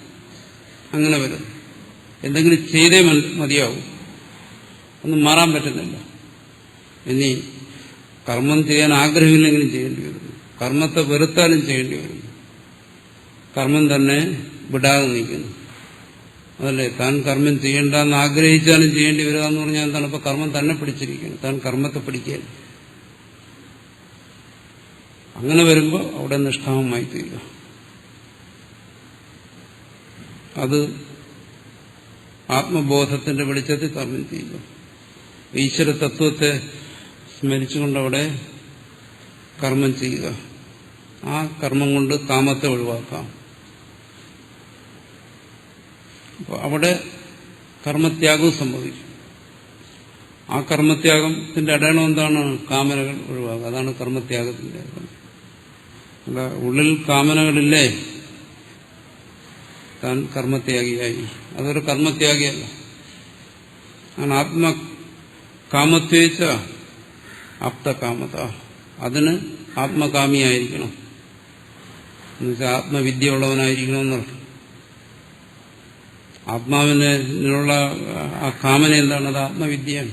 അങ്ങനെ വരും. എന്തെങ്കിലും ചെയ്തേ മതിയാവും. ഒന്നും മാറാൻ പറ്റുന്നില്ല. ഇനി കർമ്മം ചെയ്യാൻ ആഗ്രഹമില്ലെങ്കിലും ചെയ്യേണ്ടി വരുന്നു. കർമ്മത്തെ വെറുത്താലും ചെയ്യേണ്ടി വരുന്നു. കർമ്മം തന്നെ വിടാതെ നിൽക്കുന്നു. അതല്ലേ, താൻ കർമ്മം ചെയ്യേണ്ടെന്ന് ആഗ്രഹിച്ചാലും ചെയ്യേണ്ടി വരിക എന്ന് പറഞ്ഞാൽ എന്താണ്? ഇപ്പൊ കർമ്മം തന്നെ പിടിച്ചിരിക്കുന്നു. താൻ കർമ്മത്തെ പിടിക്കുകയാണ്. അങ്ങനെ വരുമ്പോൾ അവിടെ നിഷ്കാമമായി തീരുക. അത് ആത്മബോധത്തിന്റെ വെളിച്ചത്തിൽ കർമ്മം ചെയ്യുക. ഈശ്വര തത്വത്തെ സ്മരിച്ചുകൊണ്ടവിടെ കർമ്മം ചെയ്യുക. ആ കർമ്മം കൊണ്ട് കാമത്തെ ഒഴിവാക്കാം. അപ്പോൾ അവിടെ കർമ്മത്യാഗവും സംഭവിക്കും. ആ കർമ്മത്യാഗത്തിന്റെ അടയാളം എന്താണ്? കാമനകൾ ഒഴിവാക്കുക. അതാണ് കർമ്മത്യാഗത്തിന്റെ അല്ല. ഉള്ളിൽ കാമനകളില്ലേ, താൻ കർമ്മത്യാഗിയായി. അതൊരു കർമ്മത്യാഗിയല്ല. കാമത്വേച്ച ആപ്തകാമത. അതിന് ആത്മകാമിയായിരിക്കണം. എന്നുവെച്ചാൽ ആത്മവിദ്യ ഉള്ളവനായിരിക്കണമെന്നർത്ഥം. ആത്മാവിനുള്ള ആ കാമന എന്താണ്? അത് ആത്മവിദ്യയാണ്.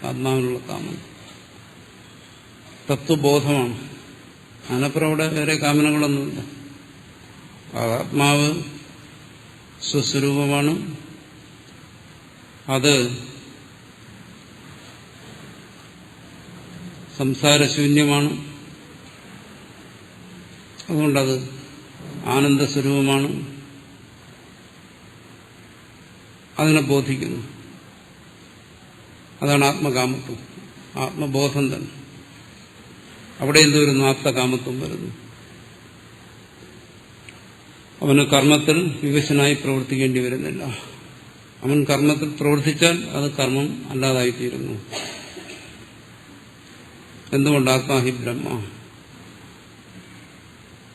ആത്മാവിനുള്ള കാമന തത്വബോധമാണ്. അതിനപ്പുറം അവിടെ വേറെ കാമനകളൊന്നുമില്ല. ആത്മാവ് സ്വസ്വരൂപമാണ്. അത് സംസാരശൂന്യമാണ്. അതുകൊണ്ടത് ആനന്ദസ്വരൂപമാണ്. അതിനെ ബോധിക്കുന്നു. അതാണ് ആത്മകാമത്വം, ആത്മബോധം തന്നെ. അവിടെ എന്ത് വരുന്നു? ആത്മകാമത്വം വരുന്നു. അവന് കർമ്മത്തിൽ വിവശനായി പ്രവർത്തിക്കേണ്ടി വരുന്നില്ല. അവൻ കർമ്മത്തിൽ പ്രവർത്തിച്ചാൽ അത് കർമ്മം അല്ലാതായിത്തീരുന്നു. എന്തുകൊണ്ട്? ആത്മാഹി ബ്രഹ്മ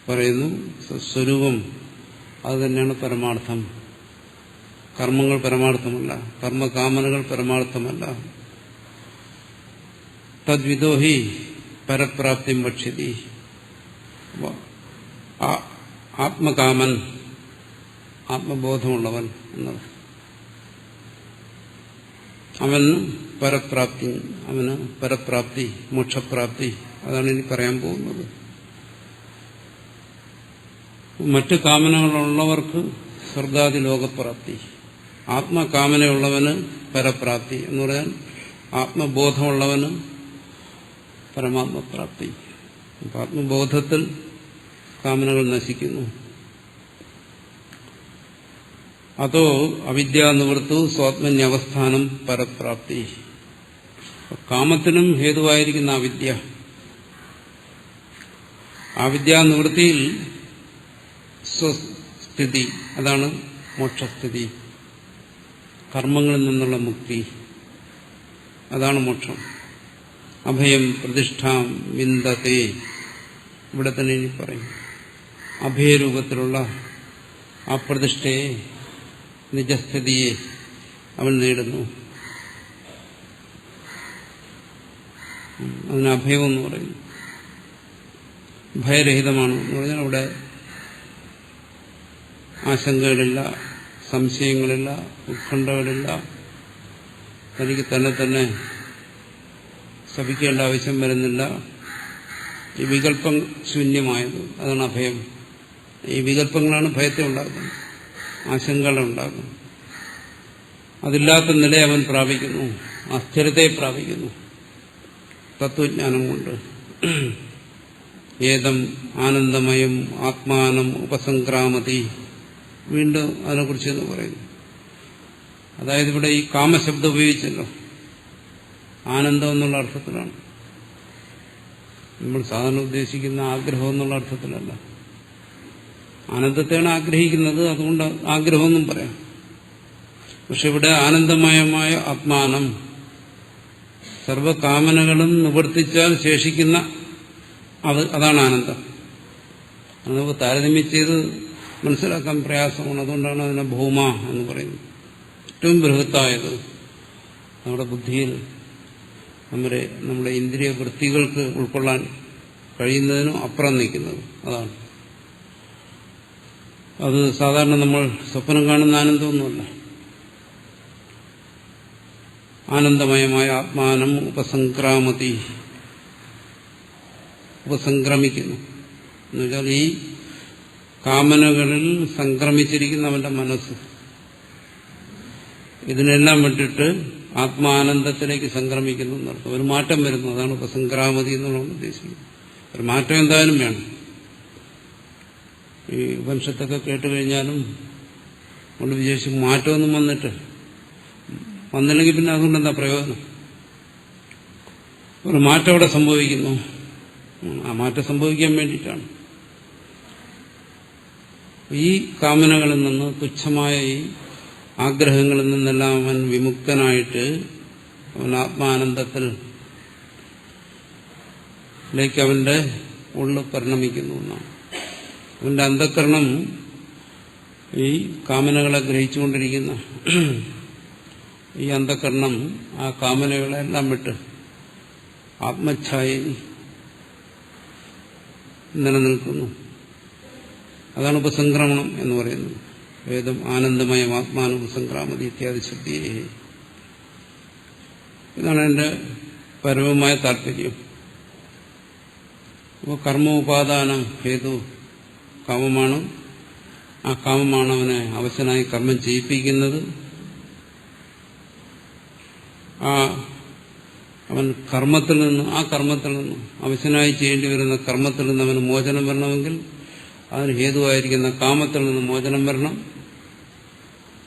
പറയുന്നു. സ്വരൂപം അത് തന്നെയാണ് പരമാർത്ഥം. കർമ്മങ്ങൾ പരമാർത്ഥമല്ല, കർമ്മകാമനകൾ പരമാർത്ഥമല്ല. തദ്വിദോഹി പരപ്രാപ്തി ഭക്ഷ്യതി. ആത്മകാമൻ, ആത്മബോധമുള്ളവൻ എന്നത് അവന് പരപ്രാപ്തി, മോക്ഷപ്രാപ്തി. അതാണ് ഇനി പറയാൻ പോകുന്നത്. മറ്റ് കാമനകളുള്ളവർക്ക് സ്വർഗാദി ലോകപ്രാപ്തി. ആത്മകാമനയുള്ളവന് പരപ്രാപ്തി എന്ന് പറയാൻ ആത്മബോധമുള്ളവന് പരമാത്മപ്രാപ്തി. ആത്മബോധത്തിൽ കാമനകൾ നശിക്കുന്നു. അതോ അവിദ്യാനിവൃത്തു സ്വാത്മന്യവസ്ഥാനം പരപ്രാപ്തി. കാമത്തിനും ഹേതുവായിരിക്കുന്ന അവിദ്യ, ആ വിദ്യാനിവൃത്തിയിൽ സ്വസ്ഥിതി, അതാണ് മോക്ഷസ്ഥിതി. കർമ്മങ്ങളിൽ നിന്നുള്ള മുക്തി, അതാണ് മോക്ഷം. അഭയം പ്രതിഷ്ഠാം വിന്ദതേ, ഇവിടെ തന്നെ ഇനി പറയും. അഭയരൂപത്തിലുള്ള ആ പ്രതിഷ്ഠയെ, നിജസ്ഥിതിയെ അവൻ നേടുന്നു. അതിന് അഭയമെന്ന് പറയുന്നു. ഭയരഹിതമാണ് എന്ന് പറഞ്ഞാൽ അവിടെ ആശങ്കകളില്ല, സംശയങ്ങളില്ല, ഉത്കണ്ഠകളില്ല. തനിക്ക് തന്നെ ശപിക്കേണ്ട ആവശ്യം വരുന്നില്ല. ഈ വികല്പം ശൂന്യമായത്, അതാണ് അഭയം. ഈ വികല്പങ്ങളാണ് ഭയത്തെ ഉണ്ടാക്കുന്നത്, ആശങ്കകളെ ഉണ്ടാക്കുന്നത്. അതില്ലാത്ത നിലയെ അവൻ പ്രാപിക്കുന്നു, അസ്ഥിരതയെ പ്രാപിക്കുന്നു തത്വജ്ഞാനം കൊണ്ട്. ഏതം ആനന്ദമയം ആത്മാനം ഉപസംക്രാമതി. വീണ്ടും അതിനെക്കുറിച്ച് എന്ന് പറയുന്നു. അതായത് ഇവിടെ ഈ കാമശബ്ദം ഉപയോഗിച്ചല്ലോ, ആനന്ദം എന്നുള്ള അർത്ഥത്തിലാണ്. നമ്മൾ സാധാരണ ഉദ്ദേശിക്കുന്ന ആഗ്രഹം എന്നുള്ള അർത്ഥത്തിലല്ല. ആനന്ദത്തെയാണ് ആഗ്രഹിക്കുന്നത്, അതുകൊണ്ട് ആഗ്രഹമെന്നും പറയാം. പക്ഷെ ഇവിടെ ആനന്ദമയമായ ആത്മാനം, സർവകാമനകളും നിവർത്തിച്ചാൽ ശേഷിക്കുന്ന അതാണ് ആനന്ദം. അത് നമുക്ക് താരതമ്യം ചെയ്ത് മനസ്സിലാക്കാൻ പ്രയാസമാണ്. അതുകൊണ്ടാണ് അതിനെ ഭൂമ എന്ന് പറയുന്നത്. ഏറ്റവും ബൃഹത്തായത്, നമ്മുടെ ബുദ്ധിയിൽ നമ്മുടെ ഇന്ദ്രിയ വൃത്തികൾക്ക് ഉൾക്കൊള്ളാൻ കഴിയുന്നതിനും അപ്പുറം നിൽക്കുന്നത് അതാണ്. അത് സാധാരണ നമ്മൾ സ്വപ്നം കാണുന്ന ആനന്ദമൊന്നുമല്ല. ആനന്ദമയമായ ആത്മാനം ഉപസംക്രാമതി, ഉപസംക്രമിക്കുന്നു എന്നുവെച്ചാൽ ഈ കാമനകളിൽ സംക്രമിച്ചിരിക്കുന്നവന്റെ മനസ്സ് ഇതിനെല്ലാം വിട്ടിട്ട് ആത്മാനന്ദത്തിലേക്ക് സംക്രമിക്കുന്നു എന്നർത്ഥം. ഒരു മാറ്റം വരുന്നു, അതാണ് ഉപസംക്രാമതി എന്നുള്ള ഉദ്ദേശിക്കുന്നത്. ഒരു മാറ്റം എന്തായാലും വേണം. ഈ ഉപനിഷത്തൊക്കെ കേട്ടുകഴിഞ്ഞാലും കൊണ്ട് വിശേഷിച്ച് മാറ്റമൊന്നും വന്നില്ലെങ്കിൽ പിന്നെ അതുകൊണ്ട് എന്താ പ്രയോജനം? ഒരു മാറ്റം അവിടെ സംഭവിക്കുന്നു. ആ മാറ്റം സംഭവിക്കാൻ വേണ്ടിയിട്ടാണ് ഈ കാമനകളിൽ നിന്ന്, തുച്ഛമായ ഈ ആഗ്രഹങ്ങളിൽ നിന്നെല്ലാം അവൻ വിമുക്തനായിട്ട് അവൻ ആത്മാനന്ദത്തിലേക്ക് അവന്റെ ഉള്ളു പരിണമിക്കുന്നു എന്നാണ്. അവന്റെ അന്ധഃകരണം ഈ കാമനകളെ ഗ്രഹിച്ചുകൊണ്ടിരിക്കുന്ന ഈ അന്ധഃകരണം ആ കാമനകളെല്ലാം വിട്ട് ആത്മച്ഛായയിൽ നിലനിൽക്കുന്നു. അതാണ് ഉപസംക്രമണം എന്ന് പറയുന്നത്. വേദം ആനന്ദമയം ആത്മാനുപസംക്രാമതി ഇത്യാദി ശബ്ദിയെ. ഇതാണ് എന്റെ പരമമായ താല്പര്യം. അപ്പോൾ കർമ്മോപാദാനം ഹേതു കാമമാണ്. ആ കാമമാണ് അവനെ അവശനായി കർമ്മം ചെയ്യിപ്പിക്കുന്നത്. അവൻ കർമ്മത്തിൽ നിന്ന്, ആ കർമ്മത്തിൽ നിന്ന് അവശനായി ചെയ്യേണ്ടി വരുന്ന കർമ്മത്തിൽ നിന്ന് അവന് മോചനം വരണമെങ്കിൽ അതിന് ഹേതുവായിരിക്കുന്ന കാമത്തിൽ നിന്ന് മോചനം വരണം.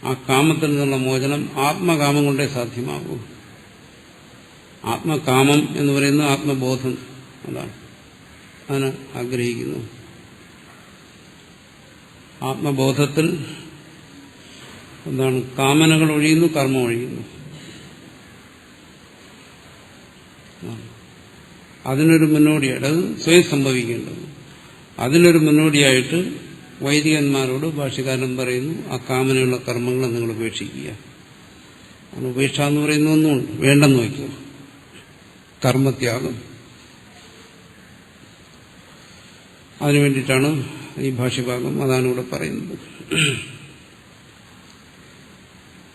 ആ കാമത്തിൽ നിന്നുള്ള മോചനം ആത്മകാമം കൊണ്ടേ സാധ്യമാകൂ. ആത്മകാമം എന്ന് പറയുന്നത് ആത്മബോധം, അതാണ്. അതിന് ആഗ്രഹിക്കുന്നു. ആത്മബോധത്തിൽ എന്താണ്? കാമനകൾ ഒഴിയുന്നു, കർമ്മം ഒഴിയുന്നു. അതിനൊരു മുന്നോടിയായിട്ട്, അത് സ്വയം സംഭവിക്കേണ്ടത്. അതിനൊരു മുന്നോടിയായിട്ട് വൈദികന്മാരോട് ഭാഷ്യകാരൻ പറയുന്നു, ആ കാമനയുള്ള കർമ്മങ്ങളെ നിങ്ങൾ ഉപേക്ഷിക്കുക. അത് ഉപേക്ഷ എന്ന് പറയുന്ന ഒന്നുമുണ്ട്, വേണ്ടെന്ന് വയ്ക്കുക. കർമ്മത്യാഗം. അതിനു വേണ്ടിയിട്ടാണ് ഈ ഭാഷ്യഭാഗം. അതാണ് ഇവിടെ പറയുന്നത്.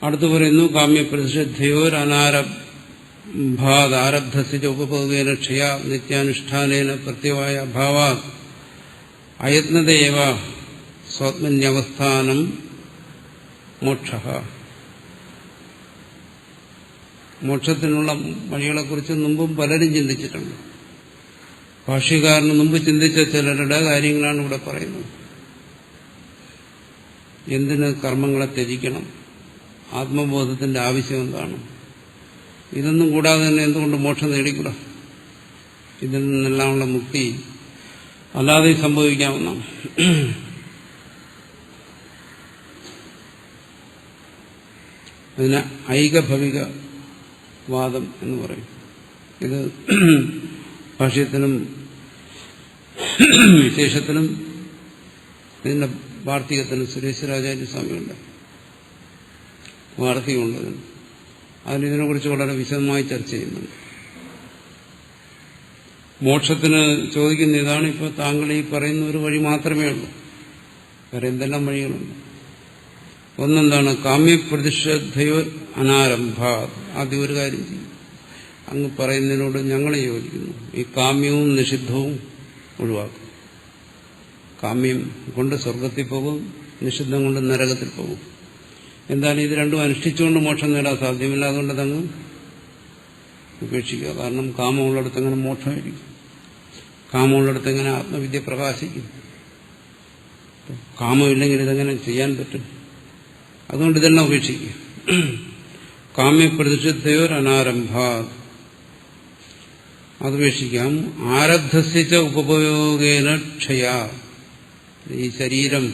അടുത്തു പറയുന്നു, കാമ്യപ്രതിഷദ്ധയോരനാരംഭാദാരബ്ധസിച്ച ഉപഭോഗേന ക്ഷയ നിത്യാനുഷ്ഠാനേന പ്രത്യവായ അഭാവാ അയത്നതയേവ സ്വാത്മന്യവസ്ഥാനം മോക്ഷ. മോക്ഷത്തിനുള്ള വഴികളെക്കുറിച്ച് മുമ്പും പലരും ചിന്തിച്ചിട്ടുണ്ട്. ഭാഷ്യകാരന് മുമ്പ് ചിന്തിച്ച ചിലരുടെ കാര്യങ്ങളാണ് ഇവിടെ പറയുന്നത്. എന്തിന് കർമ്മങ്ങളെ ത്യജിക്കണം, ആത്മബോധത്തിന്റെ ആവശ്യം എന്താണ്, ഇതൊന്നും കൂടാതെ തന്നെ എന്തുകൊണ്ട് മോക്ഷം നേടിക്കൂടാ? ഇതിൽ നിന്നെല്ലാമുള്ള മുക്തി അല്ലാതെ സംഭവിക്കാവുന്നതാണ്. അതിന് ഐകഭവിക വാദം എന്ന് പറയും. ഇത് ഭാഷ്യത്തിനും വിശേഷത്തിനും ഇതിന്റെ വാർത്തികത്തിനും സുരേശ്വരാചാര്യ സ്വാമിയുണ്ട്, വാർത്തികമുണ്ട്. അതിനെക്കുറിച്ച് വളരെ വിശദമായി ചർച്ച ചെയ്യുന്നുണ്ട്. മോക്ഷത്തിന് ചോദിക്കുന്ന ഇതാണ്. ഇപ്പോൾ താങ്കൾ ഈ പറയുന്ന ഒരു വഴി മാത്രമേ ഉള്ളൂ, വേറെ എന്തെല്ലാം വഴികളുണ്ട്? ഒന്നെന്താണ്? കാമ്യപ്രതിഷേധയോ അനാരംഭ. ആദ്യം ഒരു കാര്യം ചെയ്യും, അങ്ങ് പറയുന്നതിനോട് ഞങ്ങൾ യോജിക്കുന്നു. ഈ കാമ്യവും നിഷിദ്ധവും ഒഴിവാക്കും. കാമ്യം കൊണ്ട് സ്വർഗത്തിൽ പോകും, നിഷിദ്ധം കൊണ്ട് നരകത്തിൽ പോകും. എന്തായാലും ഇത് രണ്ടും അനുഷ്ഠിച്ചുകൊണ്ട് മോക്ഷം നേടാൻ സാധ്യമല്ല. അതുകൊണ്ട് അതങ്ങ് ഉപേക്ഷിക്കുക. കാരണം കാമമുള്ളിടത്ത് എങ്ങനെ മോക്ഷമായിരിക്കും? കാമമുള്ളിടത്ത് എങ്ങനെ ആത്മവിദ്യ പ്രകാശിക്കും? കാമമില്ലെങ്കിൽ ഇതെങ്ങനെ ചെയ്യാൻ പറ്റും? അതുകൊണ്ട് ഇതെല്ലാം ഉപേക്ഷിക്കുക. കാമ്യപ്രതിഷിദ്ധയോർ അനാരംഭ, അതുപേക്ഷിക്കാം. ആരബ്ധസിച്ച ഉപയോഗേന ക്ഷയ, ഈ ശരീരം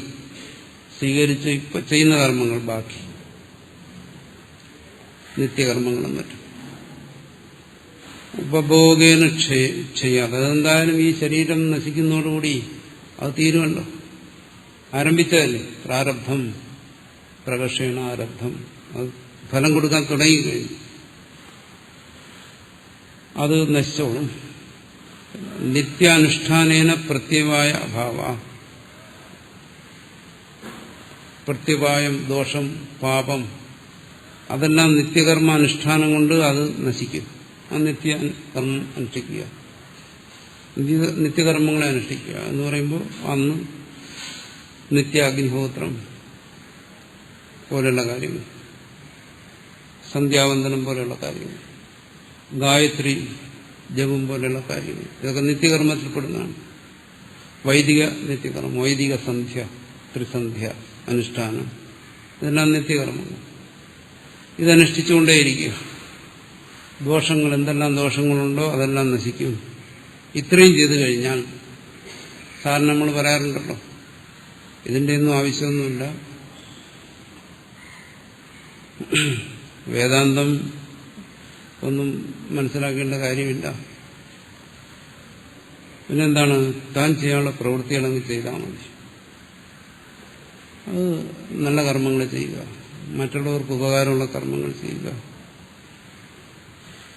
സ്വീകരിച്ച് ഇപ്പൊ ചെയ്യുന്ന കർമ്മങ്ങൾ, ബാക്കി നിത്യകർമ്മങ്ങളും മറ്റും ഉപഭോഗേന ക്ഷയാതെ, അതെന്തായാലും ഈ ശരീരം നശിക്കുന്നതോടുകൂടി അത് തീരുമല്ലോ. ആരംഭിച്ചതല്ലേ, പ്രാരബ്ധം പ്രകർഷേണ ആരബ്ധം, അത് ഫലം കൊടുക്കാൻ തുടങ്ങിക്കഴിഞ്ഞു, അത് നശിച്ചോളും. നിത്യാനുഷ്ഠാനേന പ്രത്യവായ അഭാവ, പ്രത്യവായം ദോഷം പാപം അതെല്ലാം നിത്യകർമാനുഷ്ഠാനം കൊണ്ട് അത് നശിക്കും. ആ നിത്യകർമ്മം അനുഷ്ഠിക്കുക, നിത്യകർമ്മങ്ങളെ അനുഷ്ഠിക്കുക എന്ന് പറയുമ്പോൾ അന്ന് നിത്യാഗ്നിഹോത്രം പോലെയുള്ള കാര്യങ്ങൾ, സന്ധ്യാവന്തനം പോലെയുള്ള കാര്യങ്ങൾ, ഗായത്രി ജപം പോലെയുള്ള കാര്യങ്ങൾ, ഇതൊക്കെ നിത്യകർമ്മത്തിൽപ്പെടുന്നതാണ്. വൈദിക നിത്യകർമ്മം, വൈദിക സന്ധ്യ, ത്രിസന്ധ്യ അനുഷ്ഠാനം, ഇതെല്ലാം നിത്യകർമ്മങ്ങൾ. ഇതനുഷ്ഠിച്ചുകൊണ്ടേയിരിക്കുക. ദോഷങ്ങൾ, എന്തെല്ലാം ദോഷങ്ങളുണ്ടോ അതെല്ലാം നശിക്കും. ഇത്രയും ചെയ്തു കഴിഞ്ഞാൽ, സാറിന് നമ്മൾ പറയാറുണ്ടല്ലോ, ഇതിൻ്റെ ഒന്നും ആവശ്യമൊന്നുമില്ല, വേദാന്തം ഒന്നും മനസ്സിലാക്കേണ്ട കാര്യമില്ല, പിന്നെന്താണ്, താൻ ചെയ്യാനുള്ള പ്രവൃത്തികളങ്ങ് ചെയ്താൽ മതി. അത് നല്ല കർമ്മങ്ങൾ ചെയ്യുക, മറ്റുള്ളവർക്ക് ഉപകാരമുള്ള കർമ്മങ്ങൾ ചെയ്യുക,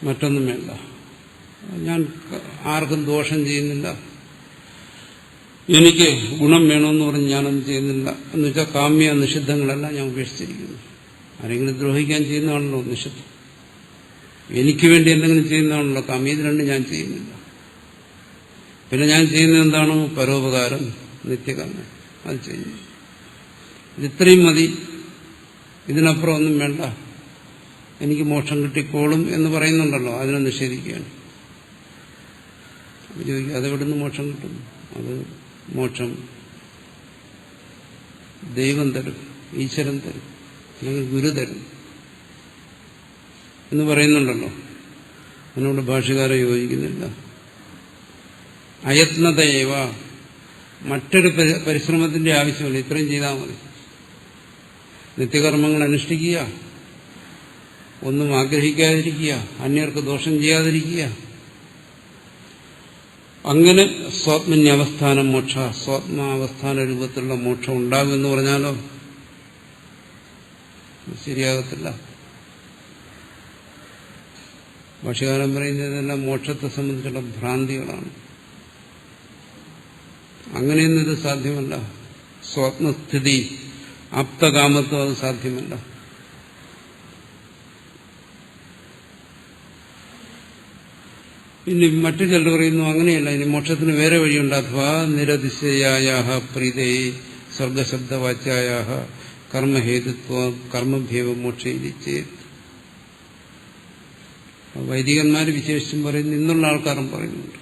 മറ്റൊന്നും വേണ്ട. ഞാൻ ആർക്കും ദോഷം ചെയ്യുന്നില്ല, എനിക്ക് ഗുണം വേണമെന്ന് പറഞ്ഞ് ഞാനൊന്നും ചെയ്യുന്നില്ല എന്ന് വെച്ചാൽ കാമ്യ നിഷിദ്ധങ്ങളെല്ലാം ഞാൻ ഉപേക്ഷിച്ചിരിക്കുന്നു. ആരെങ്കിലും ദ്രോഹിക്കാൻ ചെയ്യുന്നതാണല്ലോ നിഷിദ്ധം, എനിക്ക് വേണ്ടി എന്തെങ്കിലും ചെയ്യുന്നതാണല്ലോ കാമ്യം. ഇത് രണ്ടും ഞാൻ ചെയ്യുന്നില്ല. പിന്നെ ഞാൻ ചെയ്യുന്നത് എന്താണ്? പരോപകാരം, നിത്യകർമ്മം, അത് ചെയ്യുന്നു. ഇതിത്രയും മതി, ഇതിനപ്പുറം ഒന്നും വേണ്ട, എനിക്ക് മോക്ഷം കിട്ടിക്കോളും എന്ന് പറയുന്നുണ്ടല്ലോ, അതിനെ നിഷേധിക്കുകയാണ്. അതെവിടുന്ന് മോക്ഷം കിട്ടും? അത് മോക്ഷം ദൈവം തരും, ഈശ്വരൻ തരും, അല്ലെങ്കിൽ ഗുരു തരും എന്ന് പറയുന്നുണ്ടല്ലോ. അതിനോട് ഭാഷ്യകാരൻ യോജിക്കുന്നില്ല. അയത്നതയേവ, മറ്റൊരു പരിശ്രമത്തിന്റെ ആവശ്യമില്ല, ഇത്രയും ചെയ്താൽ മതി. നിത്യകർമ്മങ്ങൾ അനുഷ്ഠിക്കുക, ഒന്നും ആഗ്രഹിക്കാതിരിക്കുക, അന്യർക്ക് ദോഷം ചെയ്യാതിരിക്കുക. അങ്ങനെ സ്വാത്മന്യവസ്ഥാനം മോക്ഷ, സ്വാത്മാവസ്ഥാന രൂപത്തിലുള്ള മോക്ഷം ഉണ്ടാകുമെന്ന് പറഞ്ഞാലോ ശരിയാകത്തില്ല. ഭാഷ്യകാരൻ പറയുന്നതെല്ലാം മോക്ഷത്തെ സംബന്ധിച്ചുള്ള ഭ്രാന്തികളാണ്. അങ്ങനെയൊന്നും ഇത് സാധ്യമല്ല. സ്വാത്മസ്ഥിതി, ആപ്തകാമത്വം, അത് സാധ്യമല്ല. ഇനി മറ്റു ചിലർ പറയുന്നു അങ്ങനെയല്ല, ഇനി മോക്ഷത്തിന് വേറെ വഴിയുണ്ട്. അഥവാ നിരതിശയായ പ്രീതേ സ്വർഗശബ്ദവാച്യായ കർമ്മഹേതുത്വ കർമ്മഭ്യവ മോക്ഷയിച്ചേ. വൈദികന്മാർ വിശേഷിച്ചും പറയുന്നു, ഇന്നുള്ള ആൾക്കാരും പറയുന്നുണ്ട്.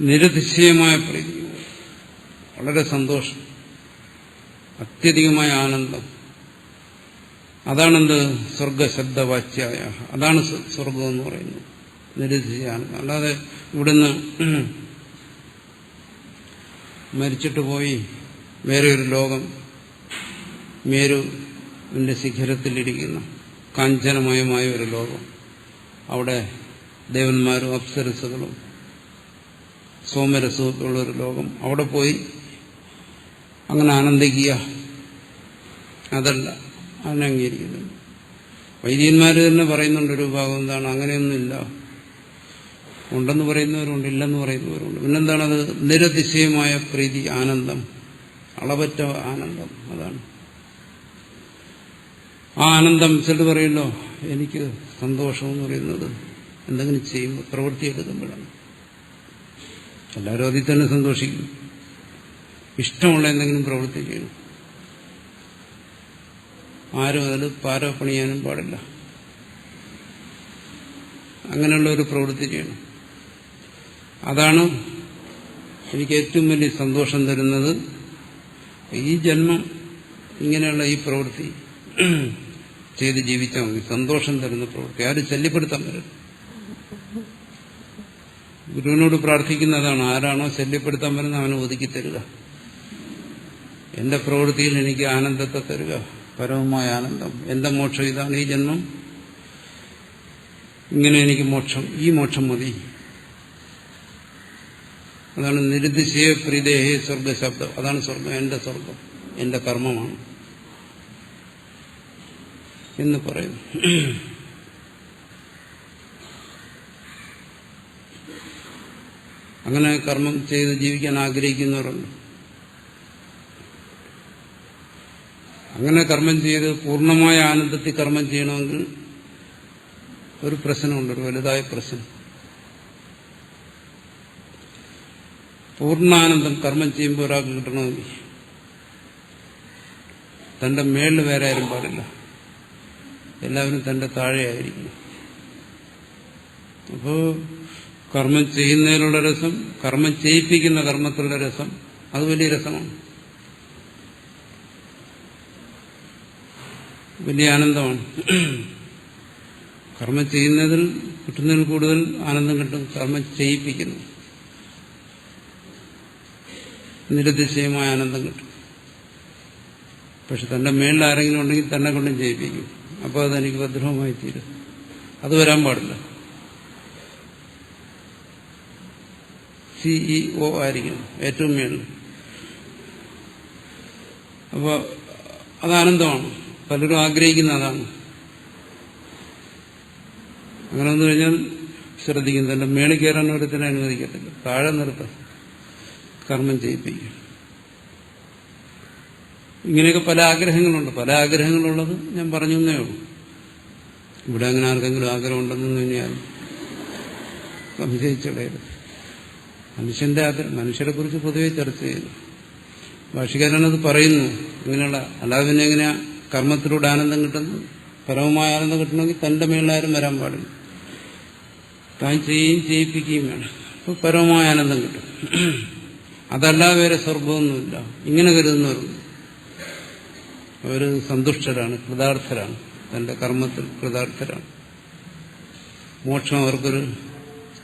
നിരതിശയമായ പ്രീതി, വളരെ സന്തോഷം, അത്യധികമായ ആനന്ദം. അതാണെന്ത് സ്വർഗശബ്ദവാച്യായ, അതാണ് സ്വർഗം എന്ന് പറയുന്നത്, നിരതിശയ ആനന്ദം. അല്ലാതെ ഇവിടുന്ന് മരിച്ചിട്ട് പോയി വേറെ ഒരു ലോകം, മേരുവിന്റെ ശിഖരത്തിലിരിക്കുന്ന കാഞ്ചനമയമായ ഒരു ലോകം, അവിടെ ദേവന്മാരും അപ്സരസുകളും സോമരസവുമൊക്കെയുള്ളൊരു ലോകം, അവിടെ പോയി അങ്ങനെ ആനന്ദിക്കുക, അതല്ല അതിനെ അംഗീകരിക്കുന്നത്. വൈദികന്മാർ തന്നെ പറയുന്നുണ്ട് ഒരു ഭാഗം എന്താണ്, അങ്ങനെയൊന്നുമില്ല, ഉണ്ടെന്ന് പറയുന്നവരുണ്ട്, ഇല്ലെന്ന് പറയുന്നവരുണ്ട്. പിന്നെന്താണത്? നിരതിശയമായ പ്രീതി, ആനന്ദം, അളവറ്റ ആനന്ദം. അതാണ് ആ ആനന്ദം. ചിലർ പറയുമല്ലോ, എനിക്ക് സന്തോഷമെന്ന് പറയുന്നത് എന്തെങ്കിലും ചെയ്യുമ്പോൾ, പ്രവൃത്തി എടുക്കുമ്പോഴാണ്. എല്ലാവരും അതിൽ തന്നെ സന്തോഷിക്കും. ഇഷ്ടമുള്ള എന്തെങ്കിലും പ്രവൃത്തി ചെയ്യണം, ആരും അതിൽ പാരപ്പണിയാനും പാടില്ല, അങ്ങനെയുള്ള ഒരു പ്രവൃത്തി ചെയ്യണം. അതാണ് എനിക്ക് ഏറ്റവും വലിയ സന്തോഷം തരുന്നത്. ഈ ജന്മം ഇങ്ങനെയുള്ള ഈ പ്രവൃത്തി ചെയ്ത് ജീവിച്ചാൽ മതി, സന്തോഷം തരുന്ന പ്രവൃത്തി. ആരും ശല്യപ്പെടുത്താൻ പറ്റില്ല. ഗുരുവിനോട് പ്രാർത്ഥിക്കുന്നതാണ്, ആരാണോ ശല്യപ്പെടുത്താൻ വരുന്നത് അവനെ ഒതുക്കി തരിക, എന്റെ പ്രവൃത്തിയിൽ എനിക്ക് ആനന്ദത്തെ തരിക, പരമമായ ആനന്ദം. എന്റെ മോക്ഷം ഇതാണ്, ഈ ജന്മം ഇങ്ങനെ എനിക്ക് മോക്ഷം, ഈ മോക്ഷം മതി. അതാണ് നിരുദ്ദേശീയ പ്രീതേഹേ സ്വർഗശബ്ദം. അതാണ് സ്വർഗം, എന്റെ സ്വർഗം, എന്റെ കർമ്മമാണ് എന്ന് പറയുന്നു. അങ്ങനെ കർമ്മം ചെയ്ത് ജീവിക്കാൻ ആഗ്രഹിക്കുന്നവരുണ്ട്. അങ്ങനെ കർമ്മം ചെയ്ത് പൂർണ്ണമായ ആനന്ദത്തിൽ കർമ്മം ചെയ്യണമെങ്കിൽ ഒരു പ്രശ്നമുണ്ട്, ഒരു വലുതായ പ്രശ്നം. പൂർണ്ണാനന്ദം കർമ്മം ചെയ്യുമ്പോൾ ഒരാൾക്ക് കിട്ടണമെങ്കിൽ തന്റെ മേളിൽ വേറെ ആരും പാടില്ല, എല്ലാവരും തന്റെ താഴെയായിരിക്കും. അപ്പോ കർമ്മം ചെയ്യുന്നതിലുള്ള രസം, കർമ്മം ചെയ്യിപ്പിക്കുന്ന കർമ്മത്തിലുള്ള രസം, അത് വലിയ രസമാണ്, വലിയ ആനന്ദമാണ്. കർമ്മം ചെയ്യുന്നതിൽ കിട്ടുന്നതിൽ കൂടുതൽ ആനന്ദം കിട്ടും കർമ്മം ചെയ്യിപ്പിക്കുന്നു, നിരതിശയമായ ആനന്ദം കിട്ടും. പക്ഷെ തന്റെ മേളിൽ ആരെങ്കിലും ഉണ്ടെങ്കിൽ തന്നെ കൊണ്ടും ചെയ്യിപ്പിക്കും, അപ്പോൾ അതെനിക്ക് ഭദ്രമായി തീരും. അത് വരാൻ പാടില്ല. CEO ആയിരിക്കണം ഏറ്റവും മേളിൽ. അപ്പോൾ അത് ആനന്ദമാണ്, പലരും ആഗ്രഹിക്കുന്ന അതാണ്. അങ്ങനെ വന്നു കഴിഞ്ഞാൽ ശ്രദ്ധിക്കും, തന്റെ മേളിൽ കയറാൻ ഒരുത്തിനെ അനുവദിക്കത്തില്ല, താഴെ നിർത്താം, കർമ്മം ചെയ്യിപ്പിക്കും. ഇങ്ങനെയൊക്കെ പല ആഗ്രഹങ്ങളുണ്ട്. പല ആഗ്രഹങ്ങളുള്ളത് ഞാൻ പറഞ്ഞു എന്നേ ഉള്ളൂ. ഇവിടെ അങ്ങനെ ആർക്കെങ്കിലും ആഗ്രഹമുണ്ടെന്ന് ഞാൻ സംശയിച്ചിടരുത്. മനുഷ്യന്റെ ആഗ്രഹം, മനുഷ്യരെ കുറിച്ച് പൊതുവെ ചർച്ച ചെയ്യുന്നു. ഭാഷകാരനത് പറയുന്നു ഇങ്ങനെയുള്ള. അല്ലാതെ പിന്നെ എങ്ങനെയാ കർമ്മത്തിലൂടെ ആനന്ദം കിട്ടുന്നത്? പരമമായ ആനന്ദം കിട്ടണമെങ്കിൽ തന്റെ മേളിലാരും വരാൻ പാടില്ല, താൻ ചെയ്യുകയും ചെയ്യിപ്പിക്കുകയും വേണം. അപ്പോൾ പരമമായ ആനന്ദം കിട്ടും. അതല്ലാതെ വേറെ സ്വർഗമൊന്നുമില്ല. ഇങ്ങനെ കരുതുന്നവരുണ്ട്. അവർ സന്തുഷ്ടരാണ്, കൃതാർത്ഥരാണ്, തന്റെ കർമ്മത്തിൽ കൃതാർത്ഥരാണ്. മോക്ഷം അവർക്കൊരു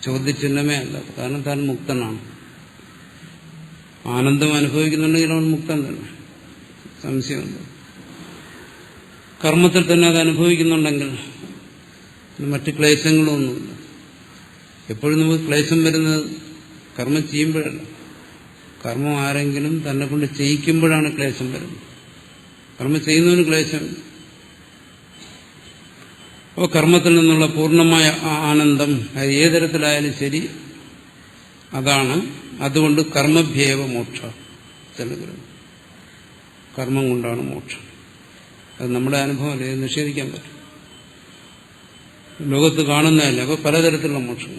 ചോദ്യചിഹ്നമേ അല്ല, കാരണം താൻ മുക്തനാണ്. ആനന്ദം അനുഭവിക്കുന്നുണ്ടെങ്കിൽ അവൻ മുക്തൻ തന്നെ, സംശയമുണ്ട്. കർമ്മത്തിൽ തന്നെ അത് അനുഭവിക്കുന്നുണ്ടെങ്കിൽ മറ്റ് ക്ലേശങ്ങളൊന്നുമില്ല. എപ്പോഴും നമുക്ക് ക്ലേശം വരുന്നത് കർമ്മം ചെയ്യുമ്പോഴല്ല, കർമ്മം ആരെങ്കിലും തന്നെ കൊണ്ട് ചെയ്യിക്കുമ്പോഴാണ് ക്ലേശം വരുന്നത്. കർമ്മം ചെയ്യുന്നതിന് ക്ലേശം. അപ്പോൾ കർമ്മത്തിൽ നിന്നുള്ള പൂർണ്ണമായ ആനന്ദം അത് ഏതരത്തിലായാലും ശരി അതാണ്. അതുകൊണ്ട് കർമ്മഭ്യേവ മോക്ഷ. കർമ്മം കൊണ്ടാണ് മോക്ഷം. അത് നമ്മുടെ അനുഭവമല്ലേ, നിഷേധിക്കാൻ പറ്റും. ലോകത്ത് കാണുന്നതല്ല. അപ്പോൾ പലതരത്തിലുള്ള മോക്ഷം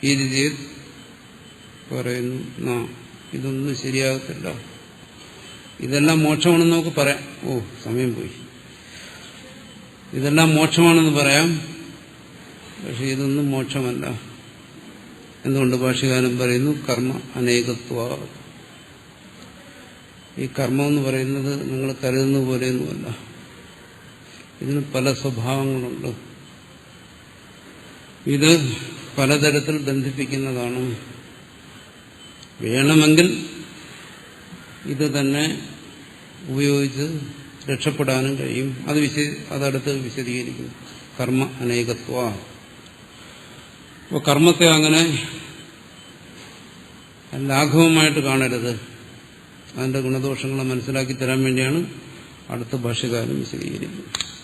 ഈ രീതിയിൽ പറയുന്നു. ഇതൊന്നും ശരിയാകത്തില്ല, ഇതെല്ലാം മോക്ഷമാണെന്ന് നമുക്ക് പറയാം. സമയം പോയി. ഇതെല്ലാം മോക്ഷമാണെന്ന് പറയാം, പക്ഷെ ഇതൊന്നും മോക്ഷമല്ല എന്തുകൊണ്ട് ഭാഷ്യകാരൻ പറയുന്നു കർമ്മ അനേകത്വ. ഈ കർമ്മം എന്ന് പറയുന്നത് നിങ്ങൾ കരുതുന്ന പോലെയൊന്നുമല്ല. ഇതിന് പല സ്വഭാവങ്ങളുണ്ട്. ഇത് പലതരത്തിൽ ബന്ധിപ്പിക്കുന്നതാണ്. വേണമെങ്കിൽ ഇത് തന്നെ ഉപയോഗിച്ച് രക്ഷപ്പെടാനും കഴിയും. അതടുത്ത് വിശദീകരിക്കുന്നു. കർമ്മ അനേകത്വ. അപ്പോൾ കർമ്മത്തെ അങ്ങനെ ലാഘവമായിട്ട് കാണരുത്. അതിന്റെ ഗുണദോഷങ്ങളെ മനസ്സിലാക്കി തരാൻ വേണ്ടിയാണ് അടുത്ത ഭാഷ്യകാരൻ വിശദീകരിക്കുന്നത്.